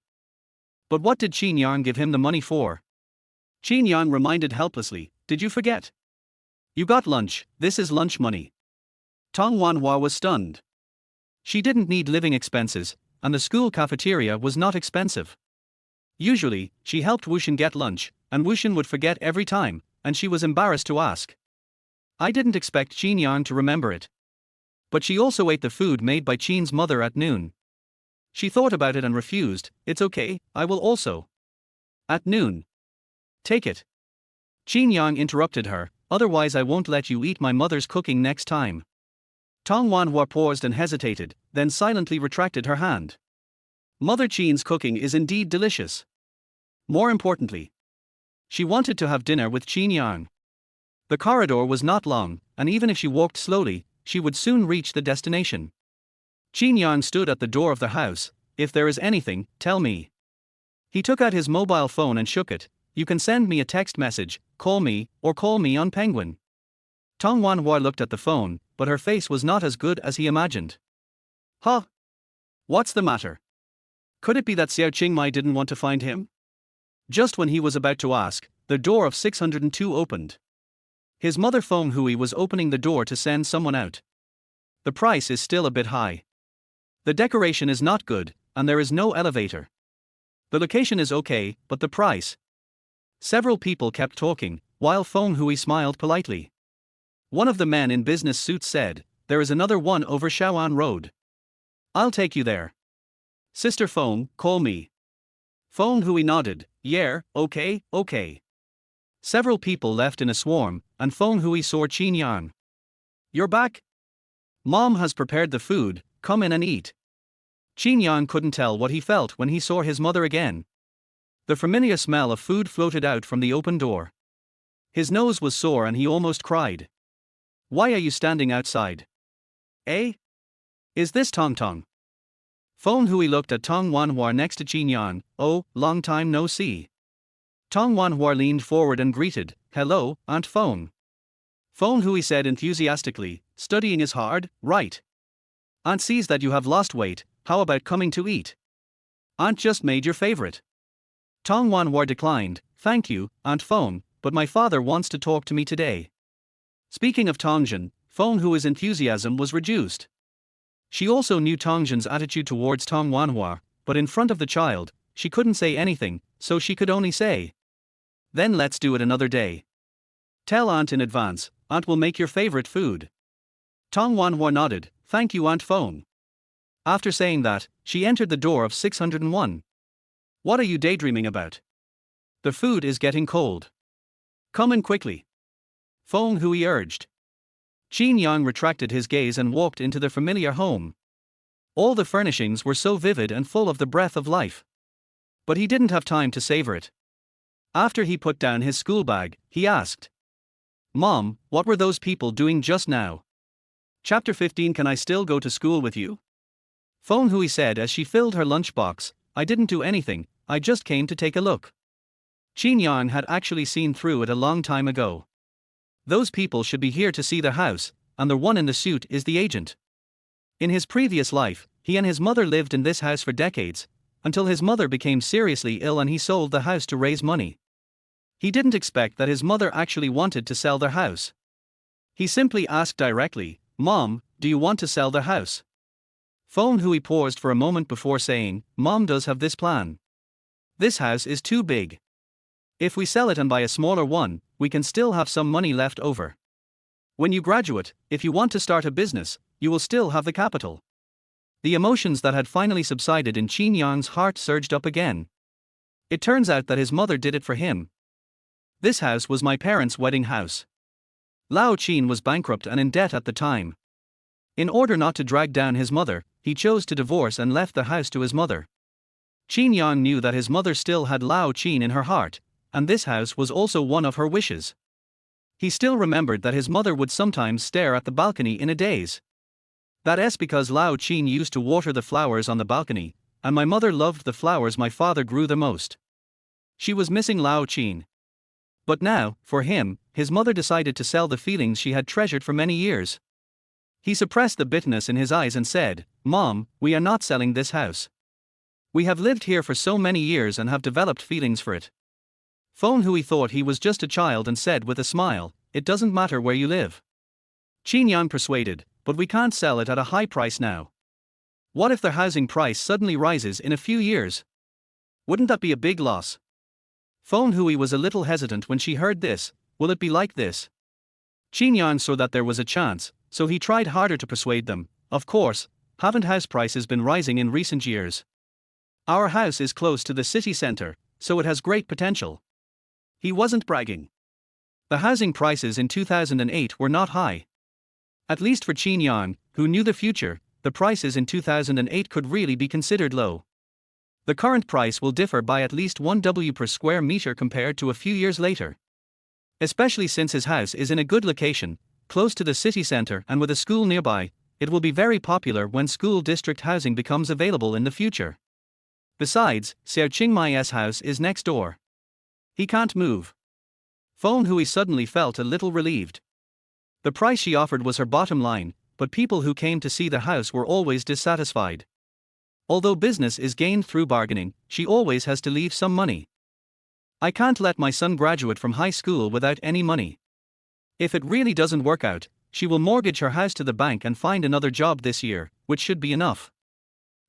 But what did Qin Yang give him the money for? Qin Yang reminded helplessly, did you forget? You got lunch, this is lunch money. Tong Wanhua was stunned. She didn't need living expenses, and the school cafeteria was not expensive. Usually, she helped Wushin get lunch, and Wushin would forget every time, and she was embarrassed to ask. I didn't expect Qin Yang to remember it. But she also ate the food made by Qin's mother at noon. She thought about it and refused, it's okay, I will also. At noon. Take it. Qin Yang interrupted her, otherwise I won't let you eat my mother's cooking next time. Tong Wanhua paused and hesitated, then silently retracted her hand. Mother Qin's cooking is indeed delicious. More importantly, she wanted to have dinner with Qin Yang. The corridor was not long, and even if she walked slowly, she would soon reach the destination. Qin Yang stood at the door of the house. If there is anything, tell me. He took out his mobile phone and shook it. You can send me a text message, call me, or call me on Penguin. Tong Wanhua looked at the phone, but her face was not as good as he imagined. Huh? What's the matter? Could it be that Xiao Qingmai didn't want to find him? Just when he was about to ask, the door of 602 opened. His mother Feng Hui was opening the door to send someone out. The price is still a bit high. The decoration is not good, and there is no elevator. The location is okay, but the price. Several people kept talking, while Feng Hui smiled politely. One of the men in business suits said, there is another one over Shaoan Road. I'll take you there. Sister Feng, call me. Feng Hui nodded, yeah, okay. Several people left in a swarm, and Feng Hui saw Qin Yang. You're back? Mom has prepared the food, come in and eat. Qin Yang couldn't tell what he felt when he saw his mother again. The familiar smell of food floated out from the open door. His nose was sore and he almost cried. Why are you standing outside? Eh? Is this Tong Tong? Feng Hui looked at Tong Wanhua next to Qin Yang. Oh, long time no see. Tong Wanhua leaned forward and greeted, hello, Aunt Feng. Feng Hui said enthusiastically, studying is hard, right? Aunt sees that you have lost weight, how about coming to eat? Aunt just made your favorite. Tong Wanhua declined, thank you, Aunt Feng, but my father wants to talk to me today. Speaking of Tongzhen, Feng Hui's enthusiasm was reduced. She also knew Tongzhen's attitude towards Tong Wanhua, but in front of the child, she couldn't say anything, so she could only say, then let's do it another day. Tell Aunt in advance, Aunt will make your favorite food. Tong Wanhua nodded, thank you Aunt Feng. After saying that, she entered the door of 601. What are you daydreaming about? The food is getting cold. Come in quickly. Feng Hui urged. Qin Yang retracted his gaze and walked into the familiar home. All the furnishings were so vivid and full of the breath of life. But he didn't have time to savor it. After he put down his school bag, he asked, "Mom, what were those people doing just now?" Chapter 15. Can I still go to school with you? Feng Hui said as she filled her lunchbox. I didn't do anything, I just came to take a look. Qin Yang had actually seen through it a long time ago. Those people should be here to see the house, and the one in the suit is the agent. In his previous life, he and his mother lived in this house for decades, until his mother became seriously ill and he sold the house to raise money. He didn't expect that his mother actually wanted to sell their house. He simply asked directly, "Mom, do you want to sell the house?" Feng Hui paused for a moment before saying, "Mom does have this plan. This house is too big. If we sell it and buy a smaller one, we can still have some money left over. When you graduate, if you want to start a business, you will still have the capital." The emotions that had finally subsided in Qin Yang's heart surged up again. It turns out that his mother did it for him. This house was my parents' wedding house. Lao Qin was bankrupt and in debt at the time. In order not to drag down his mother, he chose to divorce and left the house to his mother. Qin Yang knew that his mother still had Lao Qin in her heart, and this house was also one of her wishes. He still remembered that his mother would sometimes stare at the balcony in a daze. That's because Lao Qin used to water the flowers on the balcony, and my mother loved the flowers my father grew the most. She was missing Lao Qin. But now, for him, his mother decided to sell the feelings she had treasured for many years. He suppressed the bitterness in his eyes and said, "Mom, we are not selling this house. We have lived here for so many years and have developed feelings for it." Feng Hui thought he was just a child and said with a smile, "It doesn't matter where you live." Qin Yang persuaded, "But we can't sell it at a high price now. What if the housing price suddenly rises in a few years? Wouldn't that be a big loss?" Feng Hui was a little hesitant when she heard this. "Will it be like this?" Qin Yang saw that there was a chance, so he tried harder to persuade them. "Of course, haven't house prices been rising in recent years? Our house is close to the city center, so it has great potential." He wasn't bragging. The housing prices in 2008 were not high. At least for Qin Yang, who knew the future, the prices in 2008 could really be considered low. The current price will differ by at least $1 per square meter compared to a few years later. Especially since his house is in a good location, close to the city center and with a school nearby, it will be very popular when school district housing becomes available in the future. Besides, Xiao Qingmai's house is next door. He can't move. Feng Hui suddenly felt a little relieved. The price she offered was her bottom line, but people who came to see the house were always dissatisfied. Although business is gained through bargaining, she always has to leave some money. "I can't let my son graduate from high school without any money. If it really doesn't work out, she will mortgage her house to the bank and find another job this year, which should be enough."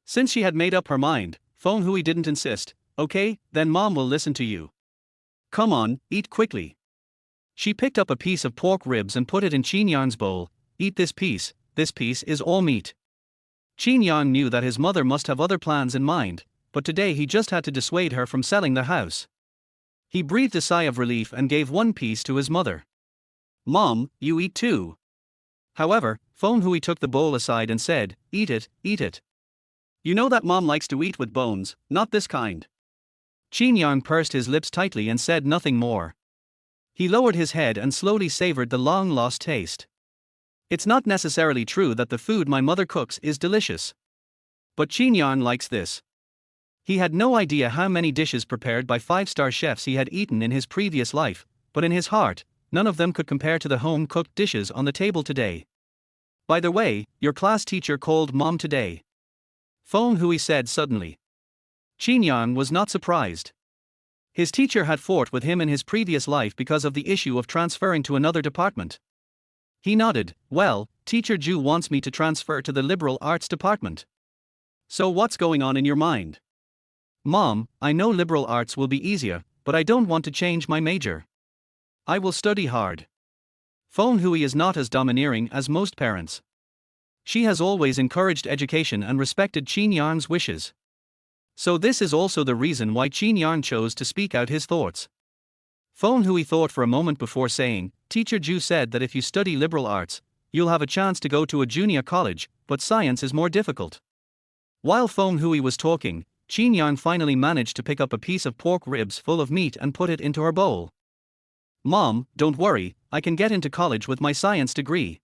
Since she had made up her mind, Feng Hui didn't insist. "Okay, then Mom will listen to you. Come on, eat quickly." She picked up a piece of pork ribs and put it in Qin Yang's bowl. "Eat this piece is all meat." Qin Yang knew that his mother must have other plans in mind, but today he just had to dissuade her from selling the house. He breathed a sigh of relief and gave one piece to his mother. "Mom, you eat too." However, Feng Hui took the bowl aside and said, eat it. "You know that Mom likes to eat with bones, not this kind." Qin Yang pursed his lips tightly and said nothing more. He lowered his head and slowly savored the long-lost taste. "It's not necessarily true that the food my mother cooks is delicious. But Qin Yang likes this." He had no idea how many dishes prepared by five-star chefs he had eaten in his previous life, but in his heart, none of them could compare to the home-cooked dishes on the table today. "By the way, your class teacher called Mom today," Feng Hui said suddenly. Qin Yang was not surprised. His teacher had fought with him in his previous life because of the issue of transferring to another department. He nodded. "Well, Teacher Ju wants me to transfer to the liberal arts department. So what's going on in your mind?" "Mom, I know liberal arts will be easier, but I don't want to change my major. I will study hard." Feng Hui is not as domineering as most parents. She has always encouraged education and respected Qin Yang's wishes. So this is also the reason why Qin Yang chose to speak out his thoughts. Feng Hui thought for a moment before saying, "Teacher Ju said that if you study liberal arts, you'll have a chance to go to a junior college, but science is more difficult. While Feng Hui was talking, Qin Yang finally managed to pick up a piece of pork ribs full of meat and put it into her bowl. Mom, don't worry, I can get into college with my science degree.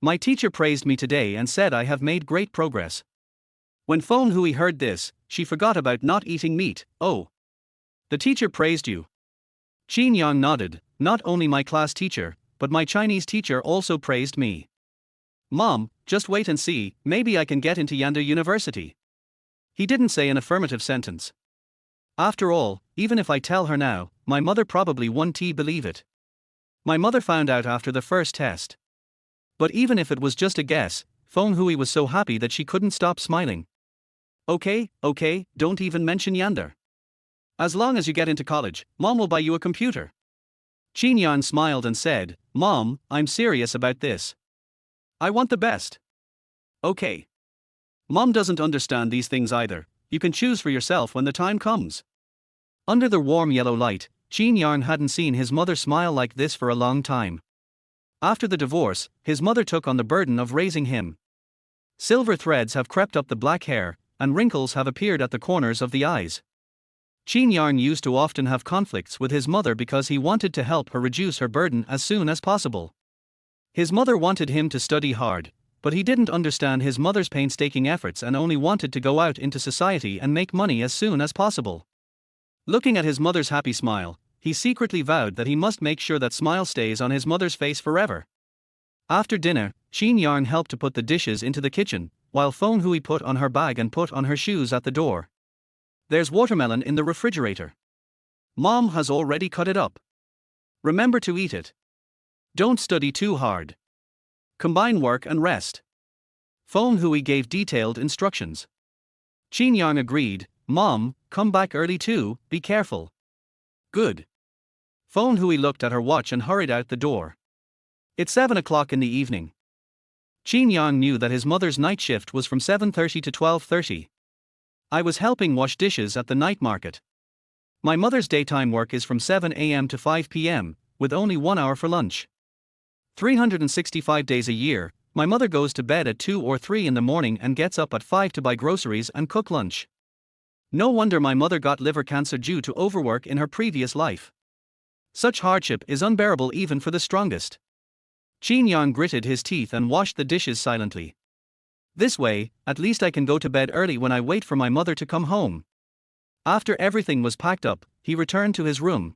My teacher praised me today and said I have made great progress. When Feng Hui heard this, she forgot about not eating meat. Oh. The teacher praised you. Qin Yang nodded. Not only my class teacher, but my Chinese teacher also praised me. Mom, just wait and see, maybe I can get into Yanda University. He didn't say an affirmative sentence. After all, even if I tell her now, my mother probably won't believe it. My mother found out after the first test. But even if it was just a guess, Feng Hui was so happy that she couldn't stop smiling. Okay, don't even mention Yanda. As long as you get into college, Mom will buy you a computer. Qin Yang smiled and said, Mom, I'm serious about this. I want the best. Okay. Mom doesn't understand these things either, you can choose for yourself when the time comes. Under the warm yellow light, Qin Yang hadn't seen his mother smile like this for a long time. After the divorce, his mother took on the burden of raising him. Silver threads have crept up the black hair, and wrinkles have appeared at the corners of the eyes. Qin Yang used to often have conflicts with his mother because he wanted to help her reduce her burden as soon as possible. His mother wanted him to study hard, but he didn't understand his mother's painstaking efforts and only wanted to go out into society and make money as soon as possible. Looking at his mother's happy smile, he secretly vowed that he must make sure that smile stays on his mother's face forever. After dinner, Qin Yang helped to put the dishes into the kitchen, while Feng Hui put on her bag and put on her shoes at the door. There's watermelon in the refrigerator. Mom has already cut it up. Remember to eat it. Don't study too hard. Combine work and rest. Feng Hui gave detailed instructions. Qin Yang agreed, Mom, come back early too, be careful. Good. Feng Hui looked at her watch and hurried out the door. It's 7 o'clock in the evening. Qin Yang knew that his mother's night shift was from 7:30 to 12:30. I was helping wash dishes at the night market. My mother's daytime work is from 7 a.m. to 5 p.m., with only 1 hour for lunch. 365 days a year, my mother goes to bed at 2 or 3 in the morning and gets up at 5 to buy groceries and cook lunch. No wonder my mother got liver cancer due to overwork in her previous life. Such hardship is unbearable even for the strongest. Qin Yang gritted his teeth and washed the dishes silently. This way, at least I can go to bed early when I wait for my mother to come home. After everything was packed up, he returned to his room.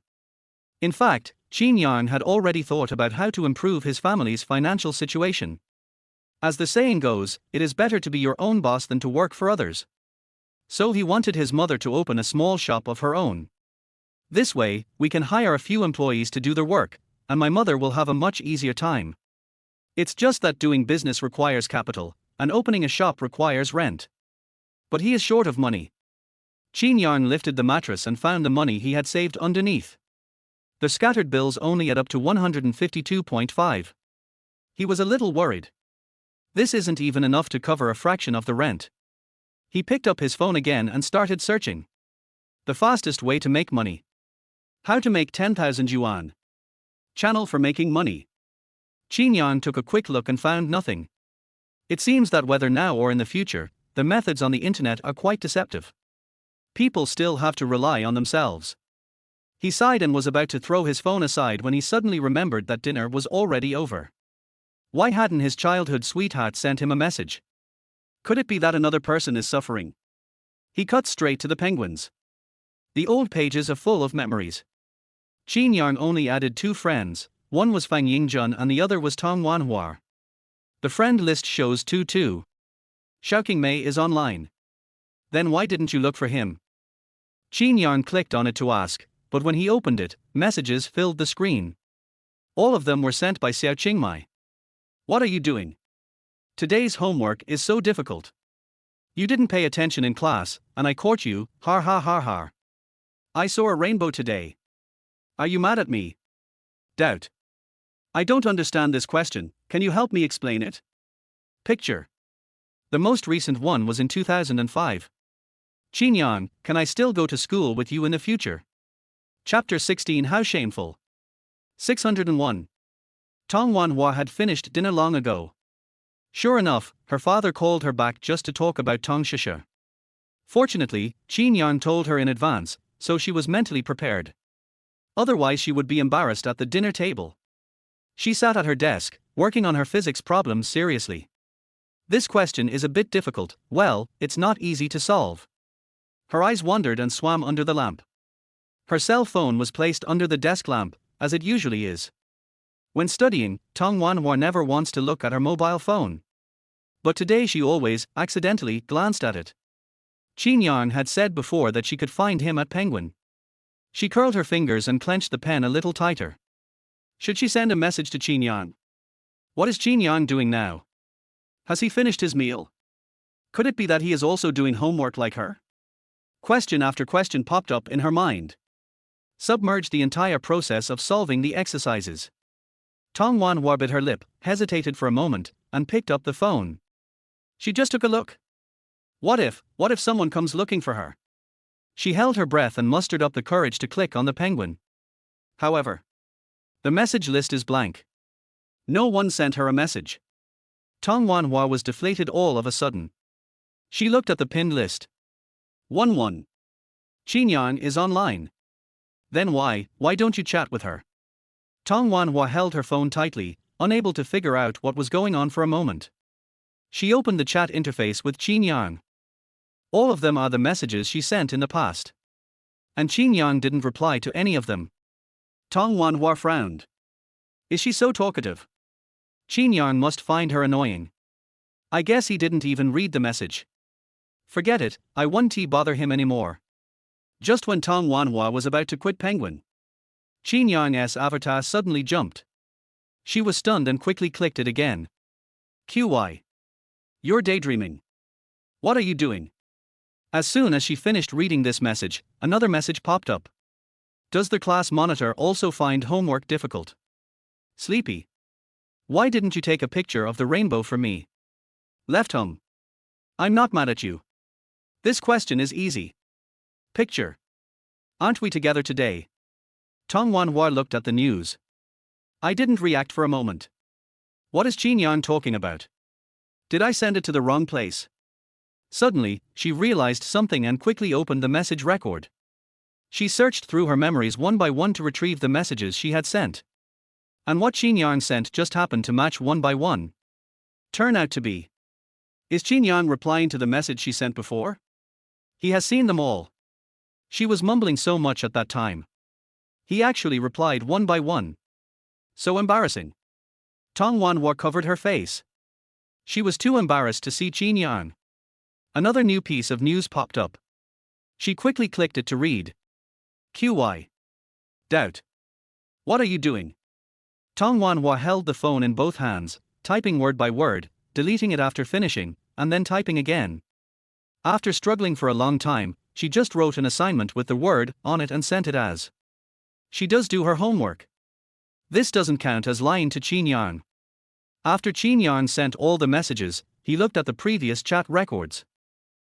In fact, Qin Yang had already thought about how to improve his family's financial situation. As the saying goes, it is better to be your own boss than to work for others. So he wanted his mother to open a small shop of her own. This way, we can hire a few employees to do their work, and my mother will have a much easier time. It's just that doing business requires capital, and opening a shop requires rent. But he is short of money. Qin Yang lifted the mattress and found the money he had saved underneath. The scattered bills only add up to 152.5. He was a little worried. This isn't even enough to cover a fraction of the rent. He picked up his phone again and started searching. The fastest way to make money. How to make 10,000 yuan. Channel for making money. Qin Yang took a quick look and found nothing. It seems that whether now or in the future, the methods on the internet are quite deceptive. People still have to rely on themselves. He sighed and was about to throw his phone aside when he suddenly remembered that dinner was already over. Why hadn't his childhood sweetheart sent him a message? Could it be that another person is suffering? He cut straight to the penguins. The old pages are full of memories. Qin Yang only added 2 friends, one was Fang Yingjun and the other was Tong Wanhua. The friend list shows 2 too. Xiaoqing Mei is online. Then why didn't you look for him? Qin Yang clicked on it to ask, but when he opened it, messages filled the screen. All of them were sent by Xiao Qingmai. What are you doing? Today's homework is so difficult. You didn't pay attention in class, and I caught you, har ha har har. I saw a rainbow today. Are you mad at me? Doubt. I don't understand this question, can you help me explain it? Picture. The most recent one was in 2005. Qin Yang, can I still go to school with you in the future? Chapter 16 How Shameful. 601. Tong Wanhua had finished dinner long ago. Sure enough, her father called her back just to talk about Tong Shisha. Fortunately, Qin Yang told her in advance, so she was mentally prepared. Otherwise she would be embarrassed at the dinner table. She sat at her desk, working on her physics problems seriously. This question is a bit difficult, well, it's not easy to solve. Her eyes wandered and swam under the lamp. Her cell phone was placed under the desk lamp, as it usually is. When studying, Tong Wanhua never wants to look at her mobile phone. But today she always, accidentally, glanced at it. Qin Yang had said before that she could find him at Penguin. She curled her fingers and clenched the pen a little tighter. Should she send a message to Qin Yang? What is Qin Yang doing now? Has he finished his meal? Could it be that he is also doing homework like her? Question after question popped up in her mind. Submerged the entire process of solving the exercises. Tong Wanhua bit her lip, hesitated for a moment, and picked up the phone. She just took a look. What if someone comes looking for her? She held her breath and mustered up the courage to click on the Penguin. However, the message list is blank. No one sent her a message. Tong Wanhua was deflated all of a sudden. She looked at the pinned list. 1-1. Qin Yang is online. Then why don't you chat with her? Tong Wanhua held her phone tightly, unable to figure out what was going on for a moment. She opened the chat interface with Qin Yang. All of them are the messages she sent in the past. And Qin Yang didn't reply to any of them. Tong Wanhua frowned. Is she so talkative? Qin Yang must find her annoying. I guess he didn't even read the message. Forget it, I won't bother him anymore. Just when Tong Wanhua was about to quit Penguin, Qin Yang's avatar suddenly jumped. She was stunned and quickly clicked it again. QY. You're daydreaming. What are you doing? As soon as she finished reading this message, another message popped up. Does the class monitor also find homework difficult? Sleepy. Why didn't you take a picture of the rainbow for me? Left home. I'm not mad at you. This question is easy. Picture. Aren't we together today? Tong Wanhua looked at the news. I didn't react for a moment. What is Qin Yang talking about? Did I send it to the wrong place? Suddenly, she realized something and quickly opened the message record. She searched through her memories one by one to retrieve the messages she had sent. And what Qin Yang sent just happened to match one by one. Turn out to be. Is Qin Yang replying to the message she sent before? He has seen them all. She was mumbling so much at that time. He actually replied one by one. So embarrassing. Tong Wanhua covered her face. She was too embarrassed to see Qin Yang. Another new piece of news popped up. She quickly clicked it to read. QY. Doubt. What are you doing? Tong Wanhua held the phone in both hands, typing word by word, deleting it after finishing, and then typing again. After struggling for a long time, she just wrote an assignment with the word on it and sent it as. She does do her homework. This doesn't count as lying to Qin Yang. After Qin Yang sent all the messages, he looked at the previous chat records.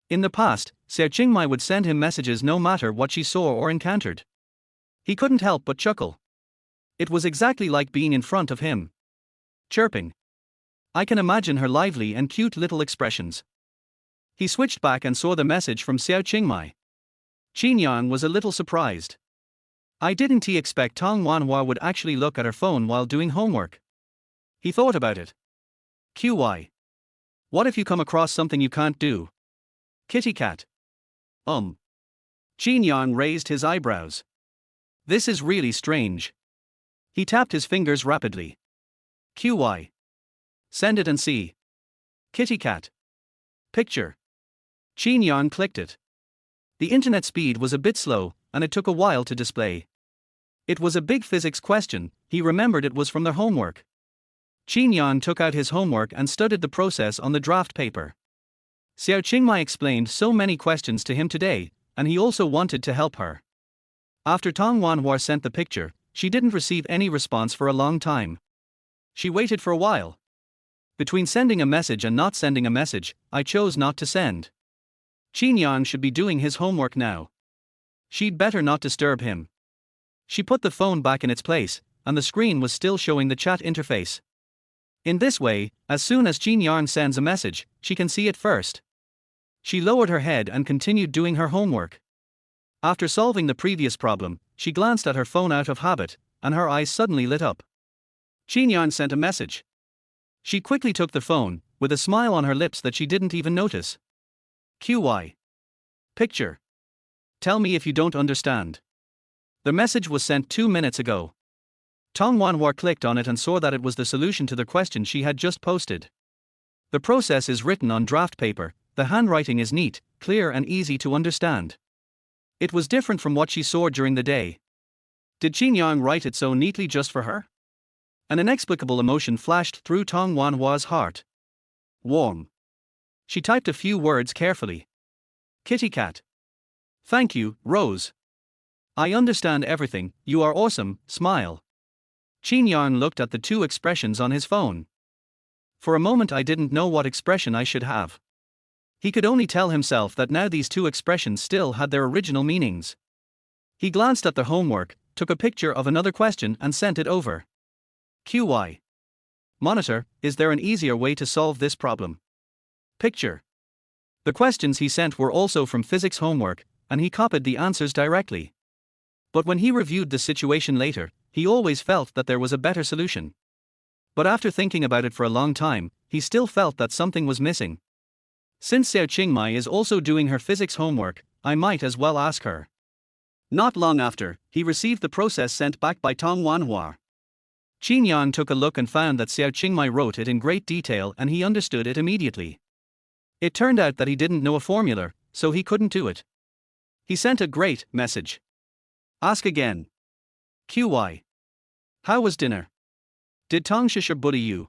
In the past, Xiao Qingmai would send him messages no matter what she saw or encountered. He couldn't help but chuckle. It was exactly like being in front of him. Chirping. I can imagine her lively and cute little expressions. He switched back and saw the message from Xiao Qingmai. Qin Yang was a little surprised. I didn't expect Tong Wanhua would actually look at her phone while doing homework. He thought about it. QY. What if you come across something you can't do? Kitty cat. Qin Yang raised his eyebrows. This is really strange. He tapped his fingers rapidly. QY. Send it and see. Kitty cat. Picture. Qin Yang clicked it. The internet speed was a bit slow, and it took a while to display. It was a big physics question. He remembered it was from their homework. Qin Yang took out his homework and studied the process on the draft paper. Xiao Qingmai explained so many questions to him today, and he also wanted to help her. After Tong Wanhua sent the picture, she didn't receive any response for a long time. She waited for a while. Between sending a message and not sending a message, I chose not to send. Qin Yang should be doing his homework now. She'd better not disturb him. She put the phone back in its place, and the screen was still showing the chat interface. In this way, as soon as Qin Yang sends a message, she can see it first. She lowered her head and continued doing her homework. After solving the previous problem, she glanced at her phone out of habit, and her eyes suddenly lit up. Qin Yang sent a message. She quickly took the phone, with a smile on her lips that she didn't even notice. QY. Picture. Tell me if you don't understand. The message was sent 2 minutes ago. Tong Wanhua clicked on it and saw that it was the solution to the question she had just posted. The process is written on draft paper, the handwriting is neat, clear and easy to understand. It was different from what she saw during the day. Did Qin Yang write it so neatly just for her? An inexplicable emotion flashed through Tong Wanhua's heart. Warm. She typed a few words carefully. Kitty cat. Thank you, Rose. I understand everything, you are awesome, smile. Qin Yang looked at the two expressions on his phone. For a moment I didn't know what expression I should have. He could only tell himself that now these two expressions still had their original meanings. He glanced at the homework, took a picture of another question and sent it over. QY. Monitor, is there an easier way to solve this problem? Picture. The questions he sent were also from physics homework, and he copied the answers directly. But when he reviewed the situation later, he always felt that there was a better solution. But after thinking about it for a long time, he still felt that something was missing. Since Xiao Qingmai is also doing her physics homework, I might as well ask her. Not long after, he received the process sent back by Tong Wanhua. Qin Yang took a look and found that Xiao Qingmai wrote it in great detail and he understood it immediately. It turned out that he didn't know a formula, so he couldn't do it. He sent a great message. Ask again. QY. How was dinner? Did Tong Shisher bully you?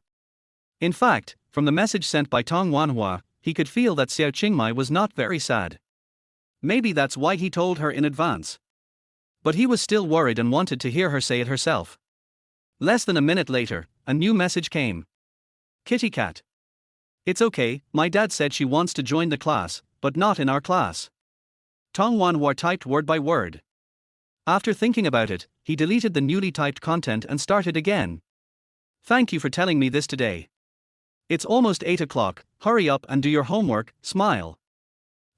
In fact, from the message sent by Tong Wanhua, he could feel that Xiao Qingmai was not very sad. Maybe that's why he told her in advance. But he was still worried and wanted to hear her say it herself. Less than a minute later, a new message came. Kitty cat. It's okay, my dad said she wants to join the class, but not in our class. Tong Wanhua typed word by word. After thinking about it, he deleted the newly typed content and started again. Thank you for telling me this today. It's almost 8 o'clock, hurry up and do your homework, smile.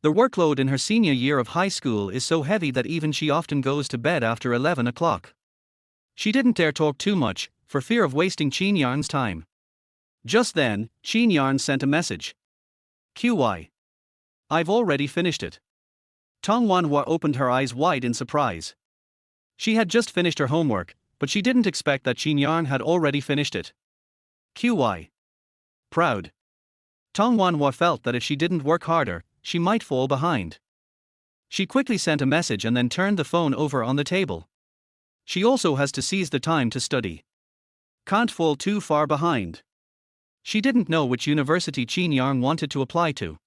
The workload in her senior year of high school is so heavy that even she often goes to bed after 11 o'clock. She didn't dare talk too much, for fear of wasting Qin Yang's time. Just then, Qin Yang sent a message. QY. I've already finished it. Tong Wanhua opened her eyes wide in surprise. She had just finished her homework, but she didn't expect that Qin Yang had already finished it. QY. Proud. Tong Wanhua felt that if she didn't work harder, she might fall behind. She quickly sent a message and then turned the phone over on the table. She also has to seize the time to study. Can't fall too far behind. She didn't know which university Qin Yang wanted to apply to.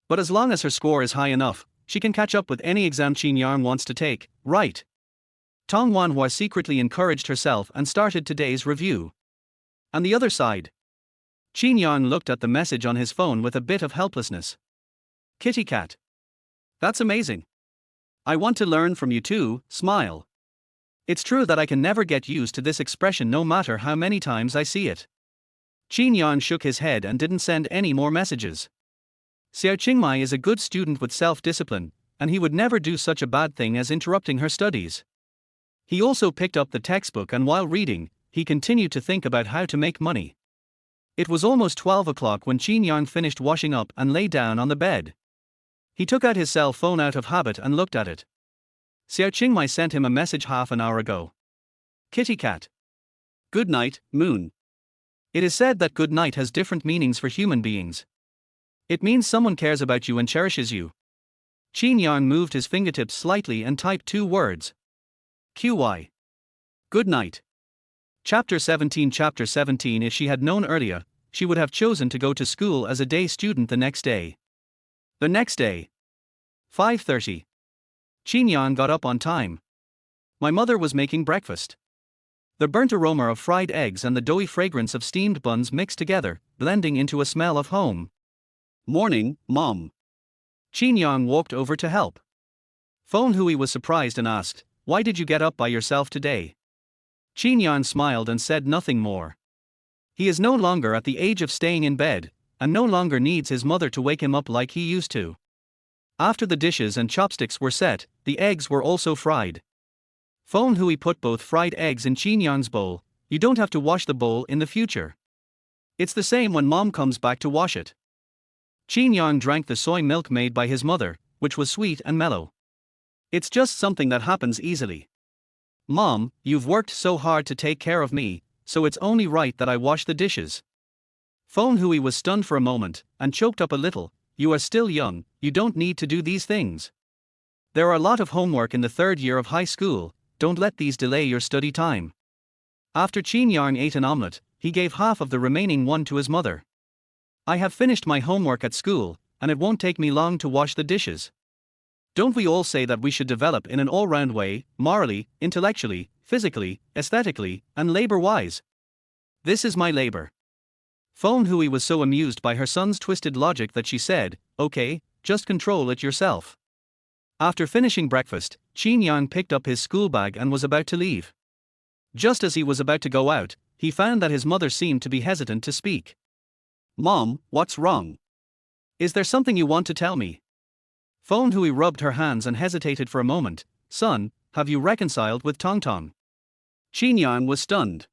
But as long as her score is high enough, she can catch up with any exam Qin Yang wants to take, right? Tong Wanhua secretly encouraged herself and started today's review. On the other side, Qin Yang looked at the message on his phone with a bit of helplessness. Kitty cat. That's amazing. I want to learn from you too, smile. It's true that I can never get used to this expression no matter how many times I see it. Qin Yang shook his head and didn't send any more messages. Xiao Qingmai is a good student with self-discipline, and he would never do such a bad thing as interrupting her studies. He also picked up the textbook and while reading, he continued to think about how to make money. It was almost 12 o'clock when Qin Yang finished washing up and lay down on the bed. He took out his cell phone out of habit and looked at it. Xiao Qingmai sent him a message half an hour ago. Kitty cat. Good night, moon. It is said that good night has different meanings for human beings. It means someone cares about you and cherishes you. Qin Yang moved his fingertips slightly and typed 2 words. QY. Good night. Chapter 17. Chapter 17. If she had known earlier, she would have chosen to go to school as a day student the next day. The next day. 5:30. Qin Yang got up on time. My mother was making breakfast. The burnt aroma of fried eggs and the doughy fragrance of steamed buns mixed together, blending into a smell of home. Morning, Mom. Qin Yang walked over to help. Phone Hui was surprised and asked, why did you get up by yourself today? Qin Yang smiled and said nothing more. He is no longer at the age of staying in bed, and no longer needs his mother to wake him up like he used to. After the dishes and chopsticks were set, the eggs were also fried. Phone Hui put both fried eggs in Qin Yang's bowl. You don't have to wash the bowl in the future. It's the same when mom comes back to wash it. Qin Yang drank the soy milk made by his mother, which was sweet and mellow. It's just something that happens easily. Mom, you've worked so hard to take care of me, so it's only right that I wash the dishes. Phone Hui was stunned for a moment, and choked up a little. You are still young, you don't need to do these things. There are a lot of homework in the third year of high school, don't let these delay your study time. After Qin Yang ate an omelette, he gave half of the remaining one to his mother. I have finished my homework at school, and it won't take me long to wash the dishes. Don't we all say that we should develop in an all-round way, morally, intellectually, physically, aesthetically, and labor-wise? This is my labor. Phone Hui was so amused by her son's twisted logic that she said, okay, just control it yourself. After finishing breakfast, Qin Yang picked up his school bag and was about to leave. Just as he was about to go out, he found that his mother seemed to be hesitant to speak. Mom, what's wrong? Is there something you want to tell me? Phone Hui rubbed her hands and hesitated for a moment. Son, have you reconciled with Tong Tong? Qin Yang was stunned.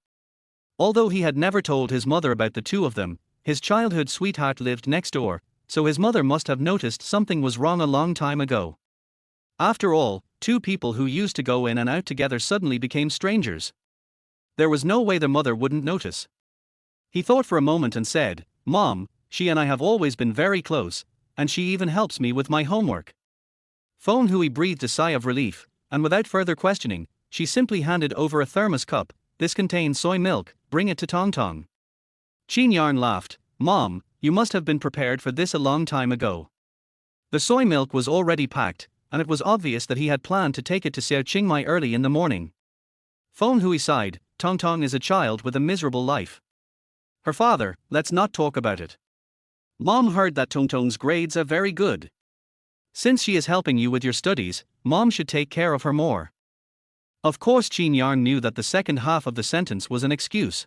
Although he had never told his mother about the two of them, his childhood sweetheart lived next door, so his mother must have noticed something was wrong a long time ago. After all, two people who used to go in and out together suddenly became strangers. There was no way the mother wouldn't notice. He thought for a moment and said, Mom, she and I have always been very close, and she even helps me with my homework. Phone Hui breathed a sigh of relief, and without further questioning, she simply handed over a thermos cup. This contains soy milk, bring it to Tong Tong. Qin Yang laughed. Mom, you must have been prepared for this a long time ago. The soy milk was already packed, and it was obvious that he had planned to take it to Xiao Qingmai early in the morning. Phone Hui sighed. Tong Tong is a child with a miserable life. Her father, let's not talk about it. Mom heard that Tong Tong's grades are very good. Since she is helping you with your studies, Mom should take care of her more. Of course Qin Yang knew that the second half of the sentence was an excuse.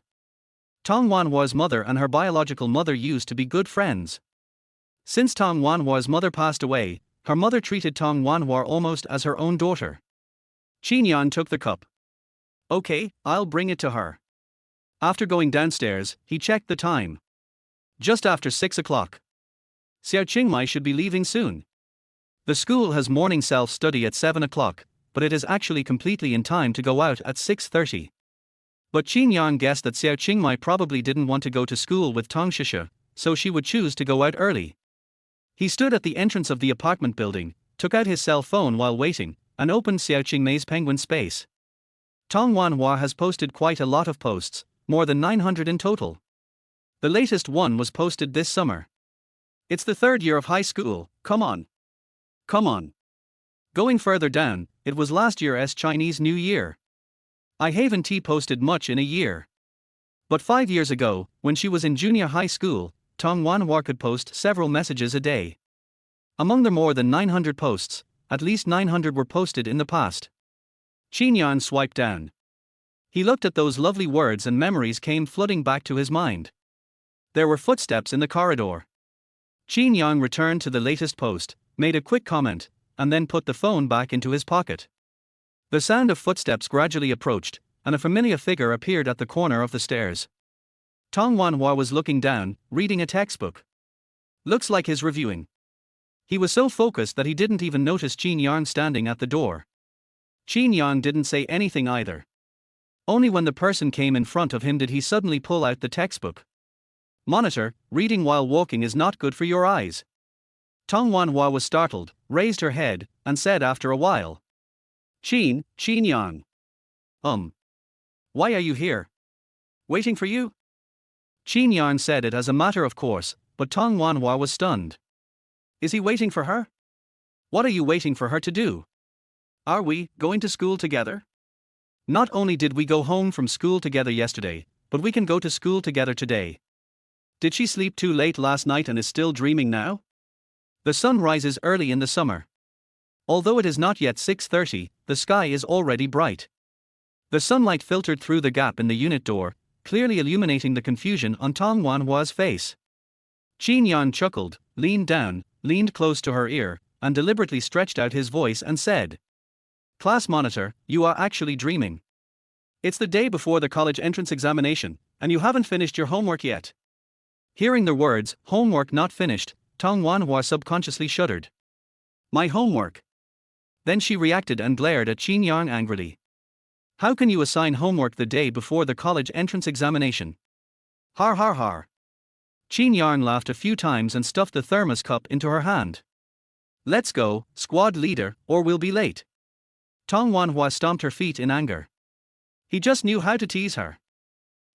Tong Wanhua's mother and her biological mother used to be good friends. Since Tong Wanhua's mother passed away, her mother treated Tong Wanhua almost as her own daughter. Qin Yang took the cup. Okay, I'll bring it to her. After going downstairs, he checked the time. Just after 6 o'clock. Xiao Qingmai should be leaving soon. The school has morning self-study at 7 o'clock, but it is actually completely in time to go out at 6:30. But Qin Yang guessed that Xiao Qingmai probably didn't want to go to school with Tong Shisha, so she would choose to go out early. He stood at the entrance of the apartment building, took out his cell phone while waiting, and opened Xiao Qingmai's Penguin Space. Tong Wanhua has posted quite a lot of posts, more than 900 in total. The latest one was posted this summer. It's the third year of high school, come on. Come on. Going further down, it was last year's Chinese New Year. I haven't posted much in a year. But 5 years ago, when she was in junior high school, Tong Wanhua could post several messages a day. Among the more than 900 posts, at least 900 were posted in the past. Qin Yang swiped down. He looked at those lovely words and memories came flooding back to his mind. There were footsteps in the corridor. Qin Yang returned to the latest post, made a quick comment, and then put the phone back into his pocket. The sound of footsteps gradually approached, and a familiar figure appeared at the corner of the stairs. Tong Wanhua was looking down, reading a textbook. Looks like he's reviewing. He was so focused that he didn't even notice Qin Yang standing at the door. Qin Yang didn't say anything either. Only when the person came in front of him did he suddenly pull out the textbook. Monitor, reading while walking is not good for your eyes. Tong Wanhua was startled, raised her head, and said after a while. Qin Yang. Why are you here? Waiting for you? Qin Yang said it as a matter of course, but Tong Wanhua was stunned. Is he waiting for her? What are you waiting for her to do? Are we going to school together? Not only did we go home from school together yesterday, but we can go to school together today. Did she sleep too late last night and is still dreaming now? The sun rises early in the summer. Although it is not yet 6:30, the sky is already bright. The sunlight filtered through the gap in the unit door, clearly illuminating the confusion on Tong Wanhua's face. Qin Yang chuckled, leaned down, leaned close to her ear, and deliberately stretched out his voice and said, "Class monitor, you are actually dreaming. It's the day before the college entrance examination, and you haven't finished your homework yet." Hearing the words, "homework not finished," Tong Wanhua subconsciously shuddered. "My homework?" Then she reacted and glared at Qin Yang angrily. "How can you assign homework the day before the college entrance examination?" Har har har. Qin Yang laughed a few times and stuffed the thermos cup into her hand. "Let's go, squad leader, or we'll be late." Tong Wanhua stomped her feet in anger. He just knew how to tease her.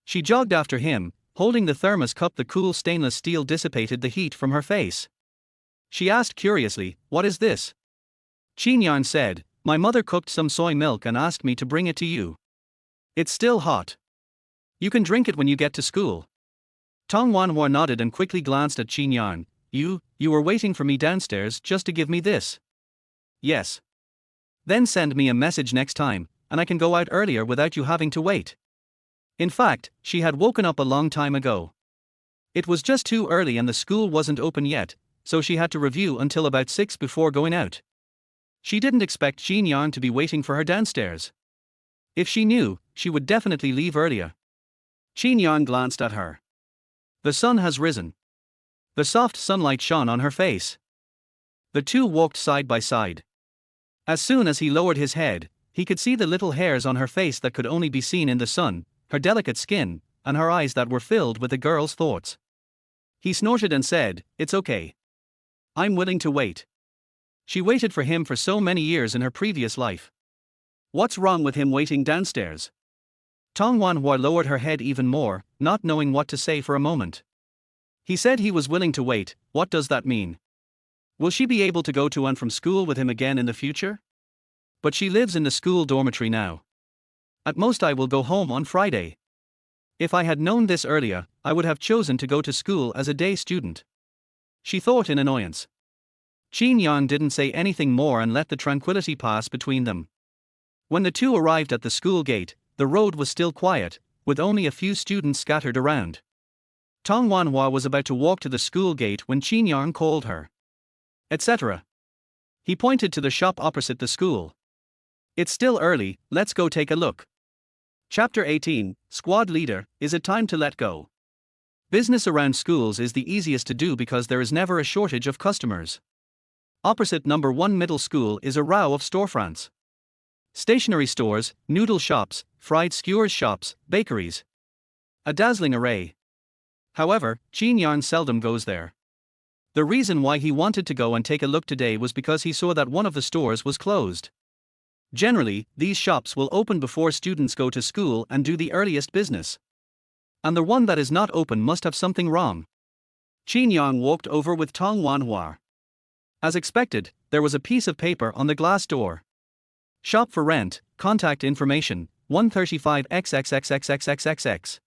She jogged after him, holding the thermos cup. The cool stainless steel dissipated the heat from her face. She asked curiously, "What is this?" Qin Yang said, "My mother cooked some soy milk and asked me to bring it to you. It's still hot. You can drink it when you get to school." Tong Wanhua nodded and quickly glanced at Qin Yang. You were waiting for me downstairs just to give me this?" "Yes." "Then send me a message next time, and I can go out earlier without you having to wait." In fact, she had woken up a long time ago. It was just too early and the school wasn't open yet, so she had to review until about 6 before going out. She didn't expect Qin Yang to be waiting for her downstairs. If she knew, she would definitely leave earlier. Qin Yang glanced at her. The sun has risen. The soft sunlight shone on her face. The two walked side by side. As soon as he lowered his head, he could see the little hairs on her face that could only be seen in the sun, her delicate skin, and her eyes that were filled with the girl's thoughts. He snorted and said, "It's okay. I'm willing to wait." She waited for him for so many years in her previous life. What's wrong with him waiting downstairs? Tong Wanhua lowered her head even more, not knowing what to say for a moment. He said he was willing to wait. What does that mean? Will she be able to go to and from school with him again in the future? But she lives in the school dormitory now. At most I will go home on Friday. If I had known this earlier, I would have chosen to go to school as a day student. She thought in annoyance. Qin Yang didn't say anything more and let the tranquility pass between them. When the two arrived at the school gate, the road was still quiet, with only a few students scattered around. Tong Wanhua was about to walk to the school gate when Qin Yang called her. Etc. He pointed to the shop opposite the school. "It's still early, let's go take a look." Chapter 18, Squad Leader, Is it time to let go? Business around schools is the easiest to do because there is never a shortage of customers. Opposite number 1 middle school is a row of storefronts. Stationery stores, noodle shops, fried skewers shops, bakeries. A dazzling array. However, Qin Yang seldom goes there. The reason why he wanted to go and take a look today was because he saw that one of the stores was closed. Generally, these shops will open before students go to school and do the earliest business. And the one that is not open must have something wrong. Qin Yang walked over with Tong Wanhua. As expected, there was a piece of paper on the glass door. Shop for rent, contact information, 135XXXXXXXX.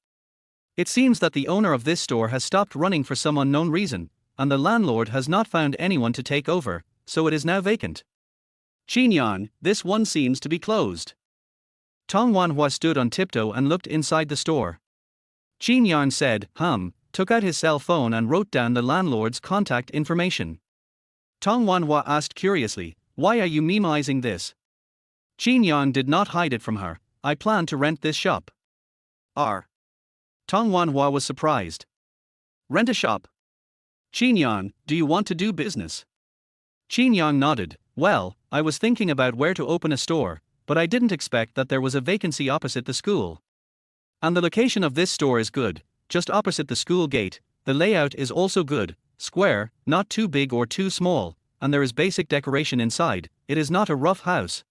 It seems that the owner of this store has stopped running for some unknown reason, and the landlord has not found anyone to take over, so it is now vacant. Qin Yang, this one seems to be closed. Tong Wanhua stood on tiptoe and looked inside the store. Qin Yang said, took out his cell phone and wrote down the landlord's contact information. Tong Wanhua asked curiously, "Why are you memoizing this?" Qin Yang did not hide it from her. "I plan to rent this shop." Tong Wanhua was surprised. "Rent a shop? Qin Yang, do you want to do business?" Qin Yang nodded. "Well, I was thinking about where to open a store, but I didn't expect that there was a vacancy opposite the school. And the location of this store is good, just opposite the school gate. The layout is also good, square, not too big or too small, and there is basic decoration inside. It is not a rough house."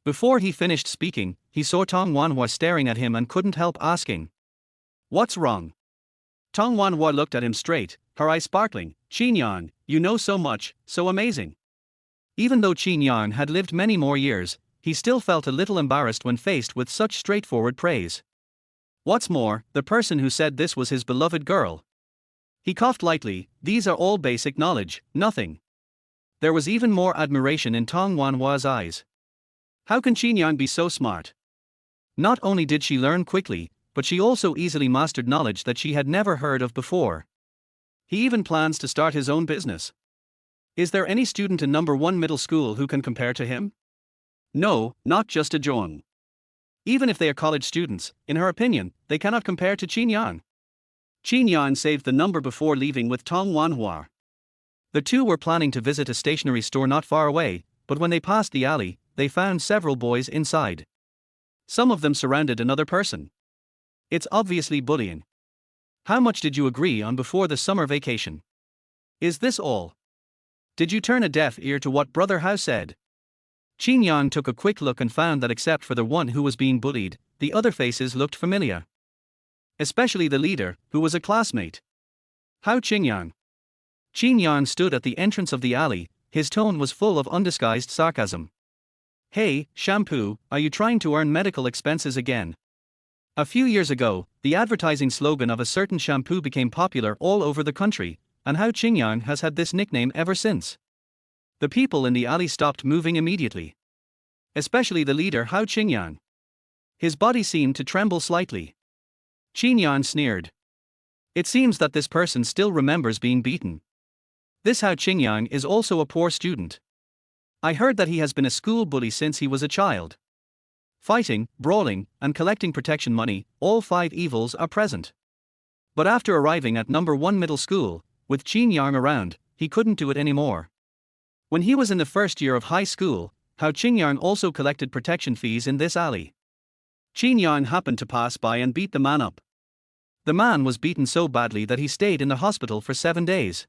Before he finished speaking, he saw Tong Wanhua staring at him and couldn't help asking, "What's wrong?" Tong Wanhua looked at him straight, her eyes sparkling. "Qin Yang, you know so much, so amazing." Even though Qin Yang had lived many more years, he still felt a little embarrassed when faced with such straightforward praise. What's more, the person who said this was his beloved girl. He coughed lightly. These are all basic knowledge, nothing. There was even more admiration in Tong Wanhua's eyes. How can Qin Yang be so smart? Not only did she learn quickly, but she also easily mastered knowledge that she had never heard of before. He even plans to start his own business. Is there any student in number 1 middle school who can compare to him? No, not just a Zhong. Even if they are college students, in her opinion, they cannot compare to Qin Yang. Qin Yang saved the number before leaving with Tong Wanhua. The two were planning to visit a stationery store not far away, but when they passed the alley, they found several boys inside. Some of them surrounded another person. It's obviously bullying. How much did you agree on before the summer vacation? Is this all? Did you turn a deaf ear to what Brother Hao said? Qin Yang took a quick look and found that except for the one who was being bullied, the other faces looked familiar. Especially the leader, who was a classmate. Hao Qingyang. Qin Yang stood at the entrance of the alley, his tone was full of undisguised sarcasm. Hey, shampoo, are you trying to earn medical expenses again? A few years ago, the advertising slogan of a certain shampoo became popular all over the country, and Hao Qingyang has had this nickname ever since. The people in the alley stopped moving immediately. Especially the leader Hao Qingyang. His body seemed to tremble slightly. Qin Yang sneered. It seems that this person still remembers being beaten. This Hao Qingyang is also a poor student. I heard that he has been a school bully since he was a child. Fighting, brawling, and collecting protection money, all 5 evils are present. But after arriving at number 1 middle school, with Qin Yang around, he couldn't do it anymore. When he was in the first year of high school, Hao Qingyang also collected protection fees in this alley. Qin Yang happened to pass by and beat the man up. The man was beaten so badly that he stayed in the hospital for 7 days.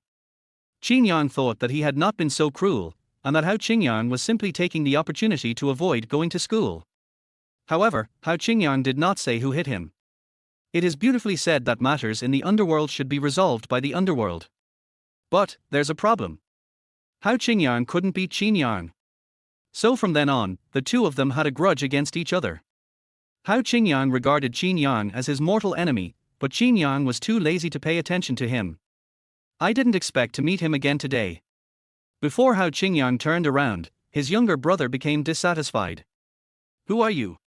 Qin Yang thought that he had not been so cruel, and that Hao Qingyang was simply taking the opportunity to avoid going to school. However, Hao Qingyang did not say who hit him. It is beautifully said that matters in the underworld should be resolved by the underworld. But, there's a problem. Hao Qingyang couldn't beat Qin Yang. So from then on, the two of them had a grudge against each other. Hao Qingyang regarded Qin Yang as his mortal enemy, but Qin Yang was too lazy to pay attention to him. I didn't expect to meet him again today. Before Hao Qingyang turned around, his younger brother became dissatisfied. Who are you?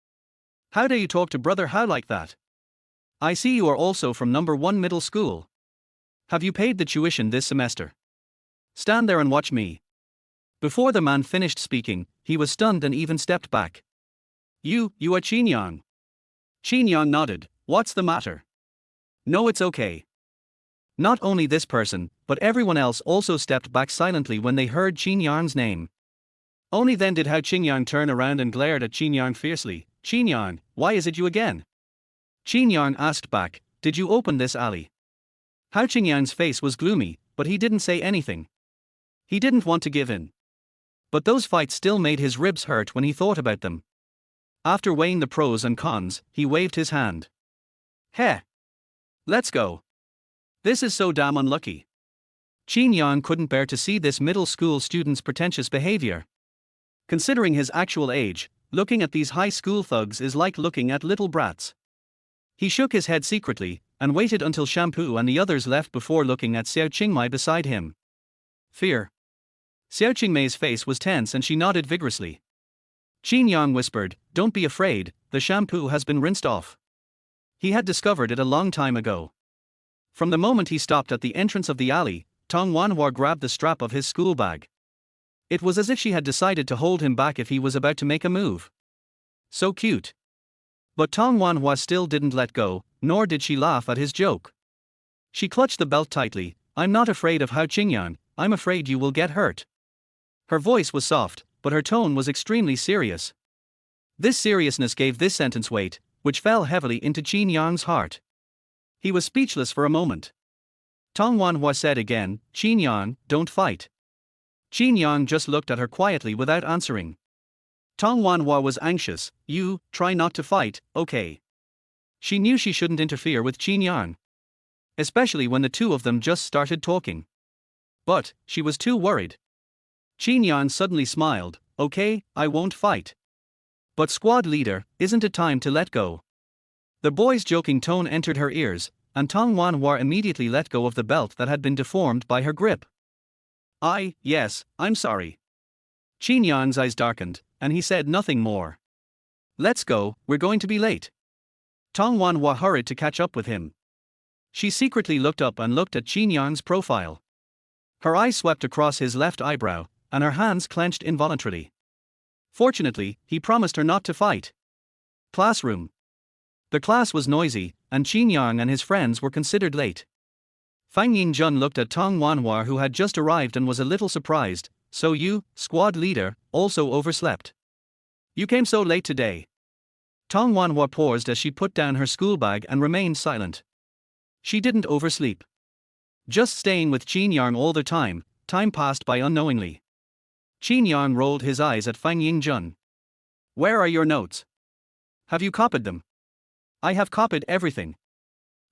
How dare you talk to Brother Hao like that? I see you are also from number 1 middle school. Have you paid the tuition this semester? Stand there and watch me. Before the man finished speaking, he was stunned and even stepped back. You are Qin Yang. Qin Yang nodded. What's the matter? No, it's okay. Not only this person, but everyone else also stepped back silently when they heard Qin Yang's name. Only then did Hao Qingyang turn around and glared at Qin Yang fiercely. Qin Yang, why is it you again? Qin Yang asked back, did you open this alley? Hao Qingyang's face was gloomy, but he didn't say anything. He didn't want to give in. But those fights still made his ribs hurt when he thought about them. After weighing the pros and cons, he waved his hand. Heh! Let's go. This is so damn unlucky. Qin Yang couldn't bear to see this middle school student's pretentious behavior. Considering his actual age, looking at these high school thugs is like looking at little brats. He shook his head secretly, and waited until Shampoo and the others left before looking at Xiao Qingmei beside him. Fear. Xiao Qingmei's face was tense and she nodded vigorously. Qin Yang whispered, don't be afraid, the shampoo has been rinsed off. He had discovered it a long time ago. From the moment he stopped at the entrance of the alley, Tong Wanhua grabbed the strap of his school bag. It was as if she had decided to hold him back if he was about to make a move. So cute. But Tong Wanhua still didn't let go, nor did she laugh at his joke. She clutched the belt tightly. I'm not afraid of Hao Qingyang, I'm afraid you will get hurt. Her voice was soft, but her tone was extremely serious. This seriousness gave this sentence weight, which fell heavily into Qin Yang's heart. He was speechless for a moment. Tong Wanhua said again, Qin Yang, don't fight. Qin Yang just looked at her quietly without answering. Tong Wanhua was anxious. You, try not to fight, okay? She knew she shouldn't interfere with Qin Yang. Especially when the two of them just started talking. But, she was too worried. Qin Yang suddenly smiled, okay, I won't fight. But squad leader, isn't it time to let go? The boy's joking tone entered her ears, and Tong Wanhua immediately let go of the belt that had been deformed by her grip. Yes, I'm sorry. Qin Yang's eyes darkened, and he said nothing more. Let's go, we're going to be late. Tong Wanhua hurried to catch up with him. She secretly looked up and looked at Qin Yang's profile. Her eyes swept across his left eyebrow, and her hands clenched involuntarily. Fortunately, he promised her not to fight. Classroom. The class was noisy, and Qin Yang and his friends were considered late. Fang Yingjun looked at Tong Wanhua, who had just arrived, and was a little surprised. So you, squad leader, also overslept. You came so late today. Tong Wanhua paused as she put down her school bag and remained silent. She didn't oversleep. Just staying with Qin Yang all the time, time passed by unknowingly. Qin Yang rolled his eyes at Fang Yingjun. Where are your notes? Have you copied them? I have copied everything.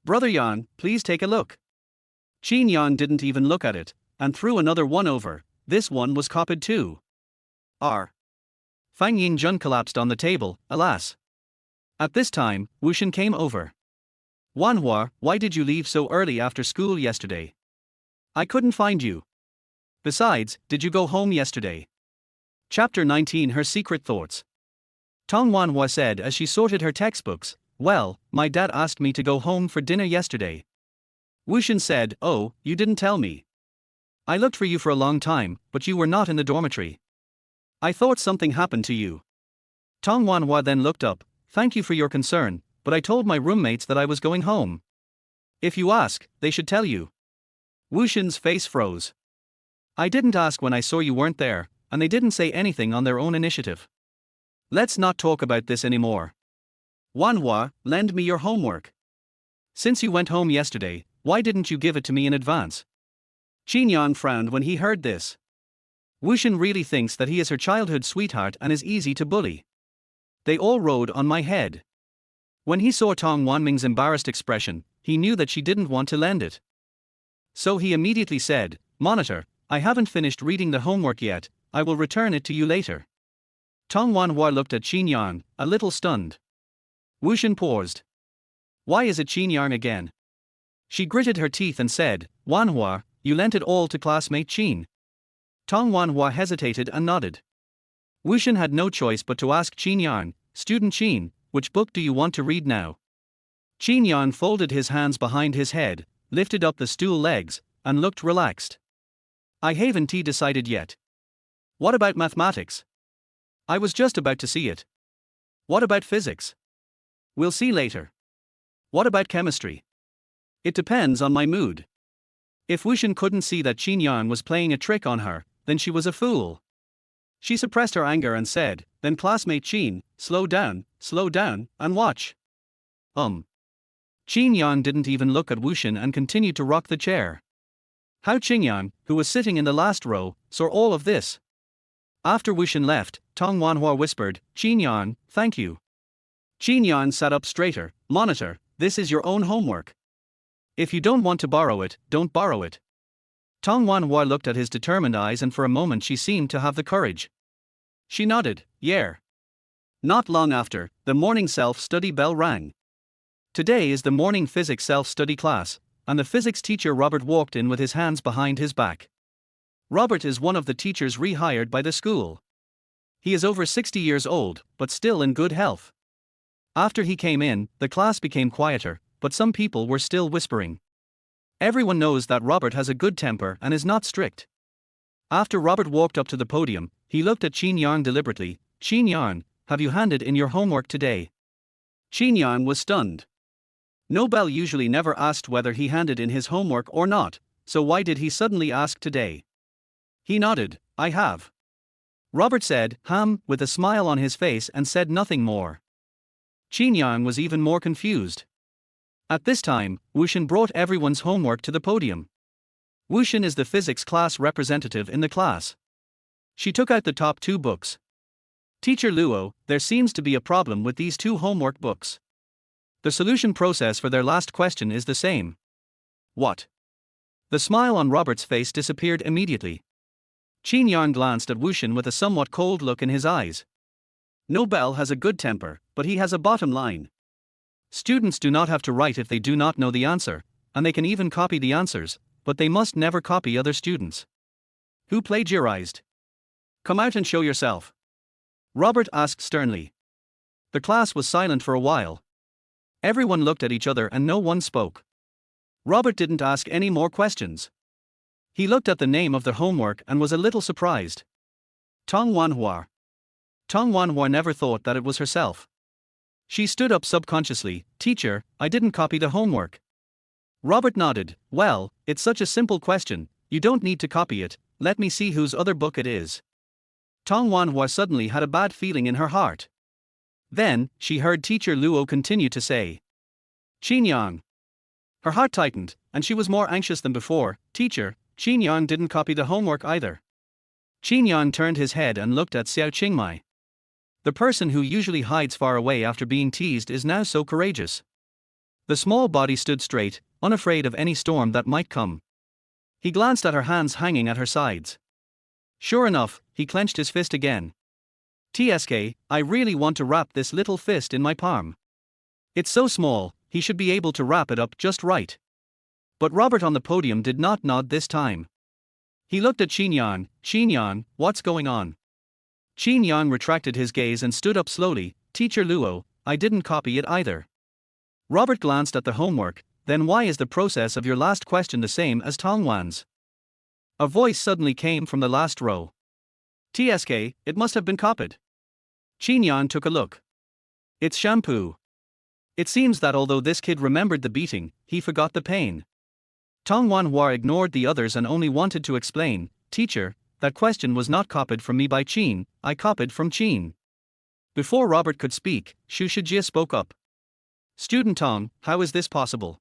Brother Yan, please take a look. Qin Yang didn't even look at it, and threw another one over. This one was copied too. Fang Yingjun collapsed on the table, alas. At this time, Wushan came over. Wanhua, why did you leave so early after school yesterday? I couldn't find you. Besides, did you go home yesterday? Chapter 19 Her Secret Thoughts. Tong Wanhua said as she sorted her textbooks, well, my dad asked me to go home for dinner yesterday. Wushan said, oh, you didn't tell me. I looked for you for a long time, but you were not in the dormitory. I thought something happened to you. Tong Wanhua then looked up, thank you for your concern, but I told my roommates that I was going home. If you ask, they should tell you. Wushan's face froze. I didn't ask when I saw you weren't there, and they didn't say anything on their own initiative. Let's not talk about this anymore. Wanhua, lend me your homework. Since you went home yesterday, why didn't you give it to me in advance? Qin Yang frowned when he heard this. Wushan really thinks that he is her childhood sweetheart and is easy to bully. They all rode on my head. When he saw Tong Wanming's embarrassed expression, he knew that she didn't want to lend it. So he immediately said, Monitor, I haven't finished reading the homework yet, I will return it to you later. Tong Wanhua looked at Qin Yang, a little stunned. Wushan paused. Why is it Qin Yang again? She gritted her teeth and said, Wanhua, you lent it all to classmate Qin. Tong Wanhua hesitated and nodded. Wushan had no choice but to ask Qin Yang, Student Qin, which book do you want to read now? Qin Yang folded his hands behind his head, lifted up the stool legs, and looked relaxed. I haven't decided yet. What about mathematics? I was just about to see it. What about physics? We'll see later. What about chemistry? It depends on my mood. If Wushan couldn't see that Qin Yang was playing a trick on her, then she was a fool. She suppressed her anger and said, then classmate Qin, slow down, and watch. Qin Yang didn't even look at Wushan and continued to rock the chair. How Qin Yang, who was sitting in the last row, saw all of this. After Wushan left, Tong Wanhua whispered, Qin Yang, thank you. Qin Yang sat up straighter, Monitor, this is your own homework. If you don't want to borrow it, don't borrow it. Tong Wanhua looked at his determined eyes, and for a moment she seemed to have the courage. She nodded, yeah. Not long after, the morning self-study bell rang. Today is the morning physics self-study class, and the physics teacher Robert walked in with his hands behind his back. Robert is one of the teachers rehired by the school. He is over 60 years old, but still in good health. After he came in, the class became quieter, but some people were still whispering. Everyone knows that Robert has a good temper and is not strict. After Robert walked up to the podium, he looked at Qin Yang deliberately. Qin Yang, have you handed in your homework today? Qin Yang was stunned. Nobel usually never asked whether he handed in his homework or not, so why did he suddenly ask today? He nodded, I have. Robert said, with a smile on his face, and said nothing more. Qin Yang was even more confused. At this time, Wushan brought everyone's homework to the podium. Wushan is the physics class representative in the class. She took out the top 2 books. Teacher Luo, there seems to be a problem with these 2 homework books. The solution process for their last question is the same. What? The smile on Robert's face disappeared immediately. Qin Yang glanced at Wushan with a somewhat cold look in his eyes. Nobel has a good temper, but he has a bottom line. Students do not have to write if they do not know the answer, and they can even copy the answers, but they must never copy other students. Who plagiarized? Come out and show yourself. Robert asked sternly. The class was silent for a while. Everyone looked at each other and no one spoke. Robert didn't ask any more questions. He looked at the name of the homework and was a little surprised. Tong Wanhua. Tong Wanhua never thought that it was herself. She stood up subconsciously. Teacher, I didn't copy the homework. Robert nodded. Well, it's such a simple question, you don't need to copy it, let me see whose other book it is. Tong Wanhua suddenly had a bad feeling in her heart. Then, she heard Teacher Luo continue to say, Qin Yang. Her heart tightened, and she was more anxious than before. Teacher, Qin Yang didn't copy the homework either. Qin Yang turned his head and looked at Xiao Qingmai. The person who usually hides far away after being teased is now so courageous. The small body stood straight, unafraid of any storm that might come. He glanced at her hands hanging at her sides. Sure enough, he clenched his fist again. TSK, I really want to wrap this little fist in my palm. It's so small, he should be able to wrap it up just right. But Robert on the podium did not nod this time. He looked at Qin Yang. Qin Yang, what's going on? Qin Yang retracted his gaze and stood up slowly. Teacher Luo, I didn't copy it either. Robert glanced at the homework. Then why is the process of your last question the same as Tong Wan's? A voice suddenly came from the last row. TSK, it must have been copied. Qin Yang took a look. It's shampoo. It seems that although this kid remembered the beating, he forgot the pain. Tong Wanhua ignored the others and only wanted to explain, Teacher, that question was not copied from me by Qin, I copied from Qin. Before Robert could speak, Xu Shijie spoke up. Student Tong, how is this possible?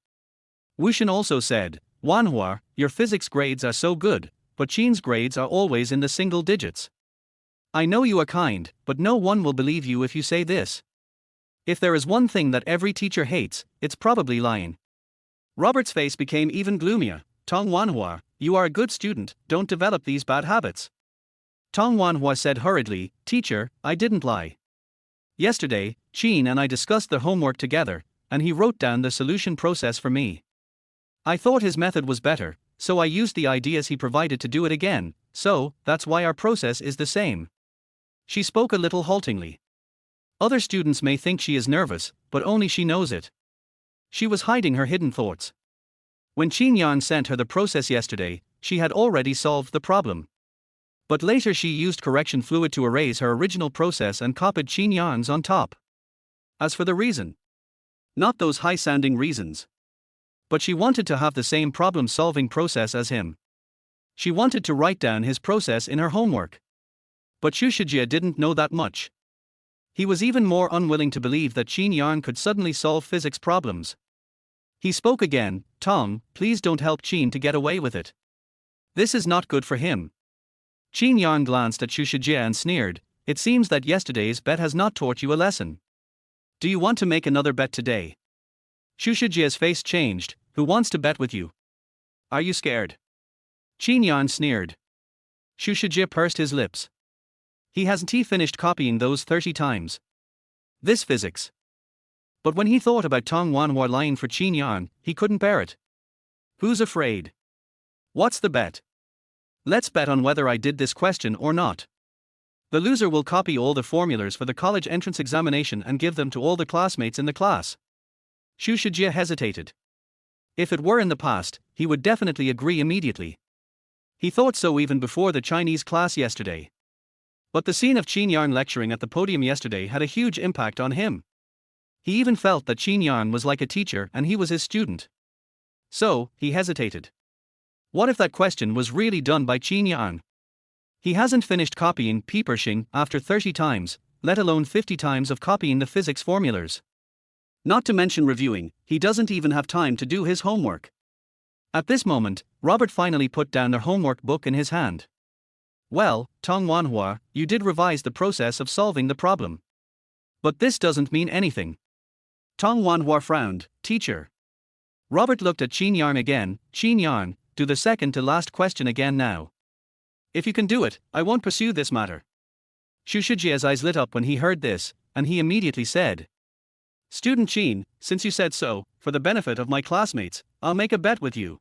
Wushan also said, Wanhua, your physics grades are so good, but Qin's grades are always in the single digits. I know you are kind, but no one will believe you if you say this. If there is one thing that every teacher hates, it's probably lying. Robert's face became even gloomier. Tong Wanhua, you are a good student, don't develop these bad habits. Tong Wanhua said hurriedly, Teacher, I didn't lie. Yesterday, Qin and I discussed the homework together, and he wrote down the solution process for me. I thought his method was better, so I used the ideas he provided to do it again, so that's why our process is the same. She spoke a little haltingly. Other students may think she is nervous, but only she knows it. She was hiding her hidden thoughts. When Qin Yang sent her the process yesterday, she had already solved the problem. But later she used correction fluid to erase her original process and copied Qin Yang's on top. As for the reason, not those high-sounding reasons. But she wanted to have the same problem-solving process as him. She wanted to write down his process in her homework. But Xu Shijie didn't know that much. He was even more unwilling to believe that Qin Yang could suddenly solve physics problems. He spoke again, Tong, please don't help Qin to get away with it. This is not good for him. Qin Yang glanced at Xu Shijie and sneered, it seems that yesterday's bet has not taught you a lesson. Do you want to make another bet today? Xu Shijie's face changed, who wants to bet with you? Are you scared? Qin Yang sneered. Xu Shijie pursed his lips. He hasn't finished copying those 30 times. This physics. But when he thought about Tong Wanhua lying for Qin Yang, he couldn't bear it. Who's afraid? What's the bet? Let's bet on whether I did this question or not. The loser will copy all the formulas for the college entrance examination and give them to all the classmates in the class. Xu Shijie hesitated. If it were in the past, he would definitely agree immediately. He thought so even before the Chinese class yesterday. But the scene of Qin Yang lecturing at the podium yesterday had a huge impact on him. He even felt that Qin Yang was like a teacher and he was his student. So, he hesitated. What if that question was really done by Qin Yang? He hasn't finished copying Peepershing after 30 times, let alone 50 times of copying the physics formulas. Not to mention reviewing, he doesn't even have time to do his homework. At this moment, Robert finally put down the homework book in his hand. Well, Tong Wanhua, you did revise the process of solving the problem. But this doesn't mean anything. Tong Wanhua frowned, Teacher. Robert looked at Qin Yang again, Qin Yang, do the second to last question again now. If you can do it, I won't pursue this matter. Xu Shijie's eyes lit up when he heard this, and he immediately said, Student Qin, since you said so, for the benefit of my classmates, I'll make a bet with you.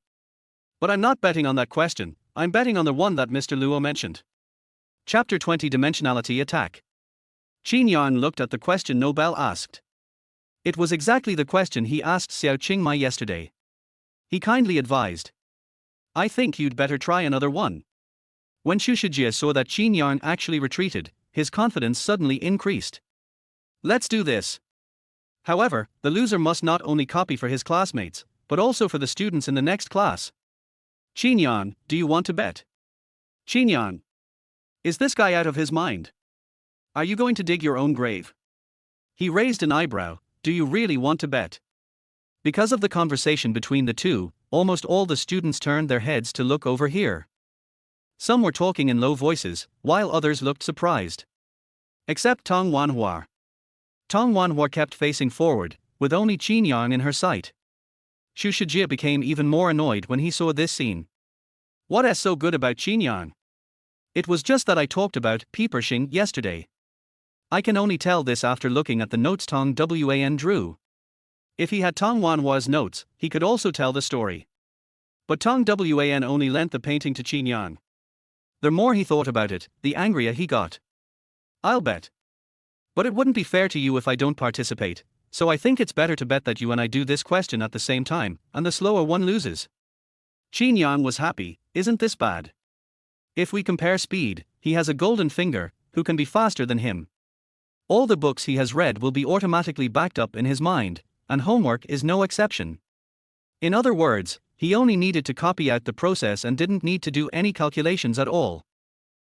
But I'm not betting on that question, I'm betting on the one that Mr. Luo mentioned. Chapter 20 Dimensionality Attack. Qin Yang looked at the question Nobel asked. It was exactly the question he asked Xiao Qingmai yesterday. He kindly advised. I think you'd better try another one. When Xu Shijie saw that Qin Yang actually retreated, his confidence suddenly increased. Let's do this. However, the loser must not only copy for his classmates, but also for the students in the next class. Qin Yang, do you want to bet? Qin Yang. Is this guy out of his mind? Are you going to dig your own grave? He raised an eyebrow. Do you really want to bet? Because of the conversation between the two, almost all the students turned their heads to look over here. Some were talking in low voices, while others looked surprised. Except Tong Wanhua. Tong Wanhua kept facing forward, with only Qin Yang in her sight. Xu Shijie became even more annoyed when he saw this scene. What's so good about Qin Yang? It was just that I talked about peepershing yesterday. I can only tell this after looking at the notes Tong Wan drew. If he had Tong Wanhua's notes, he could also tell the story. But Tong Wan only lent the painting to Qin Yang. The more he thought about it, the angrier he got. I'll bet. But it wouldn't be fair to you if I don't participate, so I think it's better to bet that you and I do this question at the same time, and the slower one loses. Qin Yang was happy. Isn't this bad? If we compare speed, he has a golden finger, who can be faster than him. All the books he has read will be automatically backed up in his mind, and homework is no exception. In other words, he only needed to copy out the process and didn't need to do any calculations at all.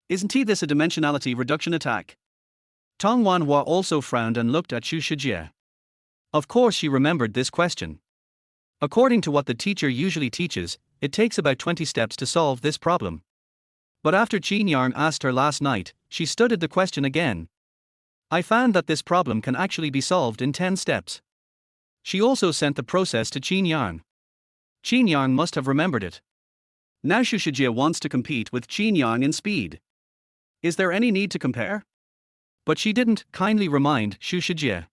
Isn't this a dimensionality reduction attack? Tong Wanhua also frowned and looked at Xu Shijie. Of course she remembered this question. According to what the teacher usually teaches, it takes about 20 steps to solve this problem. But after Qin Yang asked her last night, she studied the question again. I found that this problem can actually be solved in 10 steps. She also sent the process to Qin Yang. Qin Yang must have remembered it. Now Xu Shijie wants to compete with Qin Yang in speed. Is there any need to compare? But she didn't kindly remind Xu Shijie.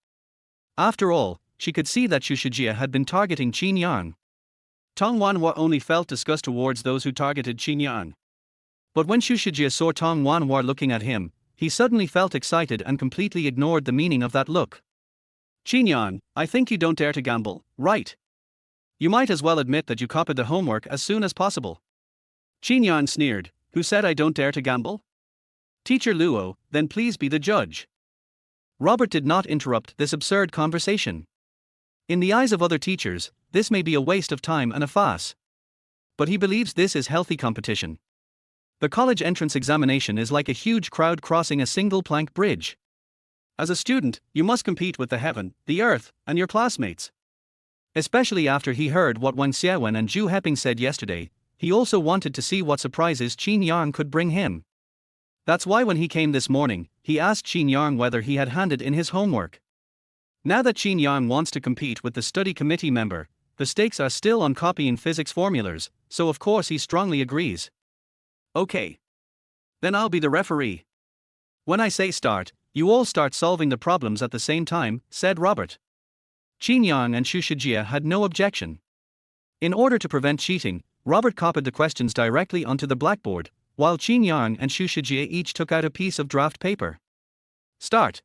After all, she could see that Xu Shijie had been targeting Qin Yang. Tong Wanhua only felt disgust towards those who targeted Qin Yang. But when Xu Shijie saw Tong Wanhua looking at him, he suddenly felt excited and completely ignored the meaning of that look. Qin Yang, I think you don't dare to gamble, right? You might as well admit that you copied the homework as soon as possible. Qin Yang sneered. Who said I don't dare to gamble? Teacher Luo, then please be the judge. Robert did not interrupt this absurd conversation. In the eyes of other teachers, this may be a waste of time and a farce. But he believes this is healthy competition. The college entrance examination is like a huge crowd crossing a single plank bridge. As a student, you must compete with the heaven, the earth, and your classmates. Especially after he heard what Wang Xiaowen and Zhu Heping said yesterday, he also wanted to see what surprises Qin Yang could bring him. That's why when he came this morning, he asked Qin Yang whether he had handed in his homework. Now that Qin Yang wants to compete with the study committee member, the stakes are still on copying physics formulas, so of course he strongly agrees. Okay. Then I'll be the referee. When I say start, you all start solving the problems at the same time, said Robert. Qin Yang and Xu Shijie had no objection. In order to prevent cheating, Robert copied the questions directly onto the blackboard, while Qin Yang and Xu Shijie each took out a piece of draft paper. Start.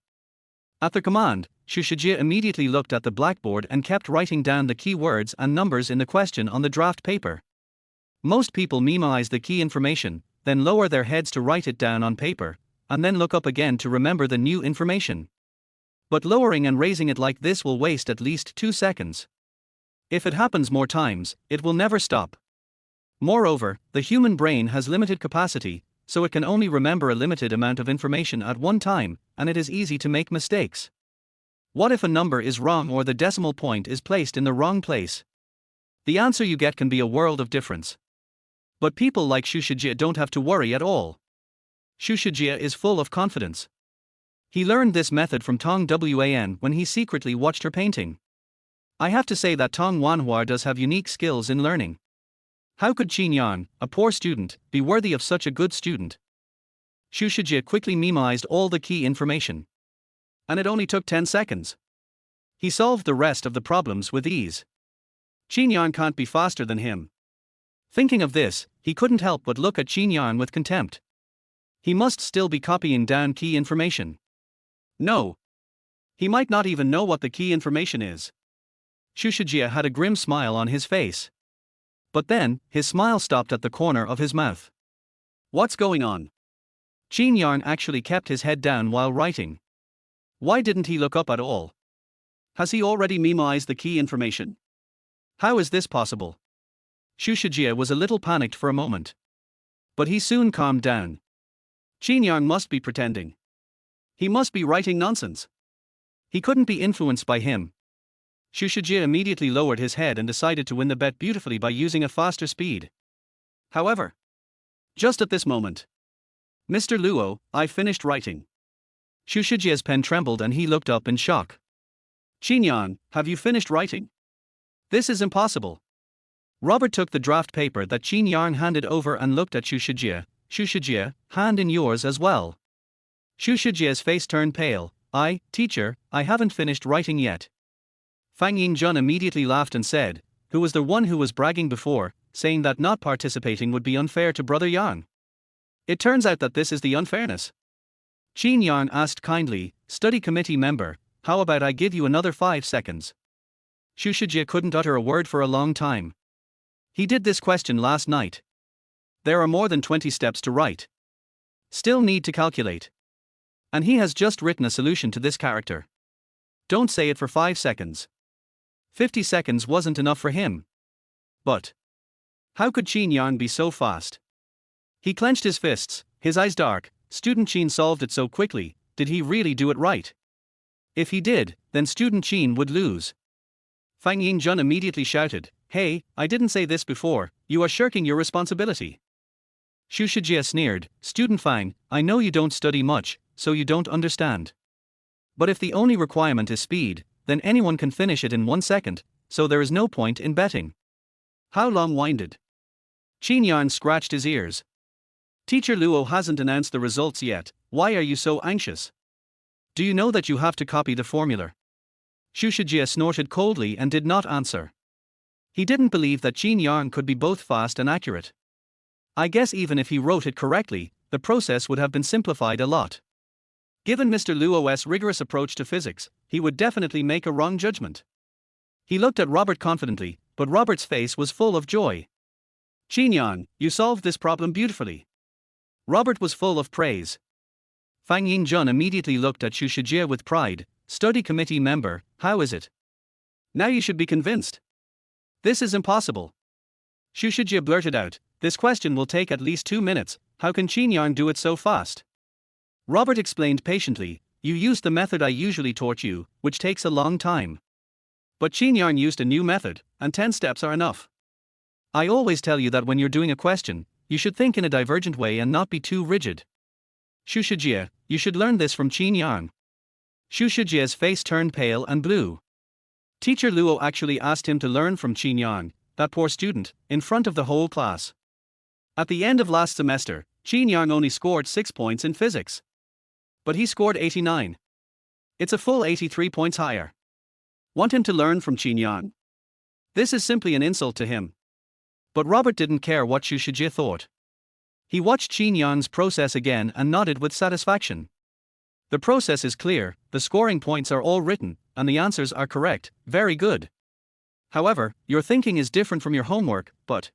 At the command, Xu Shijie immediately looked at the blackboard and kept writing down the key words and numbers in the question on the draft paper. Most people memorize the key information, then lower their heads to write it down on paper, and then look up again to remember the new information. But lowering and raising it like this will waste at least 2 seconds. If it happens more times, it will never stop. Moreover, the human brain has limited capacity, so it can only remember a limited amount of information at one time, and it is easy to make mistakes. What if a number is wrong or the decimal point is placed in the wrong place? The answer you get can be a world of difference. But people like Xu Shijie don't have to worry at all. Xu Shijie is full of confidence. He learned this method from Tong Wan when he secretly watched her painting. I have to say that Tong Wanhua does have unique skills in learning. How could Qin Yang, a poor student, be worthy of such a good student? Xu Shijie quickly memorized all the key information. And it only took 10 seconds. He solved the rest of the problems with ease. Qin Yang can't be faster than him. Thinking of this, he couldn't help but look at Qin Yang with contempt. He must still be copying down key information. No. He might not even know what the key information is. Xu Shijie had a grim smile on his face. But then, his smile stopped at the corner of his mouth. What's going on? Qin Yang actually kept his head down while writing. Why didn't he look up at all? Has he already memoized the key information? How is this possible? Xu Shijie was a little panicked for a moment. But he soon calmed down. Qin Yang must be pretending. He must be writing nonsense. He couldn't be influenced by him. Xu Shijie immediately lowered his head and decided to win the bet beautifully by using a faster speed. However, just at this moment, Mr. Luo, I finished writing. Xu Shijie's pen trembled and he looked up in shock. Qin Yang, have you finished writing? This is impossible. Robert took the draft paper that Qin Yang handed over and looked at Xu Shijie. Xu Shijie, hand in yours as well. Xu Shijie's face turned pale. Teacher, I haven't finished writing yet. Fang Yingjun immediately laughed and said, who was the one who was bragging before, saying that not participating would be unfair to Brother Yang. It turns out that this is the unfairness. Qin Yang asked kindly, study committee member, how about I give you another 5 seconds? Xu Shijie couldn't utter a word for a long time. He did this question last night. There are more than 20 steps to write. Still need to calculate. And he has just written a solution to this character. Don't say it for 5 seconds. 50 seconds wasn't enough for him. But how could Qin Yang be so fast? He clenched his fists, his eyes dark. Student Qin solved it so quickly. Did he really do it right? If he did, then student Qin would lose. Fang Yingjun immediately shouted, hey, I didn't say this before, you are shirking your responsibility. Xu Shijie sneered, student Fang, I know you don't study much, so you don't understand. But if the only requirement is speed, then anyone can finish it in 1 second, so there is no point in betting. How long-winded. Qin Yang scratched his ears. Teacher Luo hasn't announced the results yet, why are you so anxious? Do you know that you have to copy the formula? Xu Shijie snorted coldly and did not answer. He didn't believe that Qin Yang could be both fast and accurate. I guess even if he wrote it correctly, the process would have been simplified a lot. Given Mr. Luo's rigorous approach to physics, he would definitely make a wrong judgment. He looked at Robert confidently, but Robert's face was full of joy. Qin Yang, you solved this problem beautifully. Robert was full of praise. Fang Yingjun immediately looked at Xu Shijie with pride. Study committee member, how is it? Now you should be convinced. This is impossible. Xu Shijie blurted out, this question will take at least 2 minutes, how can Qin Yang do it so fast? Robert explained patiently, you used the method I usually taught you, which takes a long time. But Qin Yang used a new method, and 10 steps are enough. I always tell you that when you're doing a question, you should think in a divergent way and not be too rigid. Xu Shijie, you should learn this from Qin Yang. Xu Shijie's face turned pale and blue. Teacher Luo actually asked him to learn from Qin Yang, that poor student, in front of the whole class. At the end of last semester, Qin Yang only scored 6 points in physics. But he scored 89. It's a full 83 points higher. Want him to learn from Qin Yang? This is simply an insult to him. But Robert didn't care what Xu Shijie thought. He watched Qin Yang's process again and nodded with satisfaction. The process is clear, the scoring points are all written, and the answers are correct, very good. However, your thinking is different from your homework, but...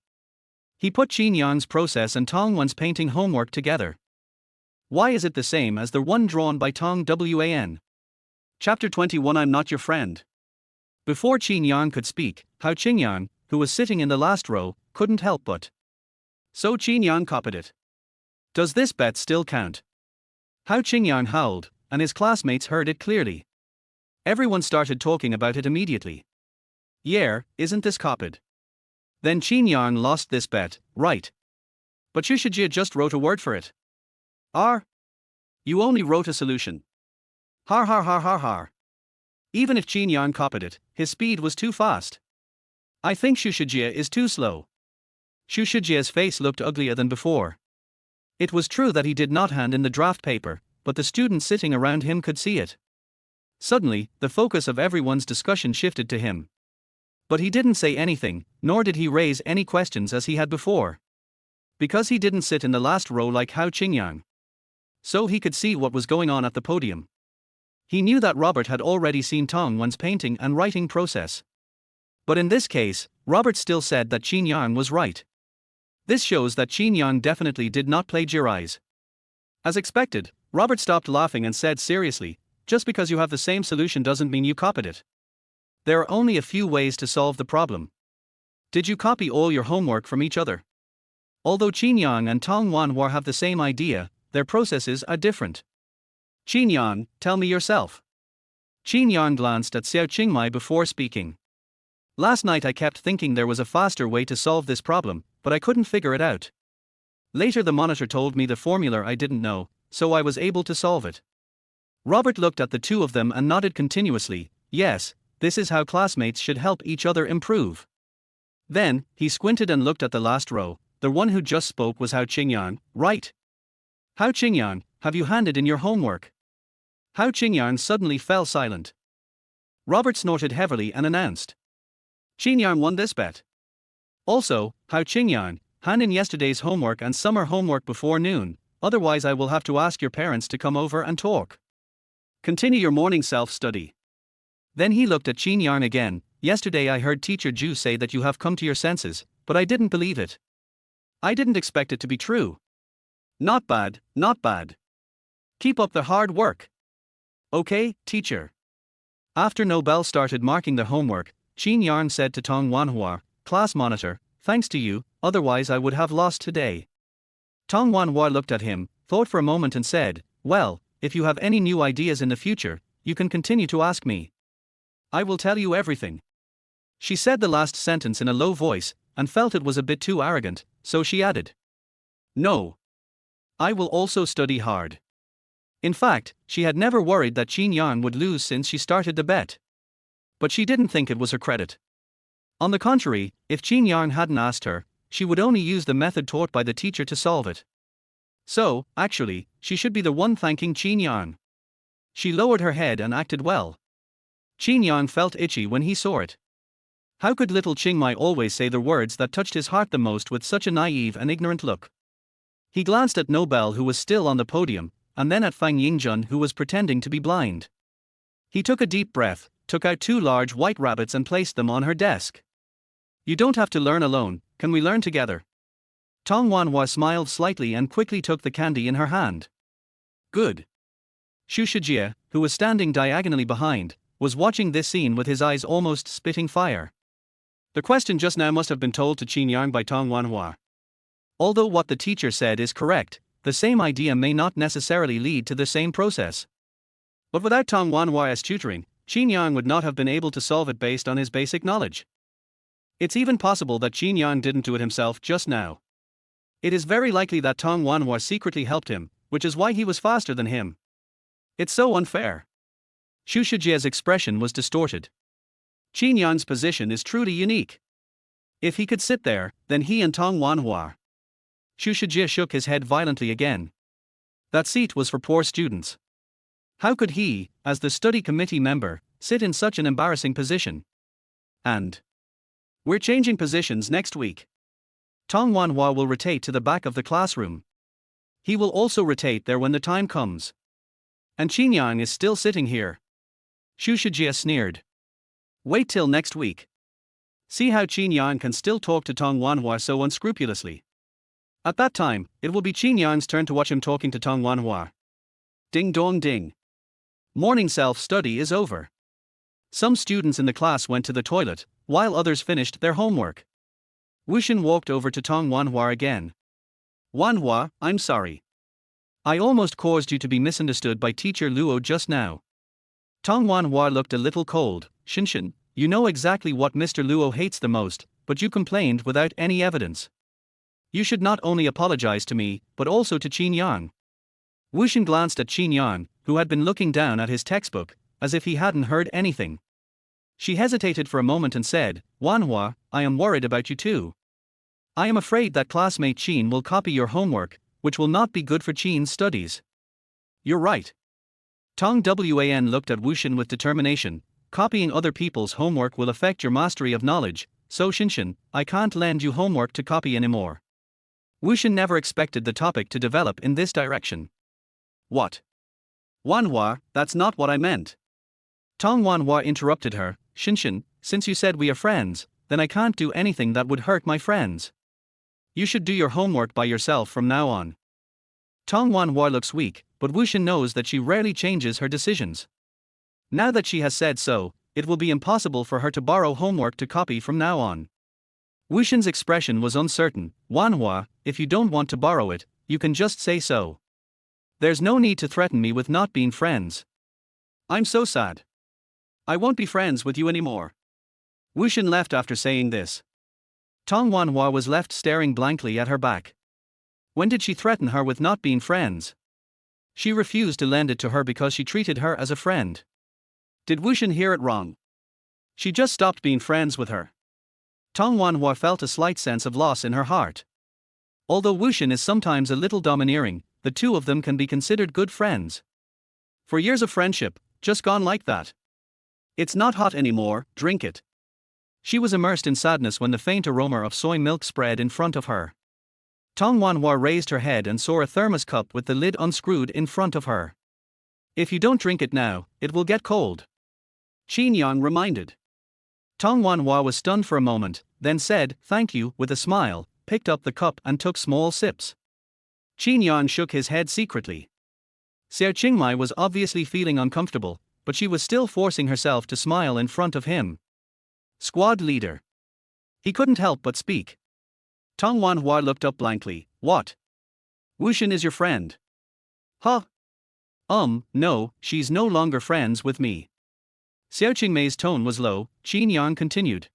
He put Qin Yang's process and Tong Wan's painting homework together. Why is it the same as the one drawn by Tong Wan? Chapter 21 I'm not your friend. Before Qin Yang could speak, Hao Qingyang, who was sitting in the last row, couldn't help but. So Qin Yang copied it. Does this bet still count? Hao Qingyang howled, and his classmates heard it clearly. Everyone started talking about it immediately. Yeah, isn't this copied? Then Qin Yang lost this bet, right? But Xu Shijie just wrote a word for it. You only wrote a solution. Har har har har har. Even if Qin Yang copied it, his speed was too fast. I think Xu Shijie is too slow. Xu Shijie's face looked uglier than before. It was true that he did not hand in the draft paper, but the students sitting around him could see it. Suddenly, the focus of everyone's discussion shifted to him. But he didn't say anything, nor did he raise any questions as he had before. Because he didn't sit in the last row like Hao Qingyang. So he could see what was going on at the podium. He knew that Robert had already seen Tong Wan's painting and writing process. But in this case, Robert still said that Qin Yang was right. This shows that Qin Yang definitely did not plagiarize. As expected, Robert stopped laughing and said seriously, "Just because you have the same solution doesn't mean you copied it. There are only a few ways to solve the problem. Did you copy all your homework from each other?" Although Qin Yang and Tong Wanhua have the same idea, their processes are different. "Qin Yang, tell me yourself." Qin Yang glanced at Xiao Qingmai before speaking. "Last night I kept thinking there was a faster way to solve this problem, but I couldn't figure it out. Later the monitor told me the formula I didn't know, so I was able to solve it." Robert looked at the two of them and nodded continuously. Yes, this is how classmates should help each other improve. Then, he squinted and looked at the last row. The one who just spoke was Hao Qingyang, right? "Hao Qingyang, have you handed in your homework?" Hao Qingyang suddenly fell silent. Robert snorted heavily and announced, "Qingyang won this bet. Also, Hao Qingyang, hand in yesterday's homework and summer homework before noon, otherwise I will have to ask your parents to come over and talk. Continue your morning self-study." Then he looked at Qin Yang again. "Yesterday I heard teacher Ju say that you have come to your senses, but I didn't believe it. I didn't expect it to be true. Not bad, not bad. Keep up the hard work. Okay, teacher." After Nobel started marking the homework, Qin Yang said to Tong Wanhua, "Class monitor, thanks to you, otherwise I would have lost today." Tong Wanhua looked at him, thought for a moment and said, "Well, if you have any new ideas in the future, you can continue to ask me. I will tell you everything." She said the last sentence in a low voice, and felt it was a bit too arrogant, so she added, "No. I will also study hard." In fact, she had never worried that Qin Yang would lose since she started the bet. But she didn't think it was her credit. On the contrary, if Qin Yang hadn't asked her, she would only use the method taught by the teacher to solve it. So, actually, she should be the one thanking Qin Yang. She lowered her head and acted well. Qin Yang felt itchy when he saw it. How could little Qingmai always say the words that touched his heart the most with such a naive and ignorant look? He glanced at Nobel, who was still on the podium, and then at Fang Yingjun, who was pretending to be blind. He took a deep breath, took out 2 large white rabbits and placed them on her desk. "You don't have to learn alone, can we learn together?" Tong Wanhua smiled slightly and quickly took the candy in her hand. "Good." Xu Shijie, who was standing diagonally behind, was watching this scene with his eyes almost spitting fire. The question just now must have been told to Qin Yang by Tong Wanhua. Although what the teacher said is correct, the same idea may not necessarily lead to the same process. But without Tong Wanhua's tutoring, Qin Yang would not have been able to solve it based on his basic knowledge. It's even possible that Qin Yang didn't do it himself just now. It is very likely that Tong Wanhua secretly helped him, which is why he was faster than him. It's so unfair. Xu Shijie's expression was distorted. Qin Yang's position is truly unique. If he could sit there, then he and Tong Wanhua. Xu Shijie shook his head violently again. That seat was for poor students. How could he, as the study committee member, sit in such an embarrassing position? And we're changing positions next week. Tong Wanhua will rotate to the back of the classroom. He will also rotate there when the time comes. And Qin Yang is still sitting here. Xu Shijie sneered. Wait till next week. See how Qin Yang can still talk to Tong Wanhua so unscrupulously. At that time, it will be Qin Yang's turn to watch him talking to Tong Wanhua. Ding dong ding. Morning self-study is over. Some students in the class went to the toilet, while others finished their homework. Wuxin walked over to Tong Wanhua again. "Wanhua, I'm sorry. I almost caused you to be misunderstood by teacher Luo just now." Tong Wanhua looked a little cold. "Shinshin, you know exactly what Mr. Luo hates the most, but you complained without any evidence. You should not only apologize to me, but also to Qin Yang." Wuxin glanced at Qin Yang, who had been looking down at his textbook, as if he hadn't heard anything. She hesitated for a moment and said, "Wanhua, I am worried about you too. I am afraid that classmate Qin will copy your homework, which will not be good for Qin's studies." "You're right." Tong Wan looked at Wuxin with determination. "Copying other people's homework will affect your mastery of knowledge, so Shinshin, I can't lend you homework to copy anymore." Wuxin never expected the topic to develop in this direction. "What? Wanhua, that's not what I meant. Tong Wanhua interrupted her. Shinshin, since you said we are friends, then I can't do anything that would hurt my friends. You should do your homework by yourself from now on. Tong Wanhua looks weak, but Wushin knows that she rarely changes her decisions. Now that she has said so, it will be impossible for her to borrow homework to copy from now on. Wushin's expression was uncertain. Wanhua, if you don't want to borrow it, you can just say so. There's no need to threaten me with not being friends. I'm so sad. I won't be friends with you anymore. Wushin left after saying this. Tong Wanhua was left staring blankly at her back. When did she threaten her with not being friends? She refused to lend it to her because she treated her as a friend. Did Wushin hear it wrong? She just stopped being friends with her. Tong Wanhua felt a slight sense of loss in her heart. Although Wushin is sometimes a little domineering, the two of them can be considered good friends. For years of friendship, just gone like that. It's not hot anymore, drink it. She was immersed in sadness when the faint aroma of soy milk spread in front of her. Tong Wanhua raised her head and saw a thermos cup with the lid unscrewed in front of her. If you don't drink it now, it will get cold. Qin Yang reminded. Tong Wanhua was stunned for a moment, then said, thank you, with a smile, picked up the cup and took small sips. Qin Yang shook his head secretly. Xiao Qingmai was obviously feeling uncomfortable, but she was still forcing herself to smile in front of him. Squad leader. He couldn't help but speak. Tong Wanhua looked up blankly. What? Wushin is your friend? Huh? No, she's no longer friends with me. Xiao Qingmei's tone was low. Qin Yang continued.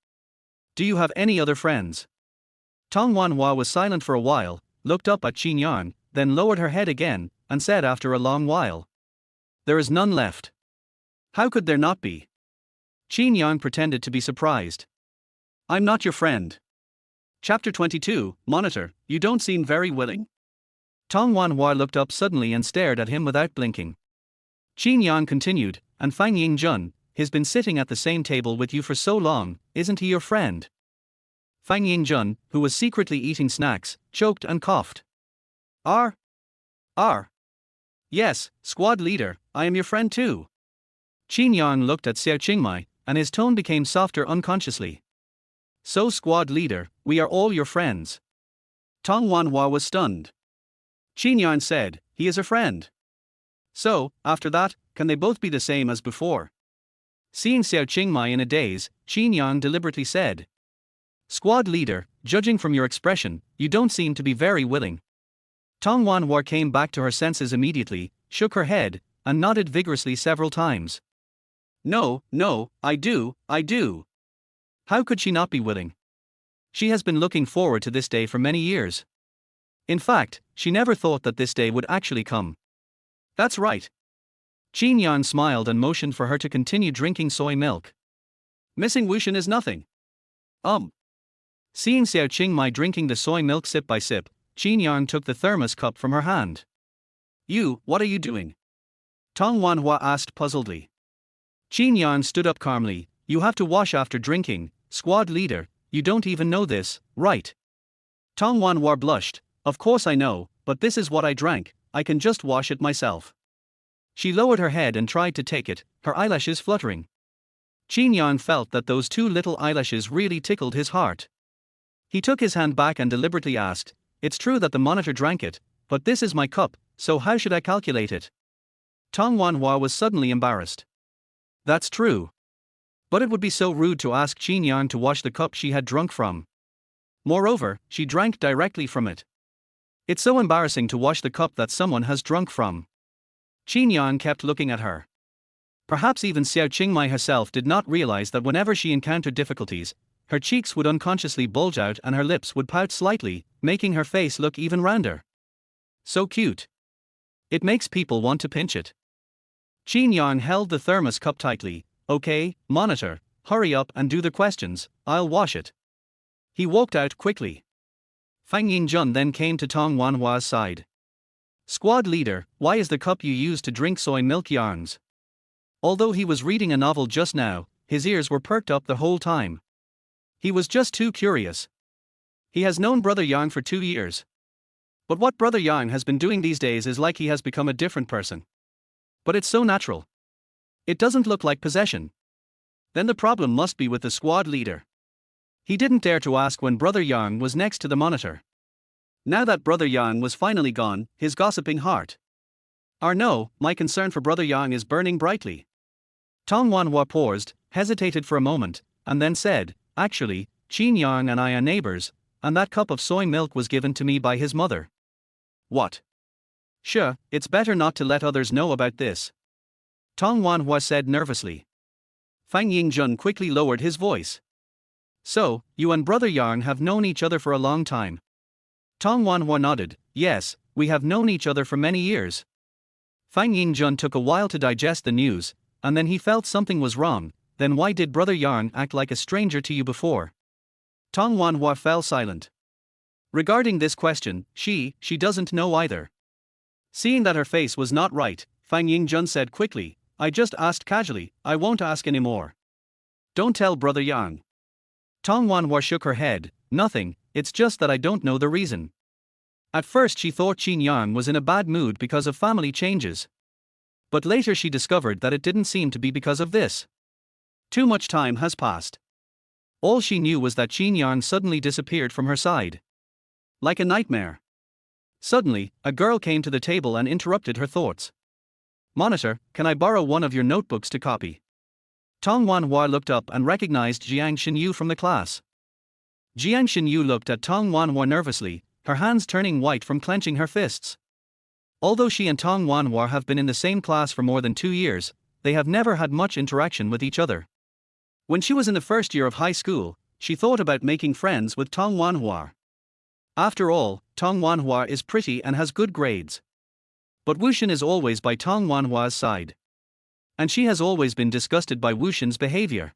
Do you have any other friends? Tong Wanhua was silent for a while, looked up at Qin Yang, then lowered her head again, and said after a long while. There is none left. How could there not be? Qin Yang pretended to be surprised. I'm not your friend. Chapter 22, Monitor, you don't seem very willing. Tong Wanhua looked up suddenly and stared at him without blinking. Qin Yang continued, and Fang Yingjun, he's been sitting at the same table with you for so long, isn't he your friend? Fang Yingjun, who was secretly eating snacks, choked and coughed. R. Yes, squad leader, I am your friend too. Qin Yang looked at Xiao Qingmai, and his tone became softer unconsciously. So squad leader, we are all your friends. Tong Wanhua was stunned. Qin Yang said, he is a friend. So, after that, can they both be the same as before? Seeing Xiao Qingmai in a daze, Qin Yang deliberately said. Squad leader, judging from your expression, you don't seem to be very willing. Tong Wanhua came back to her senses immediately, shook her head, and nodded vigorously several times. No, I do. How could she not be willing? She has been looking forward to this day for many years. In fact, she never thought that this day would actually come. That's right. Qin Yang smiled and motioned for her to continue drinking soy milk. Missing Wushin is nothing. Seeing Xiao Qingmai drinking the soy milk sip by sip, Qin Yang took the thermos cup from her hand. What are you doing? Tong Wanhua asked puzzledly. Qin Yang stood up calmly. You have to wash after drinking, squad leader, you don't even know this, right? Tong Wanhua blushed. Of course I know, but this is what I drank, I can just wash it myself. She lowered her head and tried to take it, her eyelashes fluttering. Qin Yang felt that those two little eyelashes really tickled his heart. He took his hand back and deliberately asked, it's true that the monitor drank it, but this is my cup, so how should I calculate it? Tong Wanhua was suddenly embarrassed. That's true. But it would be so rude to ask Qin Yang to wash the cup she had drunk from. Moreover, she drank directly from it. It's so embarrassing to wash the cup that someone has drunk from. Qin Yang kept looking at her. Perhaps even Xiao Qingmai herself did not realize that whenever she encountered difficulties, her cheeks would unconsciously bulge out and her lips would pout slightly, making her face look even rounder. So cute. It makes people want to pinch it. Qin Yang held the thermos cup tightly. Okay, monitor, hurry up and do the questions, I'll wash it. He walked out quickly. Fang Yingjun then came to Tong Wanhua's side. Squad leader, why is the cup you used to drink soy milk yarns? Although he was reading a novel just now, his ears were perked up the whole time. He was just too curious. He has known Brother Yang for 2 years. But what Brother Yang has been doing these days is like he has become a different person. But it's so natural. It doesn't look like possession. Then the problem must be with the squad leader. He didn't dare to ask when Brother Yang was next to the monitor. Now that Brother Yang was finally gone, his gossiping heart. Or no, my concern for Brother Yang is burning brightly. Tong Wanhua paused, hesitated for a moment, and then said, actually, Qin Yang and I are neighbors, and that cup of soy milk was given to me by his mother. What? Sure, it's better not to let others know about this. Tong Wanhua said nervously. Fang Yingjun quickly lowered his voice. So, you and Brother Yang have known each other for a long time. Tong Wanhua nodded. Yes, we have known each other for many years. Fang Yingjun took a while to digest the news, and then he felt something was wrong. Then why did Brother Yang act like a stranger to you before? Tong Wanhua fell silent. Regarding this question, she doesn't know either. Seeing that her face was not right, Fang Yingjun said quickly, I just asked casually, I won't ask anymore. Don't tell Brother Yang. Tong Wanhua shook her head, nothing, it's just that I don't know the reason. At first she thought Qin Yang was in a bad mood because of family changes. But later she discovered that it didn't seem to be because of this. Too much time has passed. All she knew was that Qin Yang suddenly disappeared from her side. Like a nightmare. Suddenly, a girl came to the table and interrupted her thoughts. Monitor, can I borrow one of your notebooks to copy? Tong Wanhua looked up and recognized Jiang Xinyu from the class. Jiang Xinyu looked at Tong Wanhua nervously, her hands turning white from clenching her fists. Although she and Tong Wanhua have been in the same class for more than 2 years, they have never had much interaction with each other. When she was in the first year of high school, she thought about making friends with Tong Wanhua. After all, Tong Wanhua is pretty and has good grades. But Wuxin is always by Tong Wanhua's side. And she has always been disgusted by Wuxin's behavior.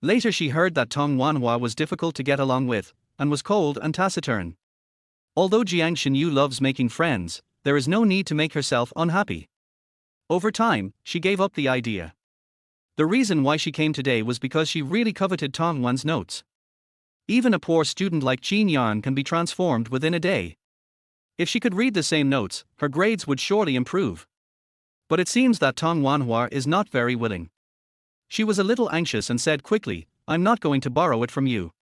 Later she heard that Tong Wanhua was difficult to get along with, and was cold and taciturn. Although Jiang Xinyu loves making friends, there is no need to make herself unhappy. Over time, she gave up the idea. The reason why she came today was because she really coveted Tong Wan's notes. Even a poor student like Qin Yang can be transformed within a day. If she could read the same notes, her grades would surely improve. But it seems that Tong Wanhua is not very willing. She was a little anxious and said quickly, I'm not going to borrow it from you.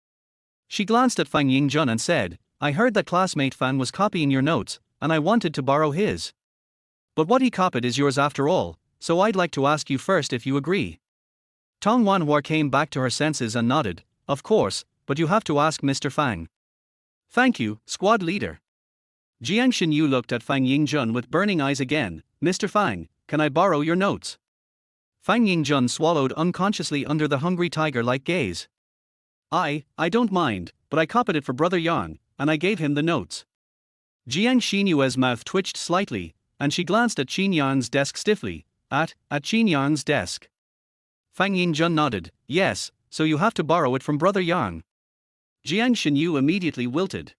She glanced at Fang Yingjun and said, I heard that classmate Fan was copying your notes, and I wanted to borrow his. But what he copied is yours after all, so I'd like to ask you first if you agree. Tong Wanhua came back to her senses and nodded, of course, but you have to ask Mr. Fang. Thank you, squad leader. Jiang Xinyu looked at Fang Yingjun with burning eyes again. Mr. Fang, can I borrow your notes? Fang Yingjun swallowed unconsciously under the hungry tiger-like gaze. I don't mind, but I copied it for Brother Yang, and I gave him the notes. Jiang Xinyue's mouth twitched slightly, and she glanced at Qin Yang's desk stiffly. At Qin Yang's desk. Fang Yingjun nodded. Yes, so you have to borrow it from Brother Yang. Jiang Xinyu immediately wilted.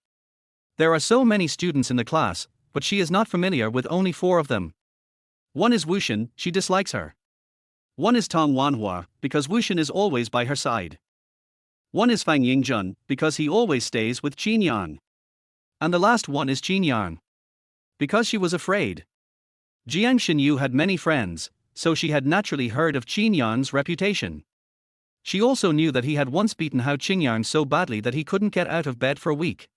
There are so many students in the class, but she is not familiar with only 4 of them. One is Wuxin, she dislikes her. One is Tong Wanhua, because Wuxin is always by her side. One is Fang Yingjun, because he always stays with Qin Yang. And the last one is Qin Yang. Because she was afraid. Jiang Xinyu had many friends, so she had naturally heard of Qin Yang's reputation. She also knew that he had once beaten Hao Qingyang so badly that he couldn't get out of bed for a week.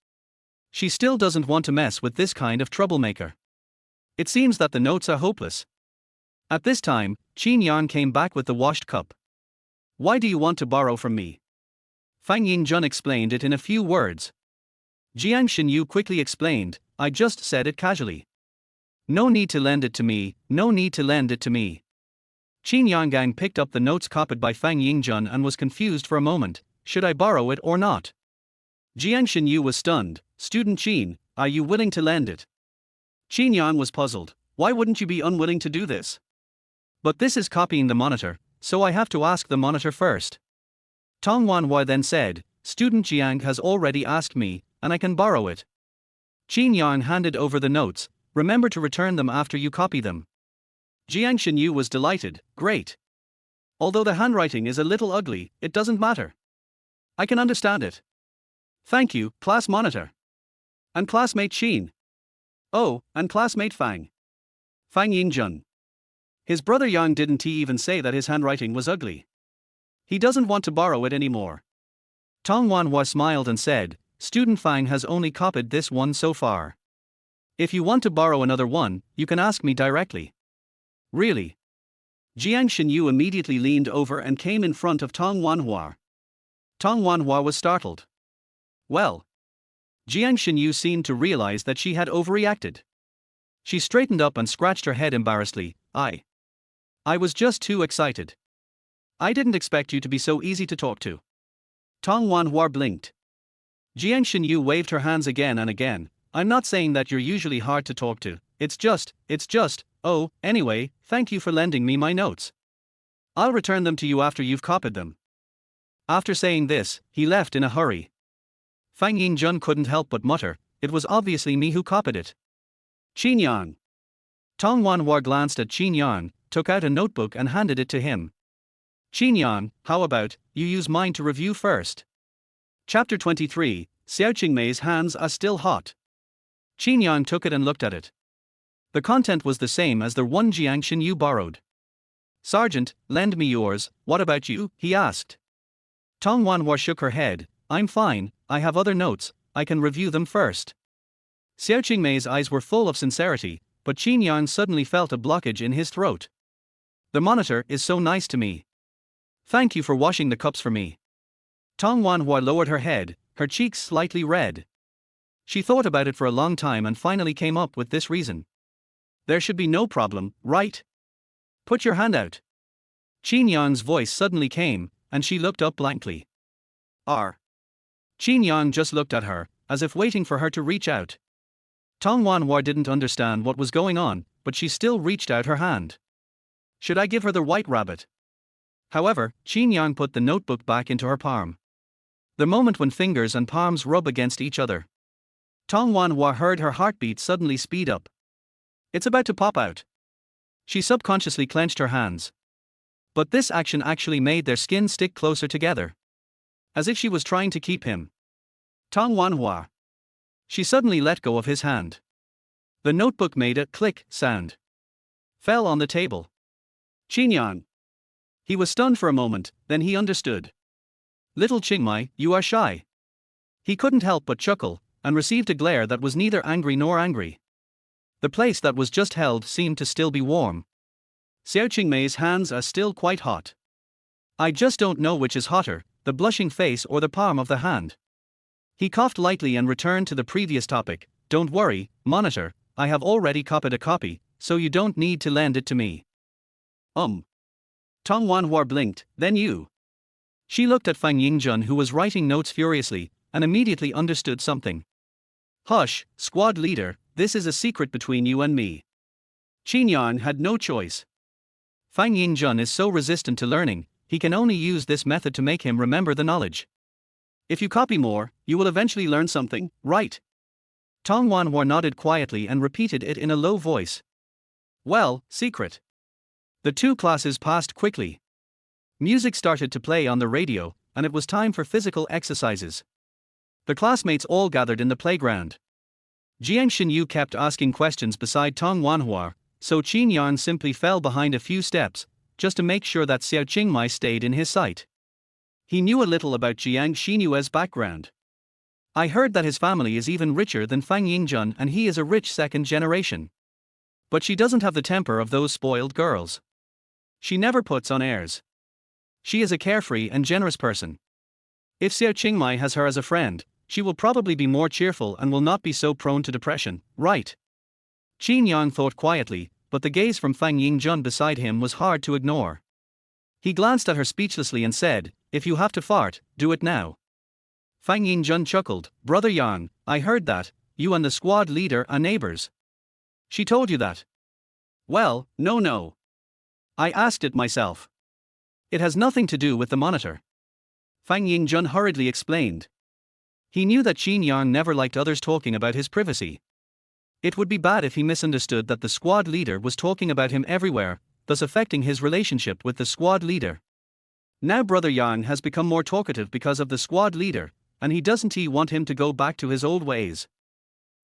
She still doesn't want to mess with this kind of troublemaker. It seems that the notes are hopeless. At this time, Qin Yang came back with the washed cup. Why do you want to borrow from me? Fang Yingjun explained it in a few words. Jiang Xinyu quickly explained, I just said it casually. No need to lend it to me, no need to lend it to me. Qin Yang picked up the notes copied by Fang Yingjun and was confused for a moment. Should I borrow it or not? Jiang Xinyu was stunned. Student Qin, are you willing to lend it? Qin Yang was puzzled. Why wouldn't you be unwilling to do this? But this is copying the monitor, so I have to ask the monitor first. Tong Wanhua then said, Student Jiang has already asked me, and I can borrow it. Qin Yang handed over the notes. Remember to return them after you copy them. Jiang Xinyu was delighted. Great. Although the handwriting is a little ugly, it doesn't matter. I can understand it. Thank you, class monitor. And classmate Qin. Oh, and classmate Fang. Fang Yingjun. His brother Yang didn't even say that his handwriting was ugly. He doesn't want to borrow it anymore. Tong Wanhua smiled and said, Student Fang has only copied this one so far. If you want to borrow another one, you can ask me directly. Really? Jiang Xinyu immediately leaned over and came in front of Tong Wanhua. Tong Wanhua was startled. Well. Jiang Xinyu seemed to realize that she had overreacted. She straightened up and scratched her head embarrassedly. I was just too excited. I didn't expect you to be so easy to talk to. Tong Wanhua blinked. Jiang Xinyu waved her hands again and again. I'm not saying that you're usually hard to talk to, it's just, oh, anyway, thank you for lending me my notes. I'll return them to you after you've copied them. After saying this, he left in a hurry. Fang Yingjun couldn't help but mutter, it was obviously me who copied it. Qin Yang. Tong Wanhua glanced at Qin Yang, took out a notebook and handed it to him. Qin Yang, how about, you use mine to review first? Chapter 23, Xiao Qingmei's hands are still hot. Qin Yang took it and looked at it. The content was the same as the one Jiang Xinyu borrowed. Sergeant, lend me yours, what about you? He asked. Tong Wanhua shook her head, I'm fine, I have other notes, I can review them first. Xiao Qingmei's eyes were full of sincerity, but Qin Yang suddenly felt a blockage in his throat. The monitor is so nice to me. Thank you for washing the cups for me. Tong Wanhua lowered her head, her cheeks slightly red. She thought about it for a long time and finally came up with this reason. There should be no problem, right? Put your hand out. Qin Yang's voice suddenly came, and she looked up blankly. Qin Yang just looked at her, as if waiting for her to reach out. Tong Wanhua didn't understand what was going on, but she still reached out her hand. Should I give her the white rabbit? However, Qin Yang put the notebook back into her palm. The moment when fingers and palms rub against each other. Tong Wanhua heard her heartbeat suddenly speed up. It's about to pop out. She subconsciously clenched her hands. But this action actually made their skin stick closer together. As if she was trying to keep him. Tong Wanhua. She suddenly let go of his hand. The notebook made a click sound. Fell on the table. Qin Yang. He was stunned for a moment, then he understood. Little Qingmei, you are shy. He couldn't help but chuckle, and received a glare that was neither angry nor angry. The place that was just held seemed to still be warm. Xiao Qingmei's hands are still quite hot. I just don't know which is hotter, the blushing face or the palm of the hand. He coughed lightly and returned to the previous topic. Don't worry, monitor, I have already copied a copy, so you don't need to lend it to me. Tong Wanhua blinked, then you. She looked at Fang Yingjun who was writing notes furiously, and immediately understood something. Hush, squad leader, this is a secret between you and me. Qin Yang had no choice. Fang Yingjun is so resistant to learning, he can only use this method to make him remember the knowledge. If you copy more, you will eventually learn something, right? Tong Wanhua nodded quietly and repeated it in a low voice. Well, secret. The two classes passed quickly. Music started to play on the radio, and it was time for physical exercises. The classmates all gathered in the playground. Jiang Xinyu kept asking questions beside Tong Wanhua, so Qin Yang simply fell behind a few steps, just to make sure that Xiao Qingmei stayed in his sight. He knew a little about Jiang Xinyue's background. I heard that his family is even richer than Fang Yingjun and he is a rich second generation. But she doesn't have the temper of those spoiled girls. She never puts on airs. She is a carefree and generous person. If Xiao Qingmei has her as a friend, she will probably be more cheerful and will not be so prone to depression, right? Qin Yang thought quietly, but the gaze from Fang Yingjun beside him was hard to ignore. He glanced at her speechlessly and said, if you have to fart, do it now. Fang Yingjun chuckled, Brother Yang, I heard that, you and the squad leader are neighbors. She told you that? Well, no. I asked it myself. It has nothing to do with the monitor. Fang Yingjun hurriedly explained. He knew that Qin Yang never liked others talking about his privacy. It would be bad if he misunderstood that the squad leader was talking about him everywhere, thus affecting his relationship with the squad leader. Now Brother Yang has become more talkative because of the squad leader, and he doesn't want him to go back to his old ways.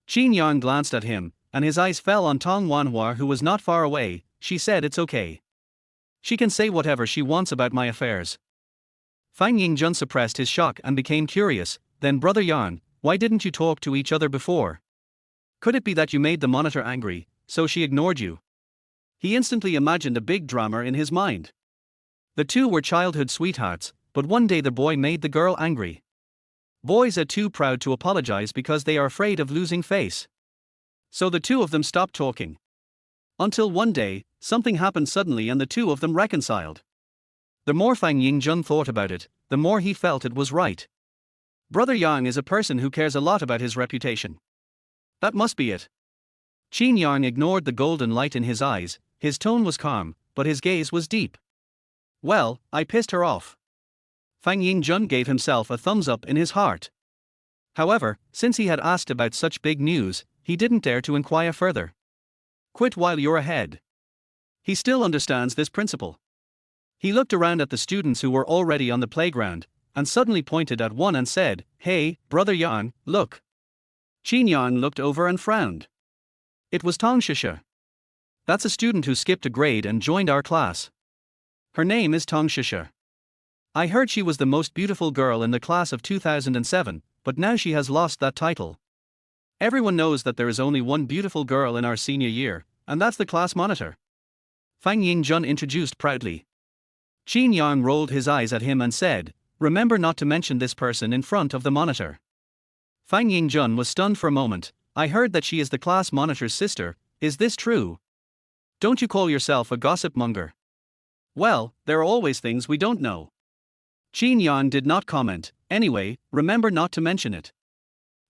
Qin Yang glanced at him, and his eyes fell on Tong Wanhua who was not far away, she said it's okay. She can say whatever she wants about my affairs. Fang Yingjun suppressed his shock and became curious. Then Brother Yan, why didn't you talk to each other before? Could it be that you made the monitor angry, so she ignored you? He instantly imagined a big drama in his mind. The two were childhood sweethearts, but one day the boy made the girl angry. Boys are too proud to apologize because they are afraid of losing face. So the two of them stopped talking. Until one day, something happened suddenly and the two of them reconciled. The more Fang Yingjun thought about it, the more he felt it was right. Brother Yang is a person who cares a lot about his reputation. That must be it. Qin Yang ignored the golden light in his eyes. His tone was calm, but his gaze was deep. Well, I pissed her off. Fang Yingjun gave himself a thumbs up in his heart. However, since he had asked about such big news, he didn't dare to inquire further. Quit while you're ahead. He still understands this principle. He looked around at the students who were already on the playground, and suddenly pointed at one and said, "Hey, Brother Yan, look." Qin Yang looked over and frowned. It was Tong Shisha. That's a student who skipped a grade and joined our class. Her name is Tong Shisha. I heard she was the most beautiful girl in the class of 2007, but now she has lost that title. Everyone knows that there is only one beautiful girl in our senior year, and that's the class monitor. Fang Yingjun introduced proudly. Qin Yang rolled his eyes at him and said, "Remember not to mention this person in front of the monitor." Fang Yingjun was stunned for a moment. I heard that she is the class monitor's sister. Is this true? Don't you call yourself a gossip monger? Well, there are always things we don't know. Qin Yang did not comment. Anyway, remember not to mention it.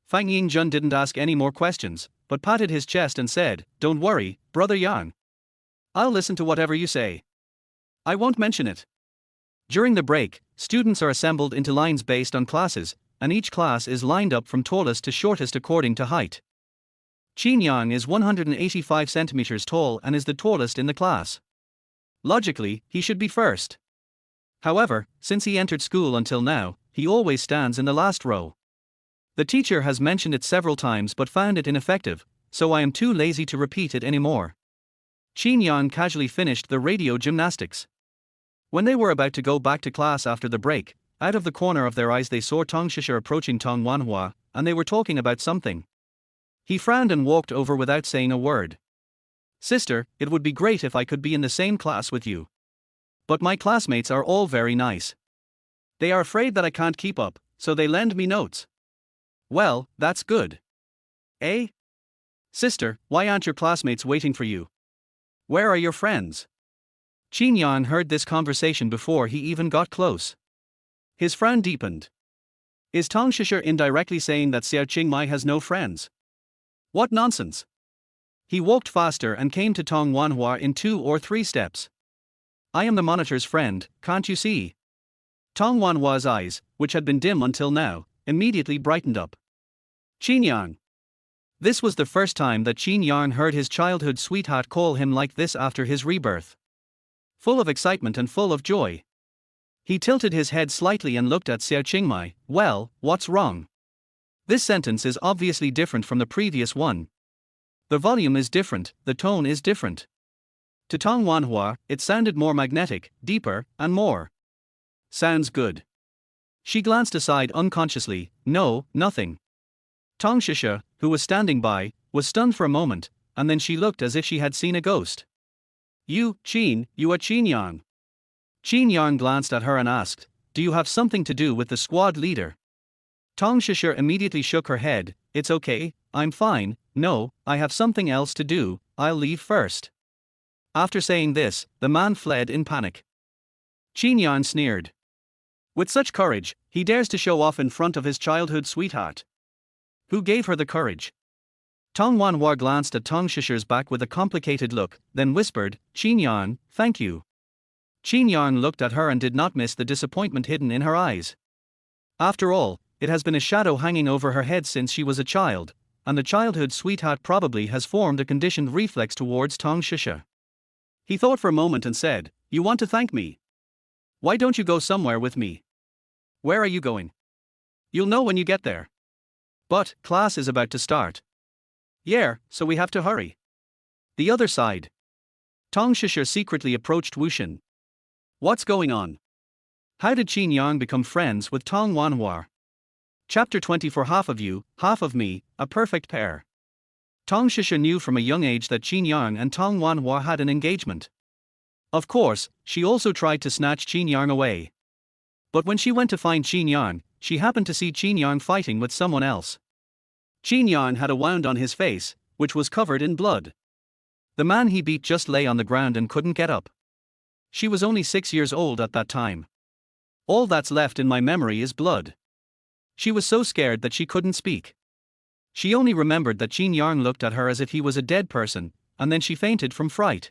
Fang Yingjun didn't ask any more questions, but patted his chest and said, "Don't worry, Brother Yang. I'll listen to whatever you say. I won't mention it." During the break, students are assembled into lines based on classes, and each class is lined up from tallest to shortest according to height. Qin Yang is 185 centimeters tall and is the tallest in the class. Logically, he should be first. However, since he entered school until now, he always stands in the last row. The teacher has mentioned it several times but found it ineffective, so I am too lazy to repeat it anymore. Qin Yang casually finished the radio gymnastics. When they were about to go back to class after the break, out of the corner of their eyes they saw Tong Shisha approaching Tong Wanhua, and they were talking about something. He frowned and walked over without saying a word. "Sister, it would be great if I could be in the same class with you. But my classmates are all very nice. They are afraid that I can't keep up, so they lend me notes." "Well, that's good. Eh? Sister, why aren't your classmates waiting for you? Where are your friends?" Qin Yang heard this conversation before he even got close. His frown deepened. Is Tong Shisha indirectly saying that Xiao Qingmai has no friends? What nonsense! He walked faster and came to Tong Wanhua in 2 or 3 steps. "I am the monitor's friend, can't you see?" Tong Wanhua's eyes, which had been dim until now, immediately brightened up. Qin Yang. This was the first time that Qin Yang heard his childhood sweetheart call him like this after his rebirth. Full of excitement and full of joy. He tilted his head slightly and looked at Xiao Qingmai. "Well, what's wrong?" This sentence is obviously different from the previous one. The volume is different, the tone is different. To Tong Wanhua, it sounded more magnetic, deeper, and more. Sounds good. She glanced aside unconsciously. "No, nothing." Tong Shisha, who was standing by, was stunned for a moment, and then she looked as if she had seen a ghost. You are Qin Yang." Qin Yang glanced at her and asked, "Do you have something to do with the squad leader?" Tong Shisha immediately shook her head. "It's okay, I'm fine. No, I have something else to do, I'll leave first." After saying this, the man fled in panic. Qin Yang sneered. With such courage, he dares to show off in front of his childhood sweetheart. Who gave her the courage? Tong Wanhua glanced at Tong Shisha's back with a complicated look, then whispered, "Qin Yang, thank you." Qin Yang looked at her and did not miss the disappointment hidden in her eyes. After all, it has been a shadow hanging over her head since she was a child, and the childhood sweetheart probably has formed a conditioned reflex towards Tong Shisha. He thought for a moment and said, "You want to thank me? Why don't you go somewhere with me?" "Where are you going?" "You'll know when you get there." "But, class is about to start." "Yeah, so we have to hurry." "The other side." Tong Shisha secretly approached Wushin. What's going on? How did Qin Yang become friends with Tong Wanhua? Chapter 20. For half of you, half of me, a perfect pair. Tong Shisha knew from a young age that Qin Yang and Tong Wanhua had an engagement. Of course, she also tried to snatch Qin Yang away. But when she went to find Qin Yang, she happened to see Qin Yang fighting with someone else. Qin Yang had a wound on his face, which was covered in blood. The man he beat just lay on the ground and couldn't get up. She was only 6 years old at that time. All that's left in my memory is blood. She was so scared that she couldn't speak. She only remembered that Qin Yang looked at her as if he was a dead person, and then she fainted from fright.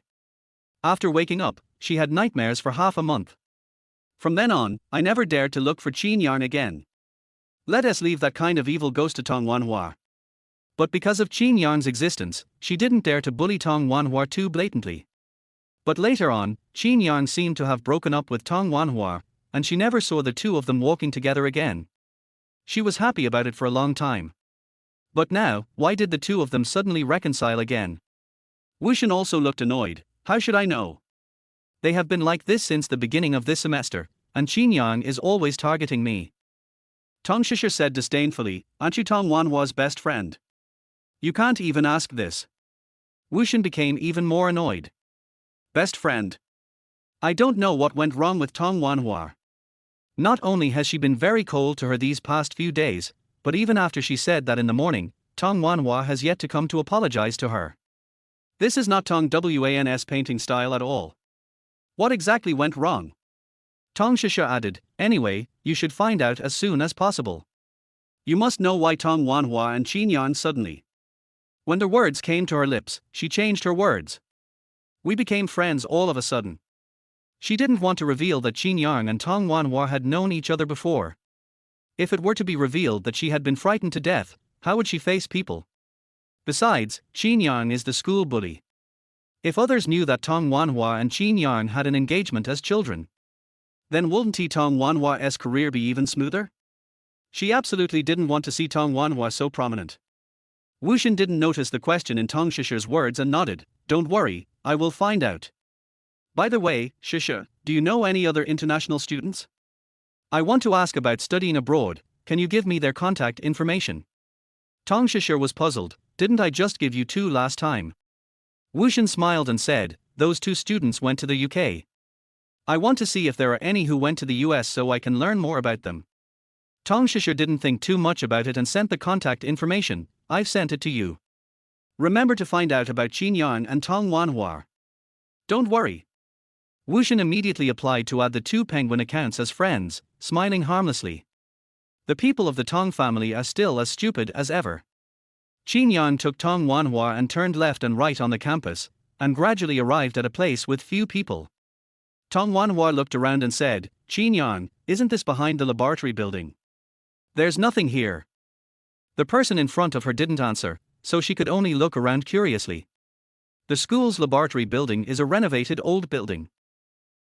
After waking up, she had nightmares for half a month. From then on, I never dared to look for Qin Yang again. Let us leave that kind of evil ghost to Tong Wanhua. But because of Qin Yang's existence, she didn't dare to bully Tong Wanhua too blatantly. But later on, Qin Yang seemed to have broken up with Tong Wanhua, and she never saw the two of them walking together again. She was happy about it for a long time. But now, why did the two of them suddenly reconcile again? Wushin also looked annoyed. How should I know? They have been like this since the beginning of this semester, and Qin Yang is always targeting me. Tong Shisha said disdainfully, aren't you Tong Wanhua's best friend? You can't even ask this. Wushin became even more annoyed. Best friend. I don't know what went wrong with Tong Wanhua. Not only has she been very cold to her these past few days, but even after she said that in the morning, Tong Wanhua has yet to come to apologize to her. This is not Tong Wan's painting style at all. What exactly went wrong? Tong Shisha added, anyway, you should find out as soon as possible. You must know why Tong Wanhua and Qin Yang suddenly. When the words came to her lips, she changed her words. We became friends all of a sudden. She didn't want to reveal that Qin Yang and Tong Wanhua had known each other before. If it were to be revealed that she had been frightened to death, how would she face people? Besides, Qin Yang is the school bully. If others knew that Tong Wanhua and Qin Yang had an engagement as children, then wouldn't Tong Wanhua's career be even smoother? She absolutely didn't want to see Tong Wanhua so prominent. Wushin didn't notice the question in Tong Shisha's words and nodded, don't worry, I will find out. By the way, Shisha, do you know any other international students? I want to ask about studying abroad, can you give me their contact information? Tong Shisha was puzzled, didn't I just give you 2 last time? Wushin smiled and said, those 2 students went to the UK. I want to see if there are any who went to the US so I can learn more about them. Tong Shisha didn't think too much about it and sent the contact information, I've sent it to you. Remember to find out about Qin Yang and Tong Wanhua. Don't worry. Wushin immediately applied to add the 2 penguin accounts as friends, smiling harmlessly. The people of the Tong family are still as stupid as ever. Qin Yang took Tong Wanhua and turned left and right on the campus, and gradually arrived at a place with few people. Tong Wanhua looked around and said, Qin Yang, isn't this behind the laboratory building? There's nothing here. The person in front of her didn't answer, so she could only look around curiously. The school's laboratory building is a renovated old building.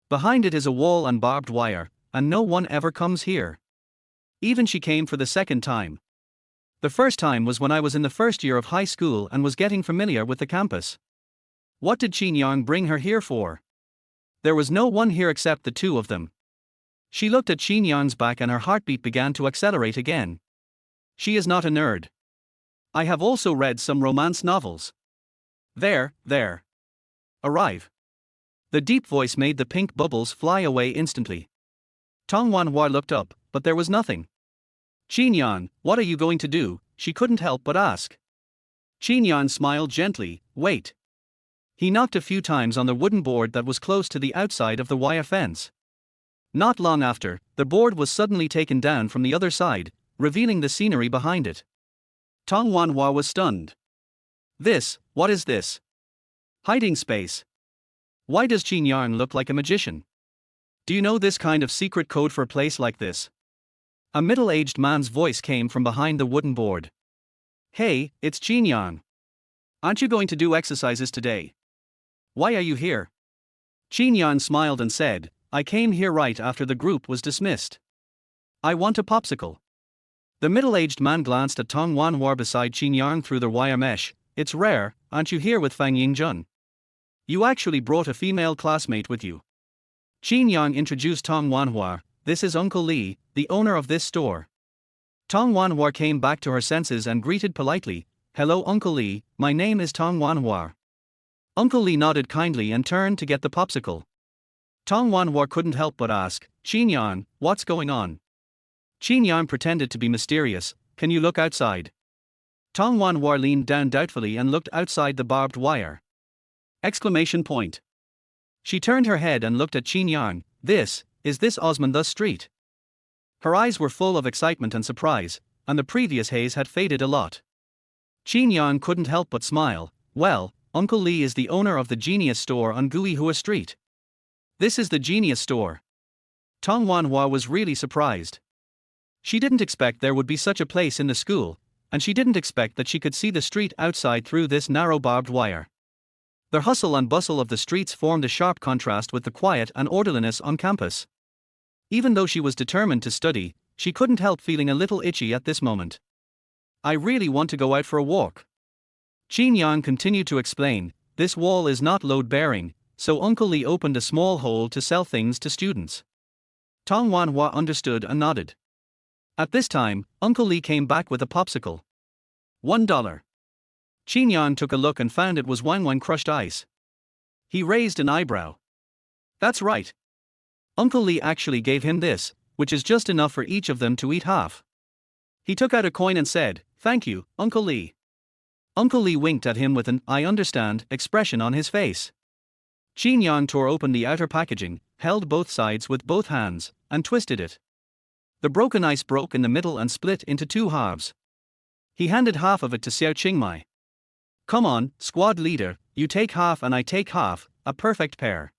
Behind it is a wall and barbed wire, and no one ever comes here. Even she came for the second time. The first time was when I was in the first year of high school and was getting familiar with the campus. What did Qin Yang bring her here for? There was no one here except the 2 of them. She looked at Qin Yang's back and her heartbeat began to accelerate again. She is not a nerd. I have also read some romance novels. There. Arrive. The deep voice made the pink bubbles fly away instantly. Tong Wanhua looked up, but there was nothing. Qin Yang, what are you going to do? She couldn't help but ask. Qin Yang smiled gently, wait. He knocked a few times on the wooden board that was close to the outside of the wire fence. Not long after, the board was suddenly taken down from the other side, revealing the scenery behind it. Tong Wanhua was stunned. What is this? Hiding space. Why does Qin Yang look like a magician? Do you know this kind of secret code for a place like this? A middle-aged man's voice came from behind the wooden board. Hey, it's Qin Yang. Aren't you going to do exercises today? Why are you here? Qin Yang smiled and said, I came here right after the group was dismissed. I want a popsicle. The middle-aged man glanced at Tong Wanhua beside Qin Yang through the wire mesh. It's rare, aren't you here with Fang Yingjun? You actually brought a female classmate with you. Qin Yang introduced Tong Wanhua. This is Uncle Li, the owner of this store. Tong Wanhua came back to her senses and greeted politely. Hello Uncle Li, my name is Tong Wanhua. Uncle Li nodded kindly and turned to get the popsicle. Tong Wanhua couldn't help but ask, Qin Yang, what's going on? Qin Yang pretended to be mysterious. Can you look outside? Tong Wanhua leaned down doubtfully and looked outside the barbed wire. Exclamation point. She turned her head and looked at Qin Yang. Is this Osmond Street? Her eyes were full of excitement and surprise, and the previous haze had faded a lot. Qin Yang couldn't help but smile. Well, Uncle Li is the owner of the Genius store on Guihua Street. This is the Genius store. Tong Wanhua was really surprised. She didn't expect there would be such a place in the school, and she didn't expect that she could see the street outside through this narrow barbed wire. The hustle and bustle of the streets formed a sharp contrast with the quiet and orderliness on campus. Even though she was determined to study, she couldn't help feeling a little itchy at this moment. I really want to go out for a walk. Qin Yang continued to explain, this wall is not load-bearing, so Uncle Li opened a small hole to sell things to students. Tong Wanhua understood and nodded. At this time, Uncle Li came back with a popsicle. $1. Qin Yang took a look and found it was Wang crushed ice. He raised an eyebrow. That's right. Uncle Li actually gave him this, which is just enough for each of them to eat half. He took out a coin and said, Thank you, Uncle Li. Uncle Li winked at him with an I understand expression on his face. Qin Yang tore open the outer packaging, held both sides with both hands, and twisted it. The broken ice broke in the middle and split into two halves. He handed half of it to Xiao Qingmai. Come on, squad leader, you take half and I take half, a perfect pair.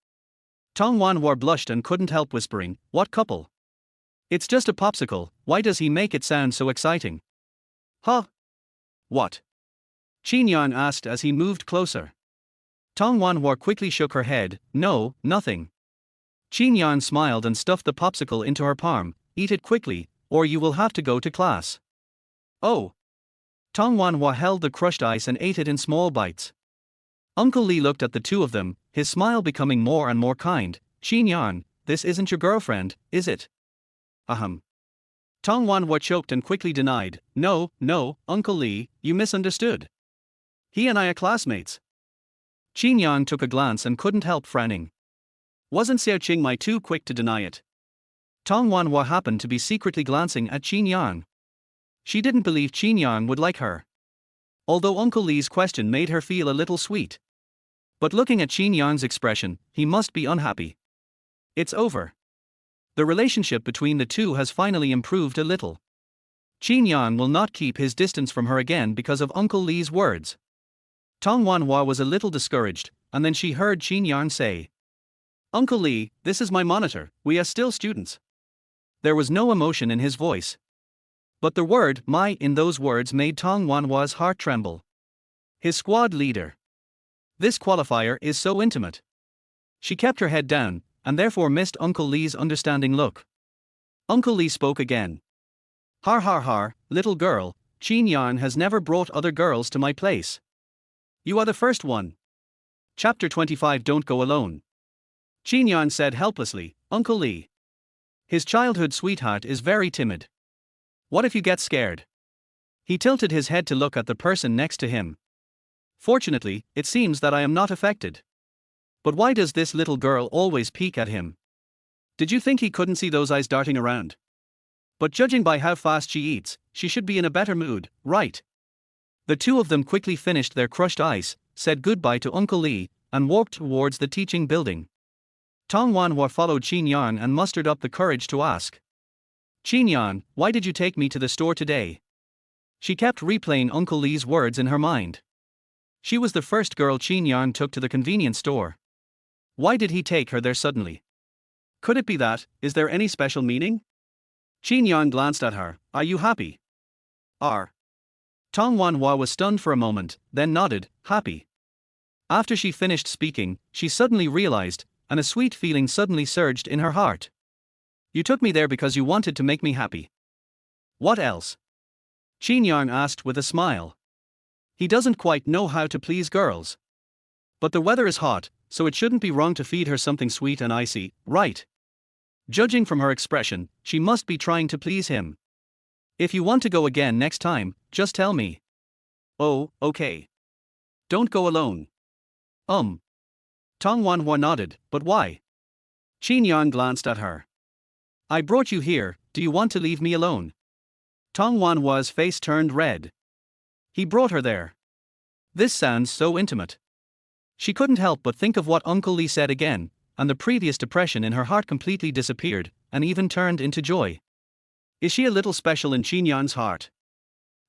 Tong Wanhua blushed and couldn't help whispering, what couple? It's just a popsicle, why does he make it sound so exciting? Huh? What? Qin Yang asked as he moved closer. Tong Wanhua quickly shook her head, no, nothing. Qin Yang smiled and stuffed the popsicle into her palm, eat it quickly, or you will have to go to class. Oh. Tong Wanhua held the crushed ice and ate it in small bites. Uncle Li looked at the two of them, his smile becoming more and more kind. Qin Yang, this isn't your girlfriend, is it? Ahem. Tong Wanhua choked and quickly denied, no, Uncle Li, you misunderstood. He and I are classmates. Qin Yang took a glance and couldn't help frowning. Wasn't Xiao Qingmai too quick to deny it? Tong Wanhua happened to be secretly glancing at Qin Yang. She didn't believe Qin Yang would like her. Although Uncle Li's question made her feel a little sweet. But looking at Qin Yang's expression, he must be unhappy. It's over. The relationship between the two has finally improved a little. Qin Yang will not keep his distance from her again because of Uncle Li's words. Tong Wanhua was a little discouraged, and then she heard Qin Yang say, Uncle Li, this is my monitor, we are still students. There was no emotion in his voice. But the word my in those words made Tong Wanhua's heart tremble. His squad leader. This qualifier is so intimate. She kept her head down, and therefore missed Uncle Li's understanding look. Uncle Li spoke again. Har, little girl, Qin Yang has never brought other girls to my place. You are the first one. Chapter 25 Don't Go Alone. Qin Yang said helplessly, Uncle Li. His childhood sweetheart is very timid. What if you get scared? He tilted his head to look at the person next to him. Fortunately, it seems that I am not affected. But why does this little girl always peek at him? Did you think he couldn't see those eyes darting around? But judging by how fast she eats, she should be in a better mood, right? The two of them quickly finished their crushed ice, said goodbye to Uncle Li, and walked towards the teaching building. Tong Wanhua followed Qin Yang and mustered up the courage to ask. Qin Yang, why did you take me to the store today? She kept replaying Uncle Li's words in her mind. She was the first girl Qin Yang took to the convenience store. Why did he take her there suddenly? Could it be that, is there any special meaning? Qin Yang glanced at her, are you happy? Tong Wanhua was stunned for a moment, then nodded, happy. After she finished speaking, she suddenly realized, and a sweet feeling suddenly surged in her heart. You took me there because you wanted to make me happy. What else? Qin Yang asked with a smile. He doesn't quite know how to please girls. But the weather is hot, so it shouldn't be wrong to feed her something sweet and icy, right? Judging from her expression, she must be trying to please him. If you want to go again next time, just tell me. Oh, okay. Don't go alone. Tong Wanhua nodded, but why? Qin Yang glanced at her. I brought you here, do you want to leave me alone? Tong Wanhua's face turned red. He brought her there. This sounds so intimate. She couldn't help but think of what Uncle Li said again, and the previous depression in her heart completely disappeared, and even turned into joy. Is she a little special in Qin Yang's heart?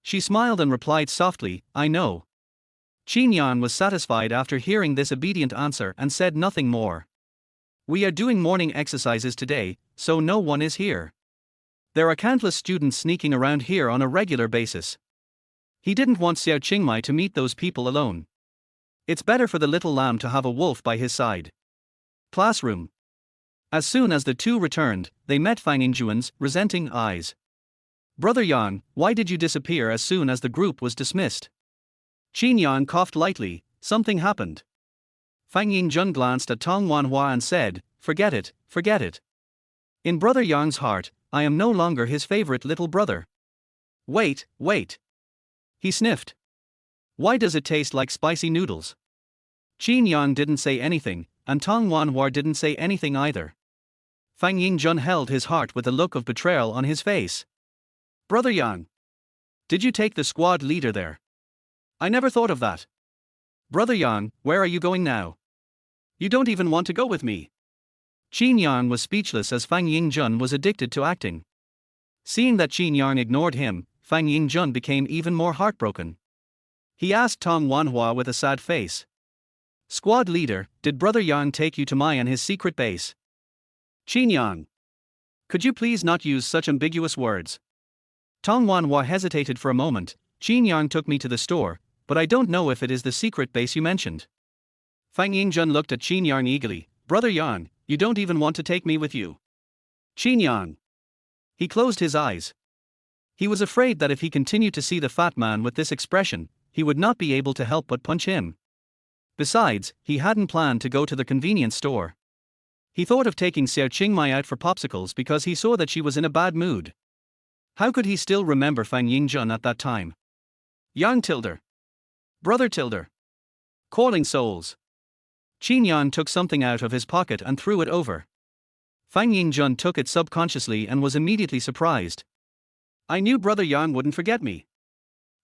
She smiled and replied softly, I know. Qin Yang was satisfied after hearing this obedient answer and said nothing more. We are doing morning exercises today, so no one is here. There are countless students sneaking around here on a regular basis. He didn't want Xiao Qingmai to meet those people alone. It's better for the little lamb to have a wolf by his side. Classroom. As soon as the two returned, they met Fang Yingjuan's resenting eyes. Brother Yang, why did you disappear as soon as the group was dismissed? Qin Yang coughed lightly. Something happened. Fang Yingjun glanced at Tong Wanhua and said, forget it, forget it. In Brother Yang's heart, I am no longer his favorite little brother. Wait. He sniffed. Why does it taste like spicy noodles? Qin Yang didn't say anything, and Tong Wanhua didn't say anything either. Fang Yingjun held his heart with a look of betrayal on his face. Brother Yang. Did you take the squad leader there? I never thought of that. Brother Yang, where are you going now? You don't even want to go with me. Qin Yang was speechless as Fang Yingjun was addicted to acting. Seeing that Qin Yang ignored him, Fang Yingjun became even more heartbroken. He asked Tong Wanhua with a sad face. Squad leader, did Brother Yang take you to Mai and his secret base? Qin Yang. Could you please not use such ambiguous words? Tong Wanhua hesitated for a moment. Qin Yang took me to the store, but I don't know if it is the secret base you mentioned. Fang Yingjun looked at Qin Yang eagerly. Brother Yang, you don't even want to take me with you. Qin Yang. He closed his eyes. He was afraid that if he continued to see the fat man with this expression, he would not be able to help but punch him. Besides, he hadn't planned to go to the convenience store. He thought of taking Xiao Qingmai out for popsicles because he saw that she was in a bad mood. How could he still remember Fang Yingjun at that time? Yang Tilder. Brother Tilder. Calling souls. Qin Yang took something out of his pocket and threw it over. Fang Yingjun took it subconsciously and was immediately surprised. I knew Brother Yang wouldn't forget me.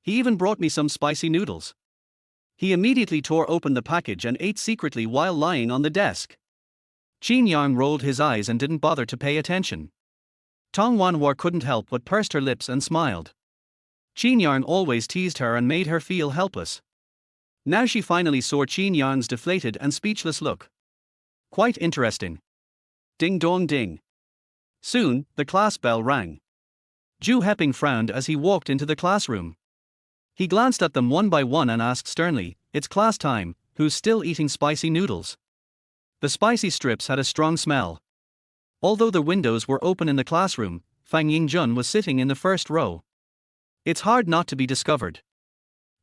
He even brought me some spicy noodles. He immediately tore open the package and ate secretly while lying on the desk. Qin Yang rolled his eyes and didn't bother to pay attention. Tong Wanhua couldn't help but pursed her lips and smiled. Qin Yang always teased her and made her feel helpless. Now she finally saw Qin Yang's deflated and speechless look. Quite interesting. Ding dong ding. Soon, the class bell rang. Zhu Heping frowned as he walked into the classroom. He glanced at them one by one and asked sternly, it's class time, who's still eating spicy noodles? The spicy strips had a strong smell. Although the windows were open in the classroom, Fang Yingjun was sitting in the first row. It's hard not to be discovered.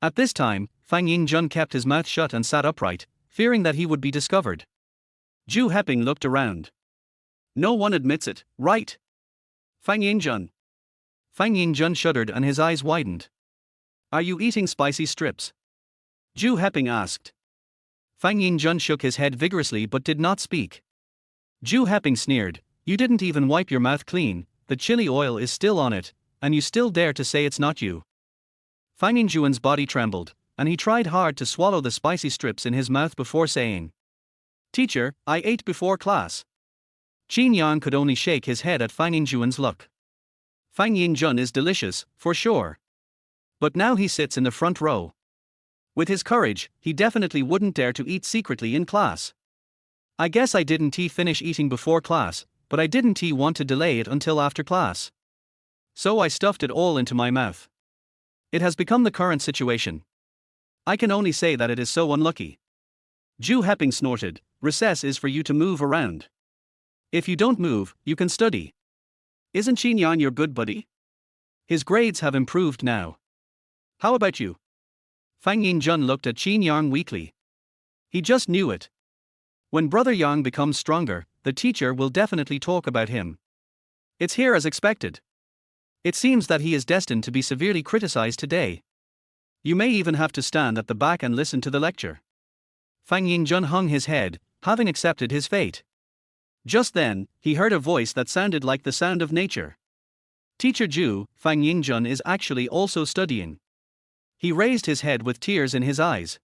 At this time, Fang Yingjun kept his mouth shut and sat upright, fearing that he would be discovered. Zhu Heping looked around. No one admits it, right? Fang Yingjun. Fang Yingjun shuddered and his eyes widened. Are you eating spicy strips? Zhu Heping asked. Fang Yingjun shook his head vigorously but did not speak. Zhu Heping sneered, you didn't even wipe your mouth clean, the chili oil is still on it, and you still dare to say it's not you. Fang Yingjuan's body trembled, and he tried hard to swallow the spicy strips in his mouth before saying, Teacher, I ate before class. Qin Yang could only shake his head at Fang Yingjuan's look. Fang Yingjun is delicious, for sure. But now he sits in the front row. With his courage, he definitely wouldn't dare to eat secretly in class. I guess I didn't finish eating before class, but I didn't want to delay it until after class. So I stuffed it all into my mouth. It has become the current situation. I can only say that it is so unlucky. Zhu Heping snorted, recess is for you to move around. If you don't move, you can study. Isn't Qin Yang your good buddy? His grades have improved now. How about you? Fang Yingjun looked at Qin Yang weakly. He just knew it. When Brother Yang becomes stronger, the teacher will definitely talk about him. It's here as expected. It seems that he is destined to be severely criticized today. You may even have to stand at the back and listen to the lecture. Fang Yingjun hung his head, having accepted his fate. Just then, he heard a voice that sounded like the sound of nature. Teacher Zhu, Fang Yingjun is actually also studying. He raised his head with tears in his eyes.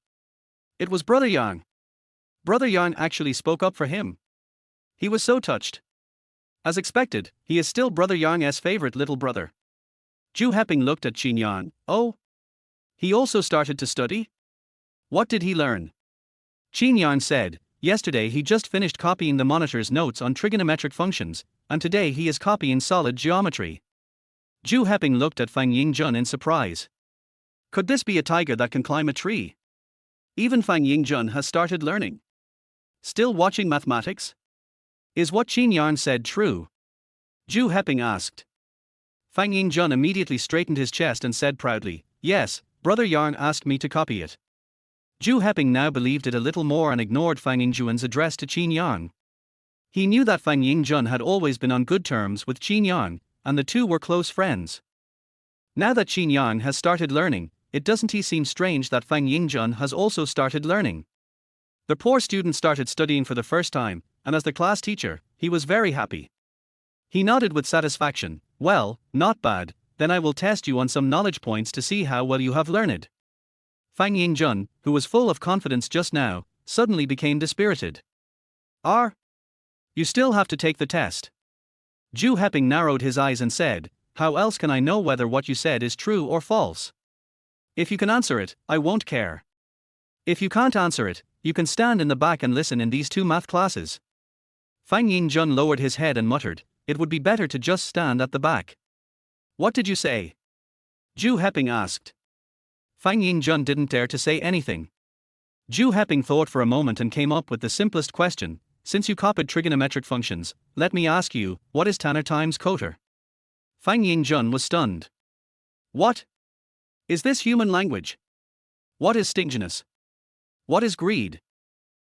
It was Brother Yang. Brother Yang actually spoke up for him. He was so touched. As expected, he is still Brother Yang's favorite little brother. Zhu Heping looked at Qin Yang. Oh? He also started to study? What did he learn? Qin Yang said, yesterday he just finished copying the monitor's notes on trigonometric functions, and today he is copying solid geometry. Zhu Heping looked at Fang Yingjun in surprise. Could this be a tiger that can climb a tree? Even Fang Yingjun has started learning. Still watching mathematics? Is what Qin Yang said true? Zhu Heping asked. Fang Yingjun immediately straightened his chest and said proudly, yes, Brother Yang asked me to copy it. Zhu Heping now believed it a little more and ignored Fang Yingjun's address to Qin Yang. He knew that Fang Yingjun had always been on good terms with Qin Yang, and the two were close friends. Now that Qin Yang has started learning, it doesn't seem strange that Fang Yingjun has also started learning. The poor student started studying for the first time, and as the class teacher, he was very happy. He nodded with satisfaction. Well, not bad, then I will test you on some knowledge points to see how well you have learned. Fang Yingjun, who was full of confidence just now, suddenly became dispirited. You still have to take the test. Zhu Heping narrowed his eyes and said, how else can I know whether what you said is true or false? If you can answer it, I won't care. If you can't answer it, you can stand in the back and listen in these two math classes. Fang Yingjun lowered his head and muttered, it would be better to just stand at the back. What did you say? Zhu Heping asked. Fang Yingjun didn't dare to say anything. Zhu Heping thought for a moment and came up with the simplest question, since you copied trigonometric functions, let me ask you, what is Tanner times Coter? Fang Yingjun was stunned. What? Is this human language? What is stinginess? What is greed?